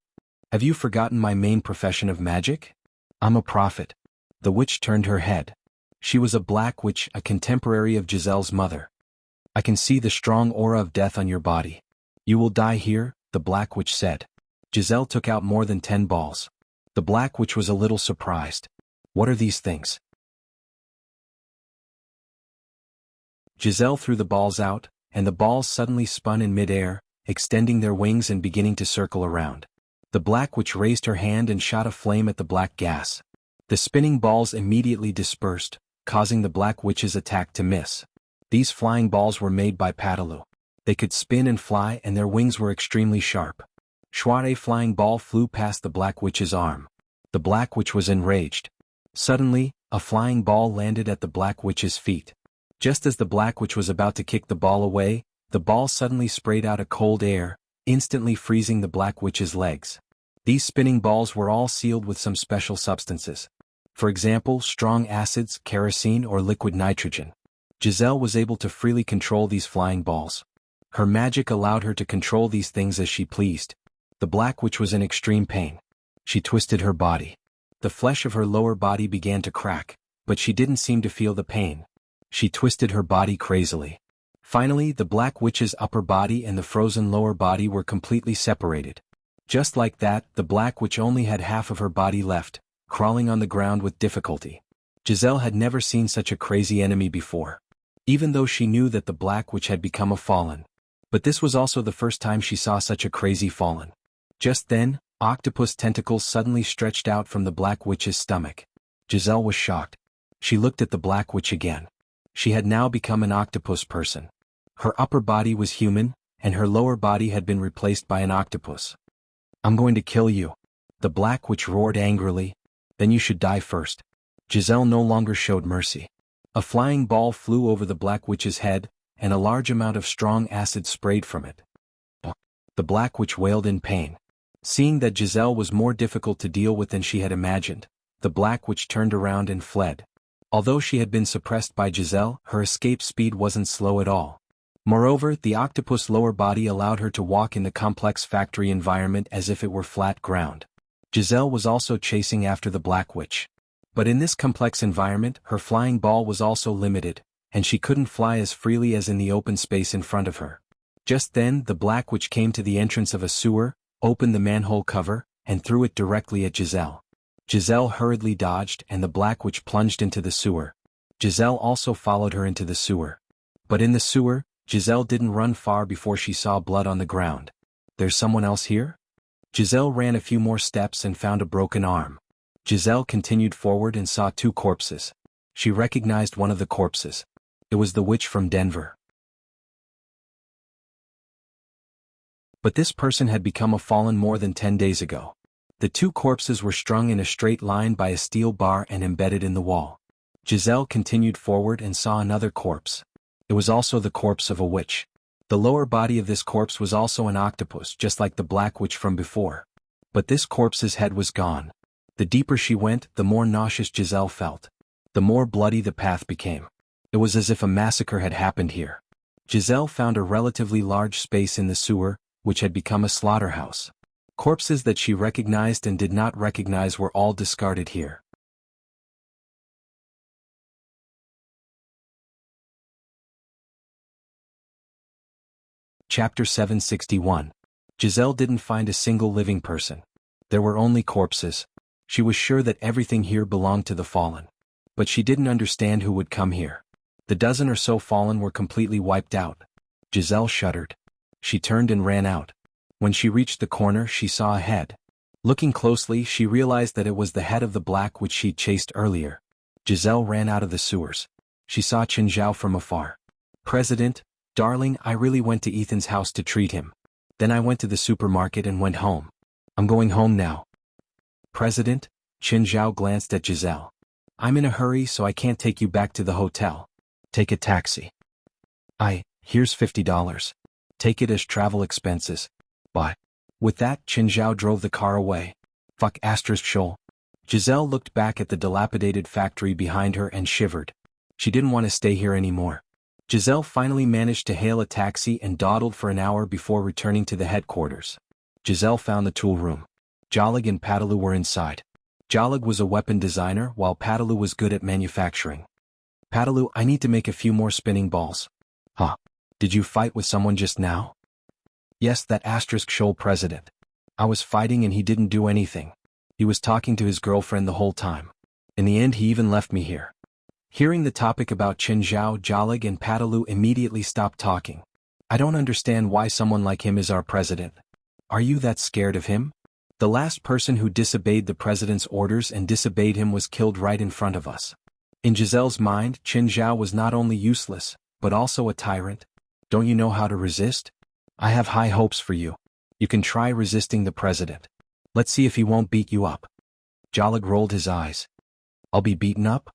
Have you forgotten my main profession of magic? I'm a prophet." The witch turned her head. She was a black witch, a contemporary of Giselle's mother. "I can see the strong aura of death on your body. You will die here," the black witch said. Giselle took out more than 10 balls. The black witch was a little surprised. "What are these things?" Giselle threw the balls out, and the balls suddenly spun in mid-air, extending their wings and beginning to circle around. The black witch raised her hand and shot a flame at the black gas. The spinning balls immediately dispersed, causing the black witch's attack to miss. These flying balls were made by Padalu. They could spin and fly, and their wings were extremely sharp. A flying ball flew past the black witch's arm. The black witch was enraged. Suddenly, a flying ball landed at the black witch's feet. Just as the black witch was about to kick the ball away, the ball suddenly sprayed out a cold air, instantly freezing the black witch's legs. These spinning balls were all sealed with some special substances. For example, strong acids, kerosene, or liquid nitrogen. Giselle was able to freely control these flying balls. Her magic allowed her to control these things as she pleased. The black witch was in extreme pain. She twisted her body. The flesh of her lower body began to crack, but she didn't seem to feel the pain. She twisted her body crazily. Finally, the black witch's upper body and the frozen lower body were completely separated. Just like that, the black witch only had half of her body left, crawling on the ground with difficulty. Giselle had never seen such a crazy enemy before. Even though she knew that the black witch had become a fallen. But this was also the first time she saw such a crazy fallen. Just then, octopus tentacles suddenly stretched out from the black witch's stomach. Giselle was shocked. She looked at the Black Witch again. She had now become an octopus person. Her upper body was human, and her lower body had been replaced by an octopus. I'm going to kill you. The Black Witch roared angrily. Then you should die first. Giselle no longer showed mercy. A flying ball flew over the Black Witch's head, and a large amount of strong acid sprayed from it. The Black Witch wailed in pain. Seeing that Giselle was more difficult to deal with than she had imagined, the Black Witch turned around and fled. Although she had been suppressed by Giselle, her escape speed wasn't slow at all. Moreover, the octopus' lower body allowed her to walk in the complex factory environment as if it were flat ground. Giselle was also chasing after the Black Witch. But in this complex environment, her flying ball was also limited, and she couldn't fly as freely as in the open space in front of her. Just then, the Black Witch came to the entrance of a sewer, opened the manhole cover, and threw it directly at Giselle. Giselle hurriedly dodged, and the Black Witch plunged into the sewer. Giselle also followed her into the sewer. But in the sewer, Giselle didn't run far before she saw blood on the ground. There's someone else here? Giselle ran a few more steps and found a broken arm. Giselle continued forward and saw 2 corpses. She recognized one of the corpses. It was the witch from Denver. But this person had become a fallen more than 10 days ago. The 2 corpses were strung in a straight line by a steel bar and embedded in the wall. Giselle continued forward and saw another corpse. It was also the corpse of a witch. The lower body of this corpse was also an octopus, just like the Black Witch from before. But this corpse's head was gone. The deeper she went, the more nauseous Giselle felt. The more bloody the path became. It was as if a massacre had happened here. Giselle found a relatively large space in the sewer, which had become a slaughterhouse. Corpses that she recognized and did not recognize were all discarded here. Chapter 761. Giselle didn't find a single living person. There were only corpses. She was sure that everything here belonged to the fallen. But she didn't understand who would come here. The dozen or so fallen were completely wiped out. Giselle shuddered. She turned and ran out. When she reached the corner, she saw a head. Looking closely, she realized that it was the head of the Black Witch she'd chased earlier. Giselle ran out of the sewers. She saw Chen Zhao from afar. President, darling, I really went to Ethan's house to treat him. Then I went to the supermarket and went home. I'm going home now. President? Chen Zhao glanced at Giselle. I'm in a hurry, so I can't take you back to the hotel. Take a taxi. Here's $50. Take it as travel expenses. Bye. With that, Chen Zhao drove the car away. Fuck *Shoal. Giselle looked back at the dilapidated factory behind her and shivered. She didn't want to stay here anymore. Giselle finally managed to hail a taxi and dawdled for an hour before returning to the headquarters. Giselle found the tool room. Jalag and Patalu were inside. Jalag was a weapon designer, while Patalu was good at manufacturing. Patalu, I need to make a few more spinning balls. Huh? Did you fight with someone just now? Yes, that *Shoal president. I was fighting and he didn't do anything. He was talking to his girlfriend the whole time. In the end, he even left me here. Hearing the topic about Chen Zhao, Jalag and Patalu immediately stopped talking. I don't understand why someone like him is our president. Are you that scared of him? The last person who disobeyed the president's orders and disobeyed him was killed right in front of us. In Giselle's mind, Chen Zhao was not only useless, but also a tyrant. Don't you know how to resist? I have high hopes for you. You can try resisting the president. Let's see if he won't beat you up. Jalag rolled his eyes. I'll be beaten up?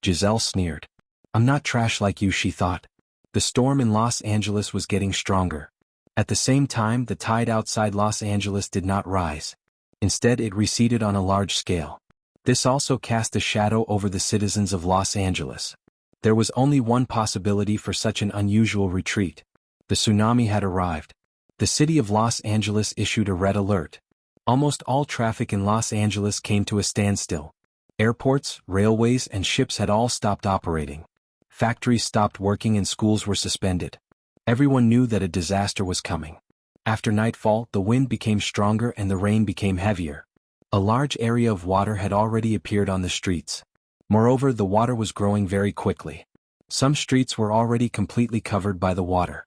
Giselle sneered. I'm not trash like you, she thought. The storm in Los Angeles was getting stronger. At the same time, the tide outside Los Angeles did not rise. Instead, it receded on a large scale. This also cast a shadow over the citizens of Los Angeles. There was only one possibility for such an unusual retreat. The tsunami had arrived. The city of Los Angeles issued a red alert. Almost all traffic in Los Angeles came to a standstill. Airports, railways, and ships had all stopped operating. Factories stopped working and schools were suspended. Everyone knew that a disaster was coming. After nightfall, the wind became stronger and the rain became heavier. A large area of water had already appeared on the streets. Moreover, the water was growing very quickly. Some streets were already completely covered by the water.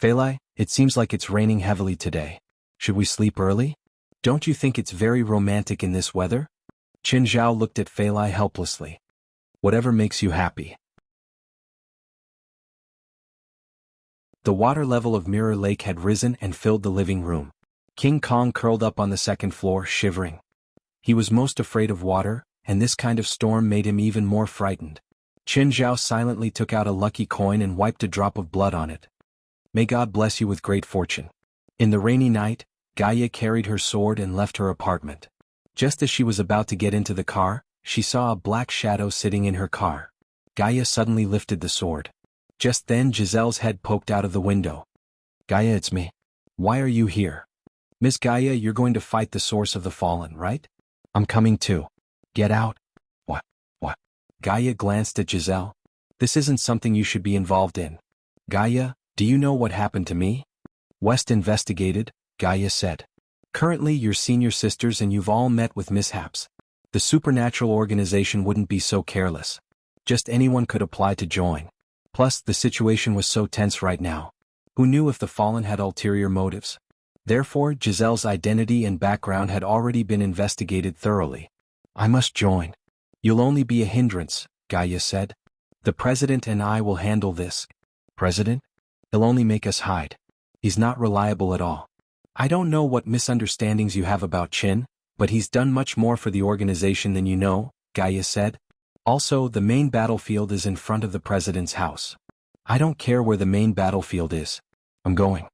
Feilai, it seems like it's raining heavily today. Should we sleep early? Don't you think it's very romantic in this weather? Chen Zhao looked at Feilai helplessly. Whatever makes you happy. The water level of Mirror Lake had risen and filled the living room. King Kong curled up on the second floor, shivering. He was most afraid of water, and this kind of storm made him even more frightened. Qin Zhao silently took out a lucky coin and wiped a drop of blood on it. May God bless you with great fortune. In the rainy night, Gaia carried her sword and left her apartment. Just as she was about to get into the car, she saw a black shadow sitting in her car. Gaia suddenly lifted the sword. Just then Giselle's head poked out of the window. Gaia, it's me. Why are you here? Miss Gaia, you're going to fight the source of the fallen, right? I'm coming too. Get out. What? Gaia glanced at Giselle. This isn't something you should be involved in. Gaia, do you know what happened to me? West investigated, Gaia said. Currently you're senior sisters and you've all met with mishaps. The supernatural organization wouldn't be so careless. Just anyone could apply to join. Plus, the situation was so tense right now. Who knew if the fallen had ulterior motives? Therefore, Giselle's identity and background had already been investigated thoroughly. I must join. You'll only be a hindrance, Gaia said. The president and I will handle this. President? He'll only make us hide. He's not reliable at all. I don't know what misunderstandings you have about Qin, but he's done much more for the organization than you know, Gaia said. Also, the main battlefield is in front of the president's house. I don't care where the main battlefield is. I'm going.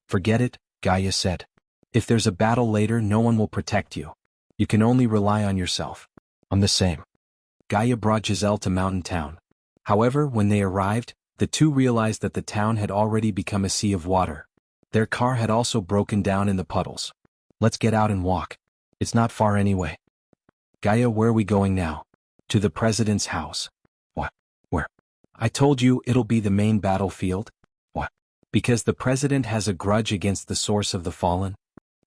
Forget it, Gaia said. If there's a battle later, no one will protect you. You can only rely on yourself. I'm the same. Gaia brought Giselle to Mountain Town. However, when they arrived, the two realized that the town had already become a sea of water. Their car had also broken down in the puddles. Let's get out and walk. It's not far anyway. Gaia, where are we going now? To the president's house. What? Where? I told you it'll be the main battlefield. What? Because the president has a grudge against the source of the fallen.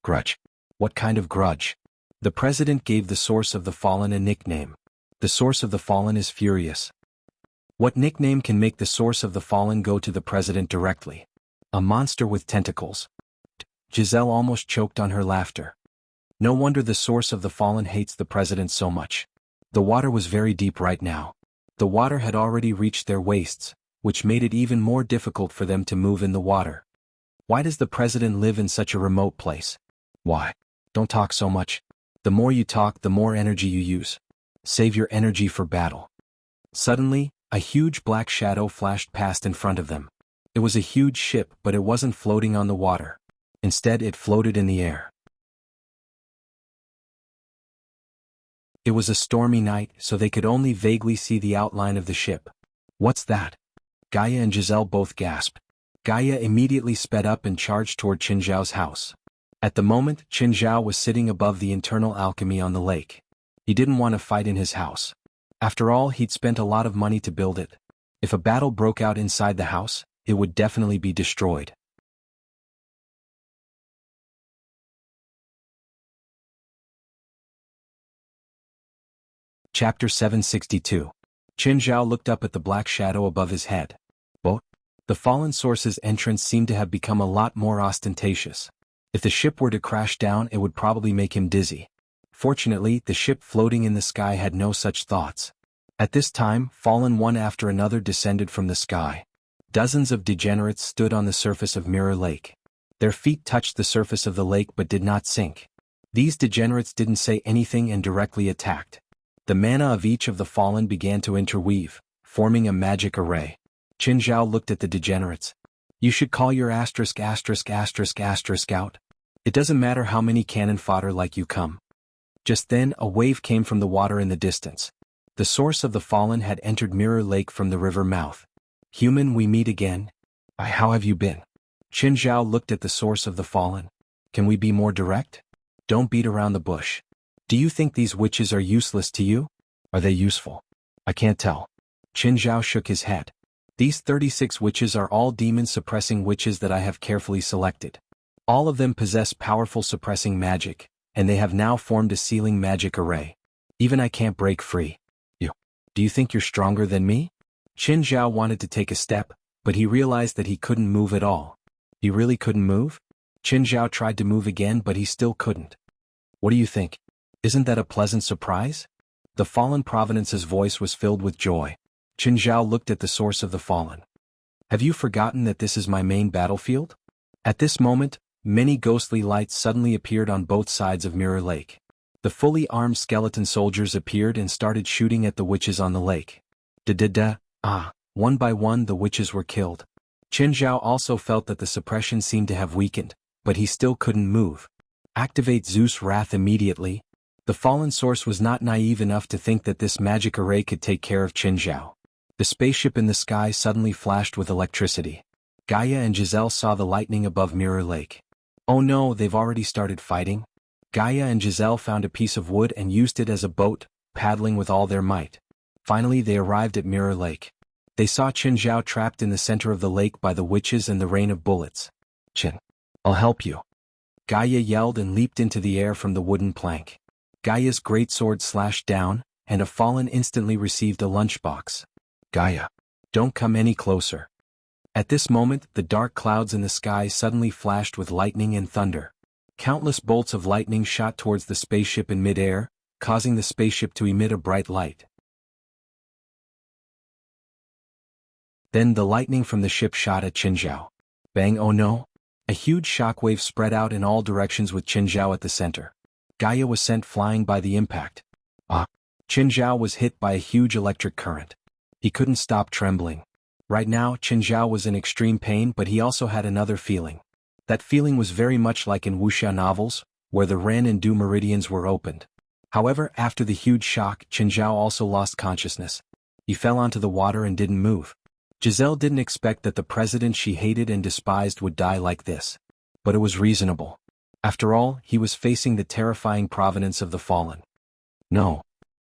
Grudge? What kind of grudge? The president gave the source of the fallen a nickname. The source of the fallen is furious. What nickname can make the source of the fallen go to the president directly? A monster with tentacles. Giselle almost choked on her laughter. No wonder the source of the fallen hates the president so much. The water was very deep right now. The water had already reached their waists, which made it even more difficult for them to move in the water. Why does the president live in such a remote place? Why? Don't talk so much. The more you talk, the more energy you use. Save your energy for battle. Suddenly, a huge black shadow flashed past in front of them. It was a huge ship, but it wasn't floating on the water. Instead, it floated in the air. It was a stormy night, so they could only vaguely see the outline of the ship. What's that? Gaia and Giselle both gasped. Gaia immediately sped up and charged toward Qin Zhao's house. At the moment, Qin Zhao was sitting above the internal alchemy on the lake. He didn't want to fight in his house. After all, he'd spent a lot of money to build it. If a battle broke out inside the house, it would definitely be destroyed. Chapter 762. Qin Zhao looked up at the black shadow above his head. Well, the fallen source's entrance seemed to have become a lot more ostentatious. If the ship were to crash down, it would probably make him dizzy. Fortunately, the ship floating in the sky had no such thoughts. At this time, fallen one after another descended from the sky. Dozens of degenerates stood on the surface of Mirror Lake. Their feet touched the surface of the lake but did not sink. These degenerates didn't say anything and directly attacked. The mana of each of the fallen began to interweave, forming a magic array. Qin Zhao looked at the degenerates. You should call your ***** out. It doesn't matter how many cannon fodder like you come. Just then, a wave came from the water in the distance. The source of the fallen had entered Mirror Lake from the river mouth. Human, we meet again. How have you been? Qin Zhao looked at the source of the fallen. Can we be more direct? Don't beat around the bush. Do you think these witches are useless to you? Are they useful? I can't tell. Qin Zhao shook his head. These 36 witches are all demon-suppressing witches that I have carefully selected. All of them possess powerful suppressing magic, and they have now formed a sealing magic array. Even I can't break free. Do you think you're stronger than me? Qin Zhao wanted to take a step, but he realized that he couldn't move at all. He really couldn't move? Qin Zhao tried to move again, but he still couldn't. What do you think? Isn't that a pleasant surprise? The fallen provenance's voice was filled with joy. Qin Zhao looked at the source of the fallen. Have you forgotten that this is my main battlefield? At this moment, many ghostly lights suddenly appeared on both sides of Mirror Lake. The fully armed skeleton soldiers appeared and started shooting at the witches on the lake. One by one the witches were killed. Qin Zhao also felt that the suppression seemed to have weakened, but he still couldn't move. Activate Zeus' wrath immediately. The fallen source was not naive enough to think that this magic array could take care of Qin Zhao. The spaceship in the sky suddenly flashed with electricity. Gaia and Giselle saw the lightning above Mirror Lake. Oh no, they've already started fighting? Gaia and Giselle found a piece of wood and used it as a boat, paddling with all their might. Finally they arrived at Mirror Lake. They saw Qin Zhao trapped in the center of the lake by the witches and the rain of bullets. Qin, I'll help you. Gaia yelled and leaped into the air from the wooden plank. Gaia's greatsword slashed down, and a fallen instantly received a lunchbox. Gaia, don't come any closer. At this moment, the dark clouds in the sky suddenly flashed with lightning and thunder. Countless bolts of lightning shot towards the spaceship in mid-air, causing the spaceship to emit a bright light. Then the lightning from the ship shot at Qin Zhao. Bang, oh no! A huge shockwave spread out in all directions with Qin Zhao at the center. Gaia was sent flying by the impact. Qin Zhao was hit by a huge electric current. He couldn't stop trembling. Right now, Qin Zhao was in extreme pain, but he also had another feeling. That feeling was very much like in wuxia novels, where the Ren and Du meridians were opened. However, after the huge shock, Qin Zhao also lost consciousness. He fell onto the water and didn't move. Giselle didn't expect that the president she hated and despised would die like this. But it was reasonable. After all, he was facing the terrifying provenance of the fallen. No.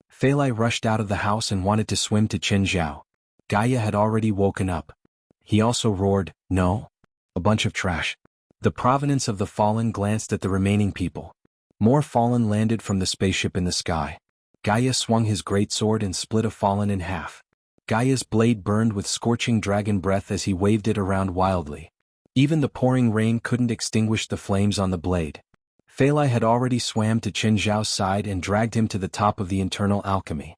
Fei Lai rushed out of the house and wanted to swim to Qin Zhao. Gaia had already woken up. He also roared, no? A bunch of trash. The provenance of the fallen glanced at the remaining people. More fallen landed from the spaceship in the sky. Gaia swung his greatsword and split a fallen in half. Gaia's blade burned with scorching dragon breath as he waved it around wildly. Even the pouring rain couldn't extinguish the flames on the blade. Fei Lai had already swam to Qin Zhao's side and dragged him to the top of the internal alchemy.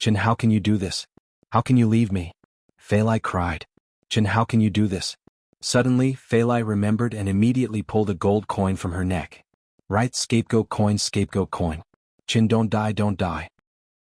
Qin, how can you do this? How can you leave me? Fei Lai cried. Qin, how can you do this? Suddenly, Fei Lai remembered and immediately pulled a gold coin from her neck. Right, scapegoat coin, scapegoat coin. Qin, don't die, don't die.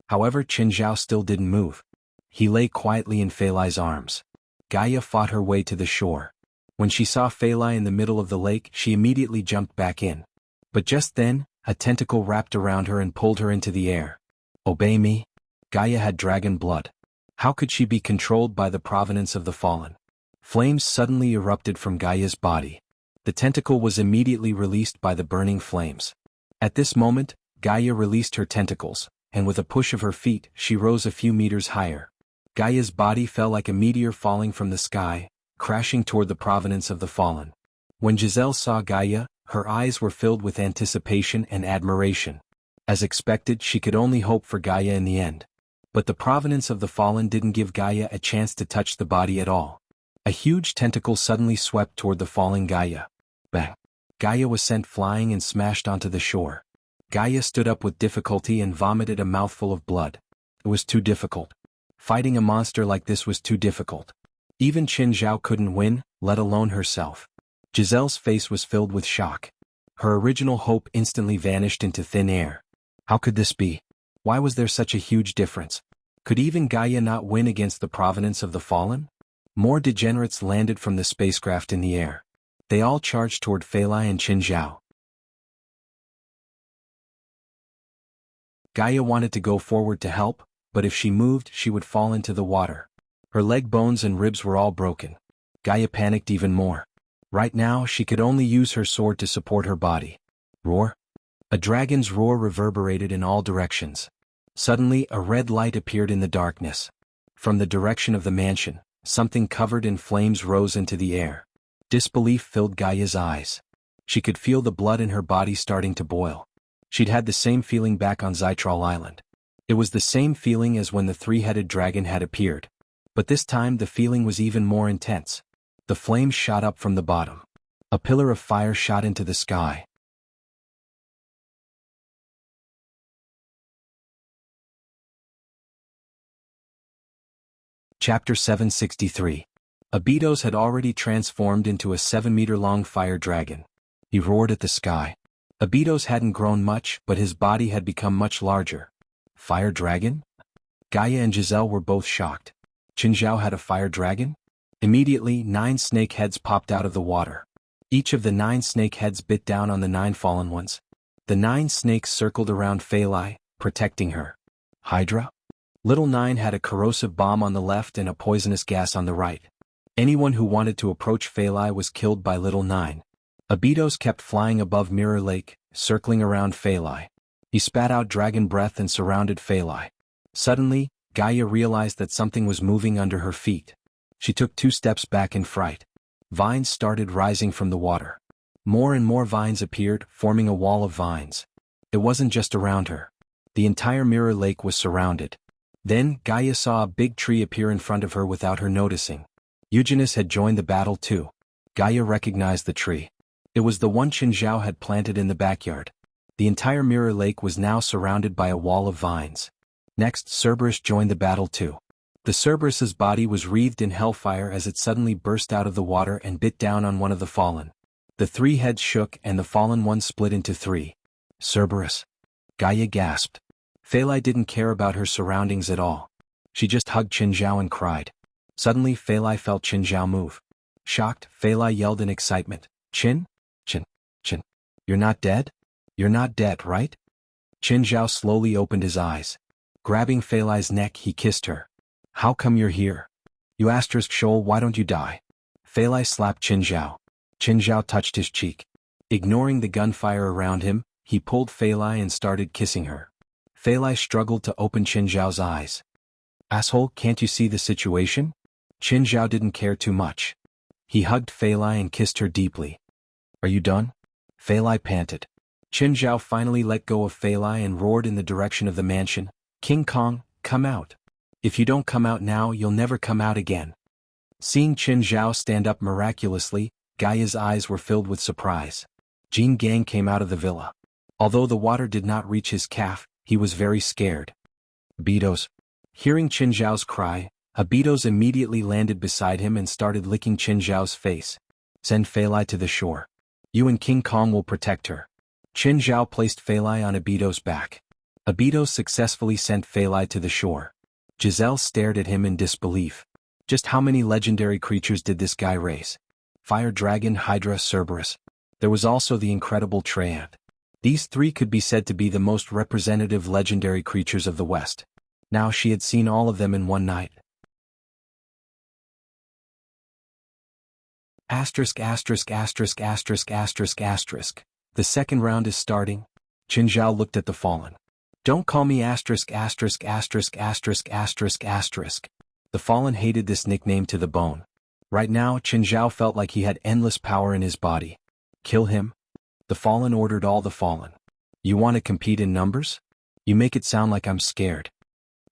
However, Qin Zhao still didn't move. He lay quietly in Fei Lai's arms. Gaia fought her way to the shore. When she saw Fei Lai in the middle of the lake, she immediately jumped back in. But just then, a tentacle wrapped around her and pulled her into the air. Obey me? Gaia had dragon blood. How could she be controlled by the provenance of the fallen? Flames suddenly erupted from Gaia's body. The tentacle was immediately released by the burning flames. At this moment, Gaia released her tentacles, and with a push of her feet, she rose a few meters higher. Gaia's body fell like a meteor falling from the sky, crashing toward the provenance of the fallen. When Giselle saw Gaia, her eyes were filled with anticipation and admiration. As expected, she could only hope for Gaia in the end. But the provenance of the fallen didn't give Gaia a chance to touch the body at all. A huge tentacle suddenly swept toward the falling Gaia. Bang! Gaia was sent flying and smashed onto the shore. Gaia stood up with difficulty and vomited a mouthful of blood. It was too difficult. Fighting a monster like this was too difficult. Even Qin Zhao couldn't win, let alone herself. Giselle's face was filled with shock. Her original hope instantly vanished into thin air. How could this be? Why was there such a huge difference? Could even Gaia not win against the provenance of the fallen? More degenerates landed from the spacecraft in the air. They all charged toward Fei Lai and Qin Zhao. Gaia wanted to go forward to help, but if she moved, she would fall into the water. Her leg bones and ribs were all broken. Gaia panicked even more. Right now, she could only use her sword to support her body. Roar! A dragon's roar reverberated in all directions. Suddenly, a red light appeared in the darkness. From the direction of the mansion, something covered in flames rose into the air. Disbelief filled Gaia's eyes. She could feel the blood in her body starting to boil. She'd had the same feeling back on Zytral Island. It was the same feeling as when the three-headed dragon had appeared. But this time the feeling was even more intense. The flames shot up from the bottom. A pillar of fire shot into the sky. Chapter 763. Abydos had already transformed into a 7-meter-long fire dragon. He roared at the sky. Abydos hadn't grown much, but his body had become much larger. Fire dragon? Gaia and Giselle were both shocked. Qinzhao had a fire dragon? Immediately, 9 snake heads popped out of the water. Each of the 9 snake heads bit down on the 9 fallen ones. The 9 snakes circled around Phalai, protecting her. Hydra? Little 9 had a corrosive bomb on the left and a poisonous gas on the right. Anyone who wanted to approach Phalai was killed by Little 9. Abydos kept flying above Mirror Lake, circling around Phalai. He spat out dragon breath and surrounded Phalai. Suddenly, Gaia realized that something was moving under her feet. She took 2 steps back in fright. Vines started rising from the water. More and more vines appeared, forming a wall of vines. It wasn't just around her. The entire Mirror Lake was surrounded. Then, Gaia saw a big tree appear in front of her without her noticing. Eugenus had joined the battle too. Gaia recognized the tree. It was the one Qinzhao had planted in the backyard. The entire Mirror Lake was now surrounded by a wall of vines. Next, Cerberus joined the battle too. The Cerberus's body was wreathed in hellfire as it suddenly burst out of the water and bit down on one of the fallen. The 3 heads shook and the fallen one split into 3. Cerberus. Gaia gasped. Phalai didn't care about her surroundings at all. She just hugged Qinzhao and cried. Suddenly Phalai felt Qinzhao move. Shocked, Phalai yelled in excitement. Qin? Qin. You're not dead? You're not dead, right? Qinzhao slowly opened his eyes. Grabbing Phalai's neck, he kissed her. How come you're here? You asterisk shoal, why don't you die? Phalai slapped Qinzhao. Qinzhao touched his cheek. Ignoring the gunfire around him, he pulled Phalai and started kissing her. Phalai struggled to open Qinzhao's eyes. Asshole, can't you see the situation? Qinzhao didn't care too much. He hugged Phalai and kissed her deeply. Are you done? Phalai panted. Qinzhao finally let go of Phalai and roared in the direction of the mansion. King Kong, come out. If you don't come out now, you'll never come out again. Seeing Qinzhao stand up miraculously, Gaia's eyes were filled with surprise. Jin Gang came out of the villa. Although the water did not reach his calf, he was very scared. Abydos. Hearing Qinzhao's cry, Abydos immediately landed beside him and started licking Qinzhao's face. Send Phalai to the shore. You and King Kong will protect her. Qinzhao placed Phalai on Abydos' back. Abydos successfully sent Phalai to the shore. Giselle stared at him in disbelief. Just how many legendary creatures did this guy raise? Fire Dragon, Hydra, Cerberus. There was also the incredible Triad. These 3 could be said to be the most representative legendary creatures of the West. Now she had seen all of them in one night. Asterisk. The second round is starting. Qinzhao looked at the fallen. Don't call me asterisk. The fallen hated this nickname to the bone. Right now, Qinzhao felt like he had endless power in his body. Kill him? The fallen ordered all the fallen. You want to compete in numbers? You make it sound like I'm scared.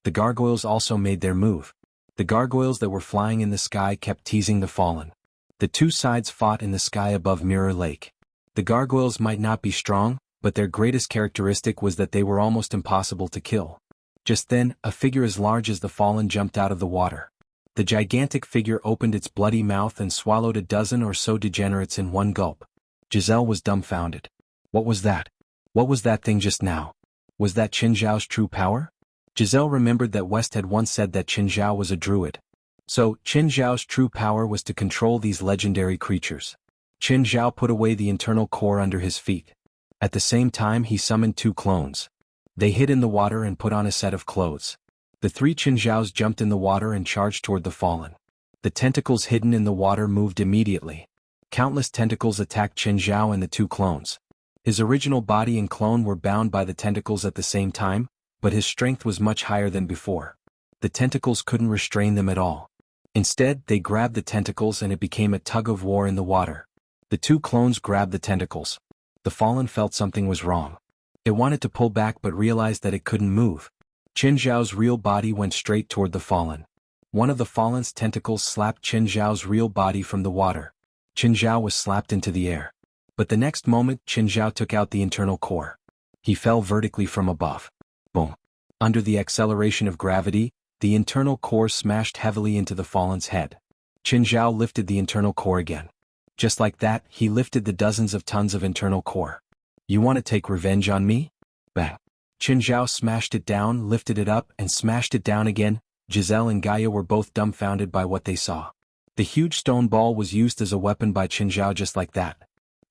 The gargoyles also made their move. The gargoyles that were flying in the sky kept teasing the fallen. The 2 sides fought in the sky above Mirror Lake. The gargoyles might not be strong, but their greatest characteristic was that they were almost impossible to kill. Just then, a figure as large as the fallen jumped out of the water. The gigantic figure opened its bloody mouth and swallowed a dozen or so degenerates in one gulp. Giselle was dumbfounded. What was that? What was that thing just now? Was that Qinzhao's true power? Giselle remembered that West had once said that Qinzhao was a druid. So, Qinzhao's true power was to control these legendary creatures. Qinzhao put away the internal core under his feet. At the same time he summoned 2 clones. They hid in the water and put on a set of clothes. The 3 Qinzhaos jumped in the water and charged toward the fallen. The tentacles hidden in the water moved immediately. Countless tentacles attacked Qinzhao and the 2 clones. His original body and clone were bound by the tentacles at the same time, but his strength was much higher than before. The tentacles couldn't restrain them at all. Instead, they grabbed the tentacles and it became a tug-of-war in the water. The 2 clones grabbed the tentacles. The fallen felt something was wrong. It wanted to pull back but realized that it couldn't move. Qinzhao's real body went straight toward the fallen. One of the fallen's tentacles slapped Qinzhao's real body from the water. Qinzhao was slapped into the air. But the next moment, Qinzhao took out the internal core. He fell vertically from above. Boom. Under the acceleration of gravity, the internal core smashed heavily into the fallen's head. Qin Zhao lifted the internal core again. Just like that, he lifted the dozens of tons of internal core. You want to take revenge on me? Bang. Qin Zhao smashed it down, lifted it up, and smashed it down again. Giselle and Gaia were both dumbfounded by what they saw. The huge stone ball was used as a weapon by Qin Zhao just like that.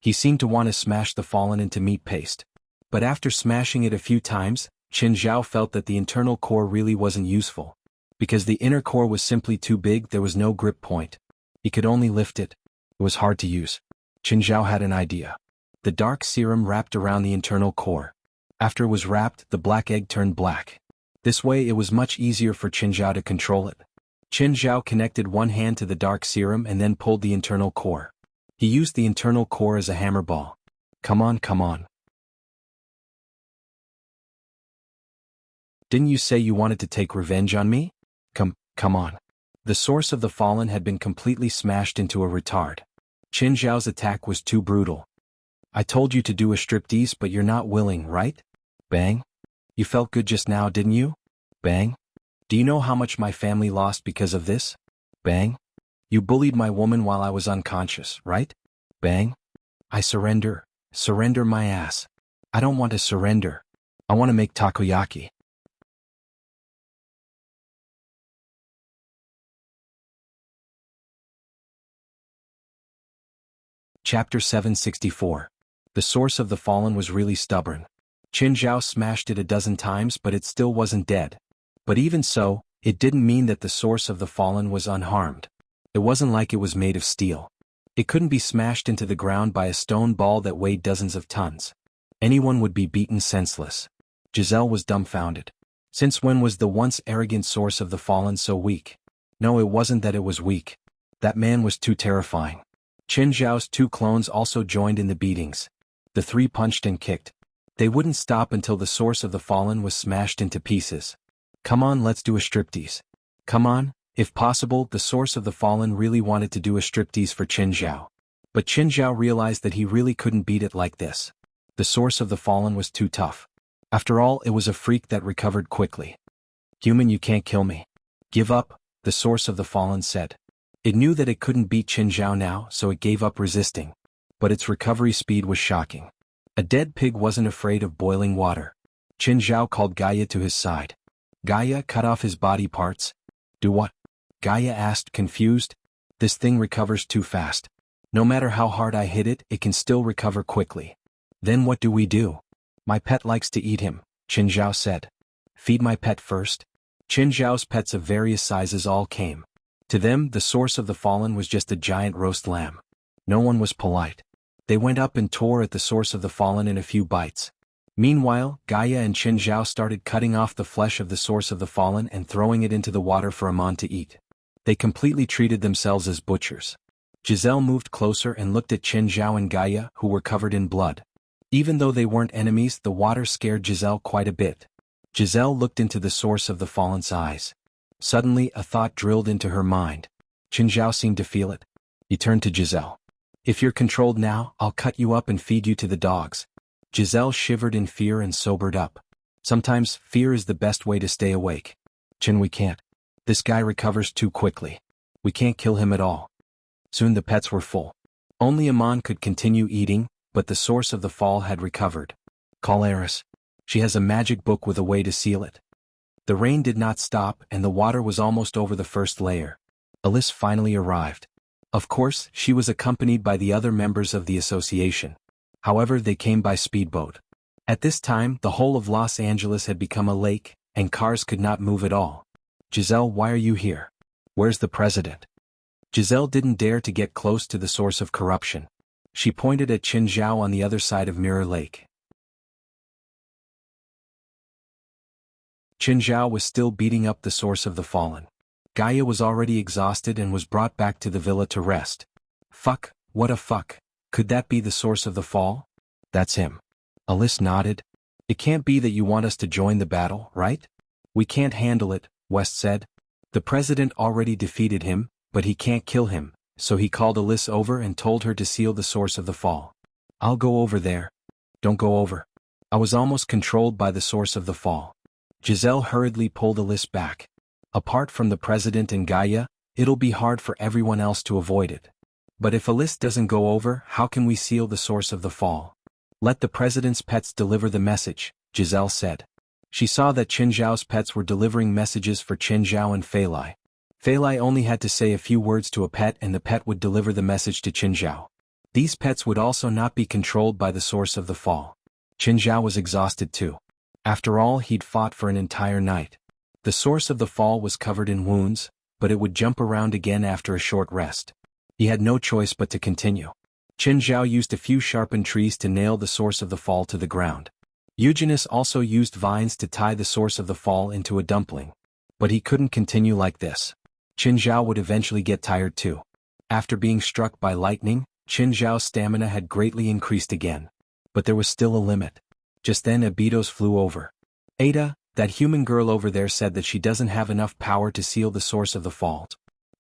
He seemed to want to smash the fallen into meat paste. But after smashing it a few times, Qin Zhao felt that the internal core really wasn't useful. Because the inner core was simply too big, there was no grip point. He could only lift it. It was hard to use. Qin Zhao had an idea. The dark serum wrapped around the internal core. After it was wrapped, the black egg turned black. This way it was much easier for Qin Zhao to control it. Qin Zhao connected one hand to the dark serum and then pulled the internal core. He used the internal core as a hammer ball. Come on, come on. Didn't you say you wanted to take revenge on me? Come on. The source of the fallen had been completely smashed into a retard. Qin Zhao's attack was too brutal. I told you to do a striptease, but you're not willing, right? Bang. You felt good just now, didn't you? Bang. Do you know how much my family lost because of this? Bang. You bullied my woman while I was unconscious, right? Bang. I surrender. Surrender my ass. I don't want to surrender. I want to make takoyaki. Chapter 764. The source of the fallen was really stubborn. Qin Zhao smashed it a dozen times, but it still wasn't dead. But even so, it didn't mean that the source of the fallen was unharmed. It wasn't like it was made of steel. It couldn't be smashed into the ground by a stone ball that weighed dozens of tons. Anyone would be beaten senseless. Giselle was dumbfounded. Since when was the once arrogant source of the fallen so weak? No, it wasn't that it was weak. That man was too terrifying. Qin Zhao's two clones also joined in the beatings. The three punched and kicked. They wouldn't stop until the source of the fallen was smashed into pieces. Come on, let's do a striptease. Come on. If possible, the source of the fallen really wanted to do a striptease for Qin Zhao. But Qin Zhao realized that he really couldn't beat it like this. The source of the fallen was too tough. After all, it was a freak that recovered quickly. Human, you can't kill me. Give up, the source of the fallen said. It knew that it couldn't beat Qin Zhao now, so it gave up resisting. But its recovery speed was shocking. A dead pig wasn't afraid of boiling water. Qin Zhao called Gaia to his side. Gaia cut off his body parts. Do what? Gaia asked, confused. This thing recovers too fast. No matter how hard I hit it, it can still recover quickly. Then what do we do? My pet likes to eat him, Qin Zhao said. Feed my pet first. Qin Zhao's pets of various sizes all came. To them, the source of the fallen was just a giant roast lamb. No one was polite. They went up and tore at the source of the fallen in a few bites. Meanwhile, Gaia and Qin Zhao started cutting off the flesh of the source of the fallen and throwing it into the water for Amon to eat. They completely treated themselves as butchers. Giselle moved closer and looked at Qin Zhao and Gaia, who were covered in blood. Even though they weren't enemies, the water scared Giselle quite a bit. Giselle looked into the source of the fallen's eyes. Suddenly, a thought drilled into her mind. Qin Zhao seemed to feel it. He turned to Giselle. If you're controlled now, I'll cut you up and feed you to the dogs. Giselle shivered in fear and sobered up. Sometimes, fear is the best way to stay awake. Qin, we can't. This guy recovers too quickly. We can't kill him at all. Soon the pets were full. Only Amon could continue eating, but the source of the fall had recovered. Call Eris. She has a magic book with a way to seal it. The rain did not stop, and the water was almost over the first layer. Alice finally arrived. Of course, she was accompanied by the other members of the association. However, they came by speedboat. At this time, the whole of Los Angeles had become a lake, and cars could not move at all. Giselle, why are you here? Where's the president? Giselle didn't dare to get close to the source of corruption. She pointed at Qin Zhao on the other side of Mirror Lake. Qin Zhao was still beating up the source of the fallen. Gaia was already exhausted and was brought back to the villa to rest. Fuck, what a fuck. Could that be the source of the fall? That's him. Alice nodded. It can't be that you want us to join the battle, right? We can't handle it, West said. The president already defeated him, but he can't kill him, so he called Alice over and told her to seal the source of the fall. I'll go over there. Don't go over. I was almost controlled by the source of the fall. Giselle hurriedly pulled Alice back. Apart from the president and Gaia, it'll be hard for everyone else to avoid it. But if a list doesn't go over, how can we seal the source of the fall? Let the president's pets deliver the message, Giselle said. She saw that Qin Zhao's pets were delivering messages for Qin Zhao and Fei Lai. Fei Lai only had to say a few words to a pet and the pet would deliver the message to Qin Zhao. These pets would also not be controlled by the source of the fall. Qin Zhao was exhausted too. After all, he'd fought for an entire night. The source of the fall was covered in wounds, but it would jump around again after a short rest. He had no choice but to continue. Qin Zhao used a few sharpened trees to nail the source of the fall to the ground. Eugenius also used vines to tie the source of the fall into a dumpling. But he couldn't continue like this. Qin Zhao would eventually get tired too. After being struck by lightning, Qin Zhao's stamina had greatly increased again. But there was still a limit. Just then Abitos flew over. Ada, that human girl over there, said that she doesn't have enough power to seal the source of the fall.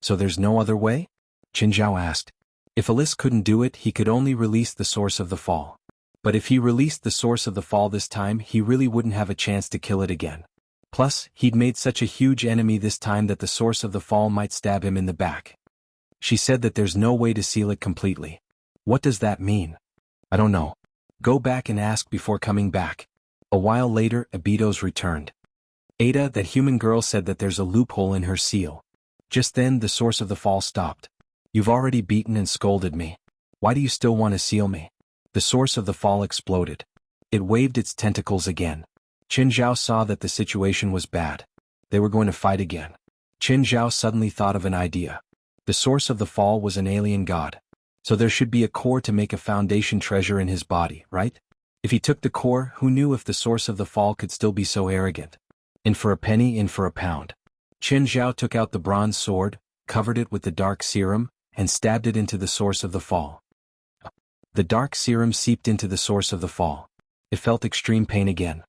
So there's no other way? Qin Zhao asked. If Alice couldn't do it, he could only release the source of the fall. But if he released the source of the fall this time, he really wouldn't have a chance to kill it again. Plus, he'd made such a huge enemy this time that the source of the fall might stab him in the back. She said that there's no way to seal it completely. What does that mean? I don't know. Go back and ask before coming back. A while later, Abitos returned. Ada, that human girl, said that there's a loophole in her seal. Just then, the source of the fall stopped. You've already beaten and scolded me. Why do you still want to seal me? The source of the fall exploded. It waved its tentacles again. Qin Zhao saw that the situation was bad. They were going to fight again. Qin Zhao suddenly thought of an idea. The source of the fall was an alien god. So there should be a core to make a foundation treasure in his body, right? If he took the core, who knew if the source of the fall could still be so arrogant? In for a penny, in for a pound. Qin Zhao took out the bronze sword, covered it with the dark serum, and stabbed it into the source of the fall. The dark serum seeped into the source of the fall. It felt extreme pain again.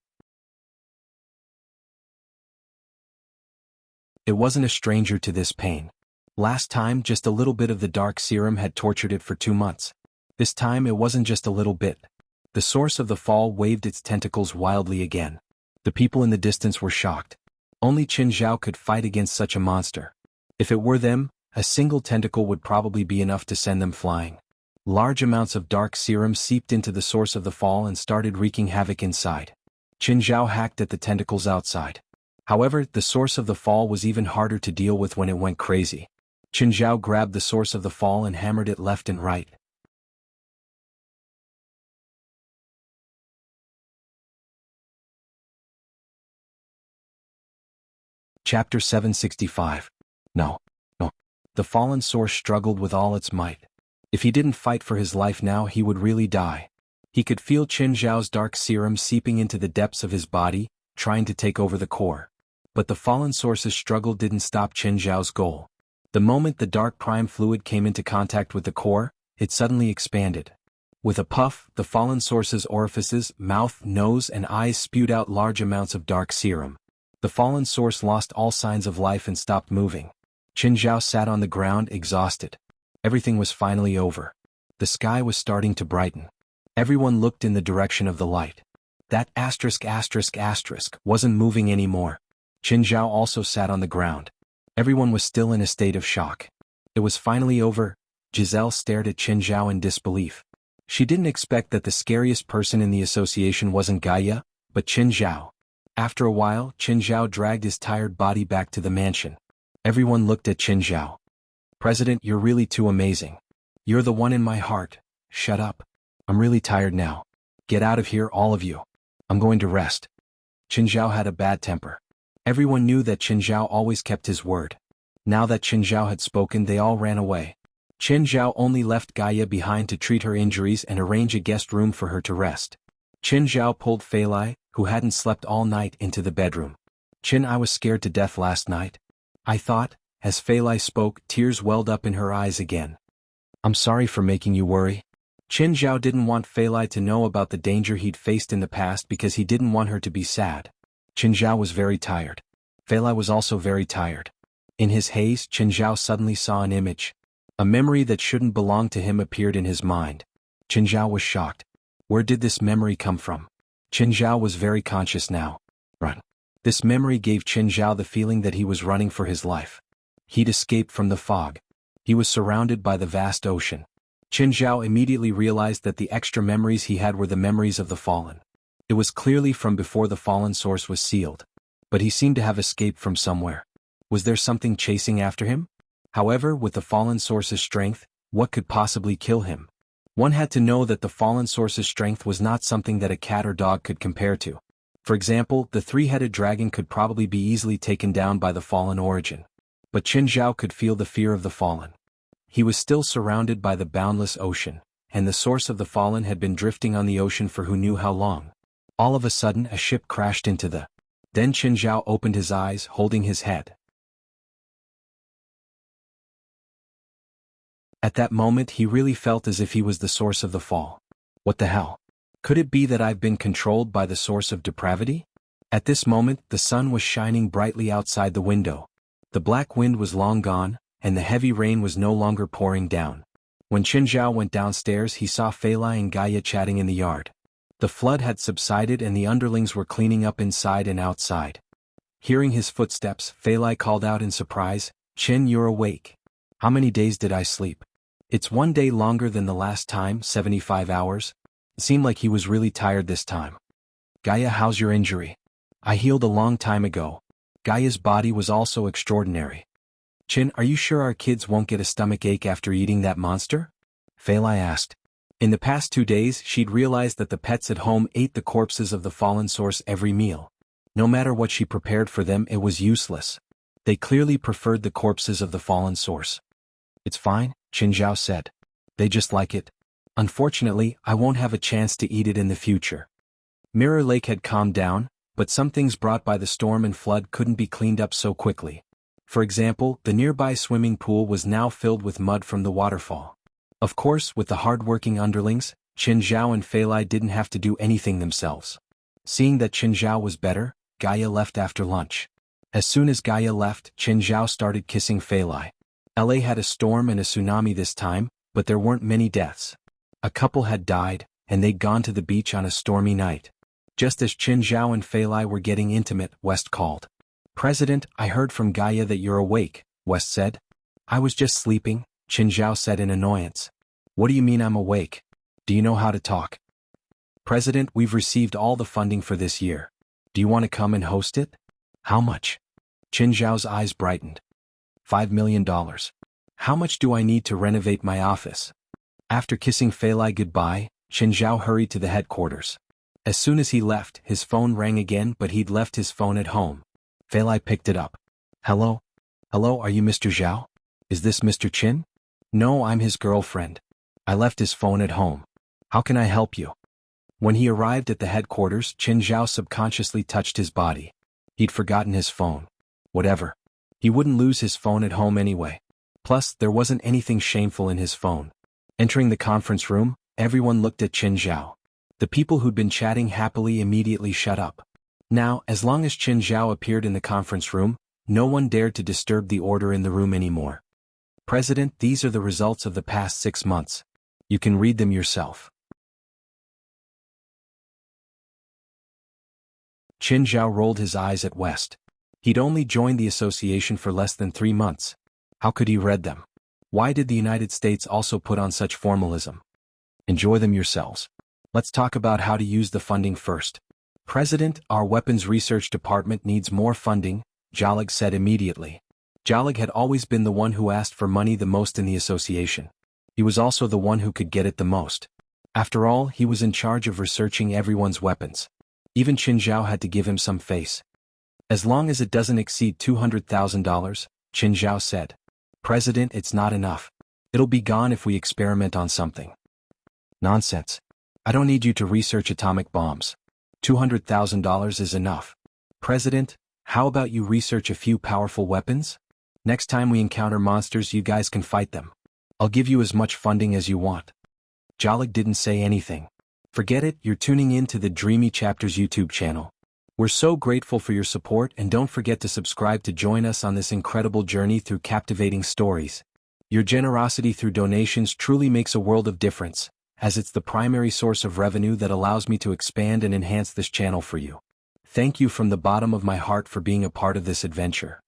It wasn't a stranger to this pain. Last time, just a little bit of the dark serum had tortured it for 2 months. This time it wasn't just a little bit. The source of the fall waved its tentacles wildly again. The people in the distance were shocked. Only Qin Zhao could fight against such a monster. If it were them, a single tentacle would probably be enough to send them flying. Large amounts of dark serum seeped into the source of the fall and started wreaking havoc inside. Qin Zhao hacked at the tentacles outside. However, the source of the fall was even harder to deal with when it went crazy. Qin Zhao grabbed the source of the fall and hammered it left and right. Chapter 765. No. The fallen source struggled with all its might. If he didn't fight for his life now, he would really die. He could feel Qin Zhao's dark serum seeping into the depths of his body, trying to take over the core. But the fallen source's struggle didn't stop Qin Zhao's goal. The moment the dark prime fluid came into contact with the core, it suddenly expanded. With a puff, the fallen source's orifices, mouth, nose, and eyes spewed out large amounts of dark serum. The fallen source lost all signs of life and stopped moving. Qin Zhao sat on the ground, exhausted. Everything was finally over. The sky was starting to brighten. Everyone looked in the direction of the light. That **** wasn't moving anymore. Qin Zhao also sat on the ground. Everyone was still in a state of shock. It was finally over. Giselle stared at Qin Zhao in disbelief. She didn't expect that the scariest person in the association wasn't Gaia, but Qin Zhao. After a while, Qin Zhao dragged his tired body back to the mansion. Everyone looked at Qin Zhao. President, you're really too amazing. You're the one in my heart. Shut up. I'm really tired now. Get out of here, all of you. I'm going to rest. Qin Zhao had a bad temper. Everyone knew that Qin Zhao always kept his word. Now that Qin Zhao had spoken, they all ran away. Qin Zhao only left Gaia behind to treat her injuries and arrange a guest room for her to rest. Qin Zhao pulled Fei Lai, who hadn't slept all night, into the bedroom. Qin, I was scared to death last night. I thought, as Fei Lai spoke, tears welled up in her eyes again. I'm sorry for making you worry. Qin Zhao didn't want Fei Lai to know about the danger he'd faced in the past because he didn't want her to be sad. Qin Zhao was very tired. Fei Lai was also very tired. In his haze, Qin Zhao suddenly saw an image. A memory that shouldn't belong to him appeared in his mind. Qin Zhao was shocked. Where did this memory come from? Qin Zhao was very conscious now. Run. This memory gave Qin Zhao the feeling that he was running for his life. He'd escaped from the fog. He was surrounded by the vast ocean. Qin Zhao immediately realized that the extra memories he had were the memories of the fallen. It was clearly from before the fallen source was sealed. But he seemed to have escaped from somewhere. Was there something chasing after him? However, with the fallen source's strength, what could possibly kill him? One had to know that the fallen source's strength was not something that a cat or dog could compare to. For example, the three-headed dragon could probably be easily taken down by the fallen origin. But Qin Zhao could feel the fear of the fallen. He was still surrounded by the boundless ocean, and the source of the fallen had been drifting on the ocean for who knew how long. All of a sudden, a ship crashed into the... Then Qin Zhao opened his eyes, holding his head. At that moment he really felt as if he was the source of the fall. What the hell? Could it be that I've been controlled by the source of depravity? At this moment the sun was shining brightly outside the window. The black wind was long gone, and the heavy rain was no longer pouring down. When Qin Zhao went downstairs he saw Fei Lai and Gaia chatting in the yard. The flood had subsided and the underlings were cleaning up inside and outside. Hearing his footsteps, Fei Lai called out in surprise, "Qin, you're awake. How many days did I sleep?" "It's 1 day longer than the last time, 75 hours. It seemed like he was really tired this time." "Gaia, how's your injury?" "I healed a long time ago." Gaia's body was also extraordinary. "Qin, are you sure our kids won't get a stomach ache after eating that monster?" Fei Lai asked. In the past 2 days she'd realized that the pets at home ate the corpses of the fallen source every meal. No matter what she prepared for them, it was useless. They clearly preferred the corpses of the fallen source. "It's fine," Qin Zhao said. "They just like it. Unfortunately, I won't have a chance to eat it in the future." Mirror Lake had calmed down, but some things brought by the storm and flood couldn't be cleaned up so quickly. For example, the nearby swimming pool was now filled with mud from the waterfall. Of course, with the hard-working underlings, Qin Zhao and Fei Lai didn't have to do anything themselves. Seeing that Qin Zhao was better, Gaia left after lunch. As soon as Gaia left, Qin Zhao started kissing Fei Lai. LA had a storm and a tsunami this time, but there weren't many deaths. A couple had died, and they'd gone to the beach on a stormy night. Just as Qin Zhao and Fei Lai were getting intimate, West called. "President, I heard from Gaia that you're awake," West said. "I was just sleeping," Qin Zhao said in annoyance. "What do you mean I'm awake? Do you know how to talk?" "President, we've received all the funding for this year. Do you want to come and host it?" "How much?" Qin Zhao's eyes brightened. $5 million. "How much do I need to renovate my office?" After kissing Fei Lai goodbye, Qin Zhao hurried to the headquarters. As soon as he left, his phone rang again, but he'd left his phone at home. Fei Lai picked it up. "Hello? Hello, are you Mr. Zhao? Is this Mr. Qin?" "No, I'm his girlfriend. I left his phone at home. How can I help you?" When he arrived at the headquarters, Qin Zhao subconsciously touched his body. He'd forgotten his phone. Whatever. He wouldn't lose his phone at home anyway. Plus, there wasn't anything shameful in his phone. Entering the conference room, everyone looked at Qin Zhao. The people who'd been chatting happily immediately shut up. Now, as long as Qin Zhao appeared in the conference room, no one dared to disturb the order in the room anymore. "President, these are the results of the past 6 months. You can read them yourself." Qin Zhao rolled his eyes at West. He'd only joined the association for less than 3 months. How could he read them? Why did the United States also put on such formalism? Enjoy them yourselves. Let's talk about how to use the funding first. "President, our weapons research department needs more funding," Jalag said immediately. Jalag had always been the one who asked for money the most in the association. He was also the one who could get it the most. After all, he was in charge of researching everyone's weapons. Even Qin Zhao had to give him some face. "As long as it doesn't exceed $200,000, Qin Zhao said. "President, it's not enough. It'll be gone if we experiment on something." "Nonsense. I don't need you to research atomic bombs. $200,000 is enough." "President, how about you research a few powerful weapons? Next time we encounter monsters, you guys can fight them. I'll give you as much funding as you want." Jalag didn't say anything. "Forget it, you're tuning in to the Dreamy Chapters YouTube channel. We're so grateful for your support, and don't forget to subscribe to join us on this incredible journey through captivating stories. Your generosity through donations truly makes a world of difference, as it's the primary source of revenue that allows me to expand and enhance this channel for you. Thank you from the bottom of my heart for being a part of this adventure.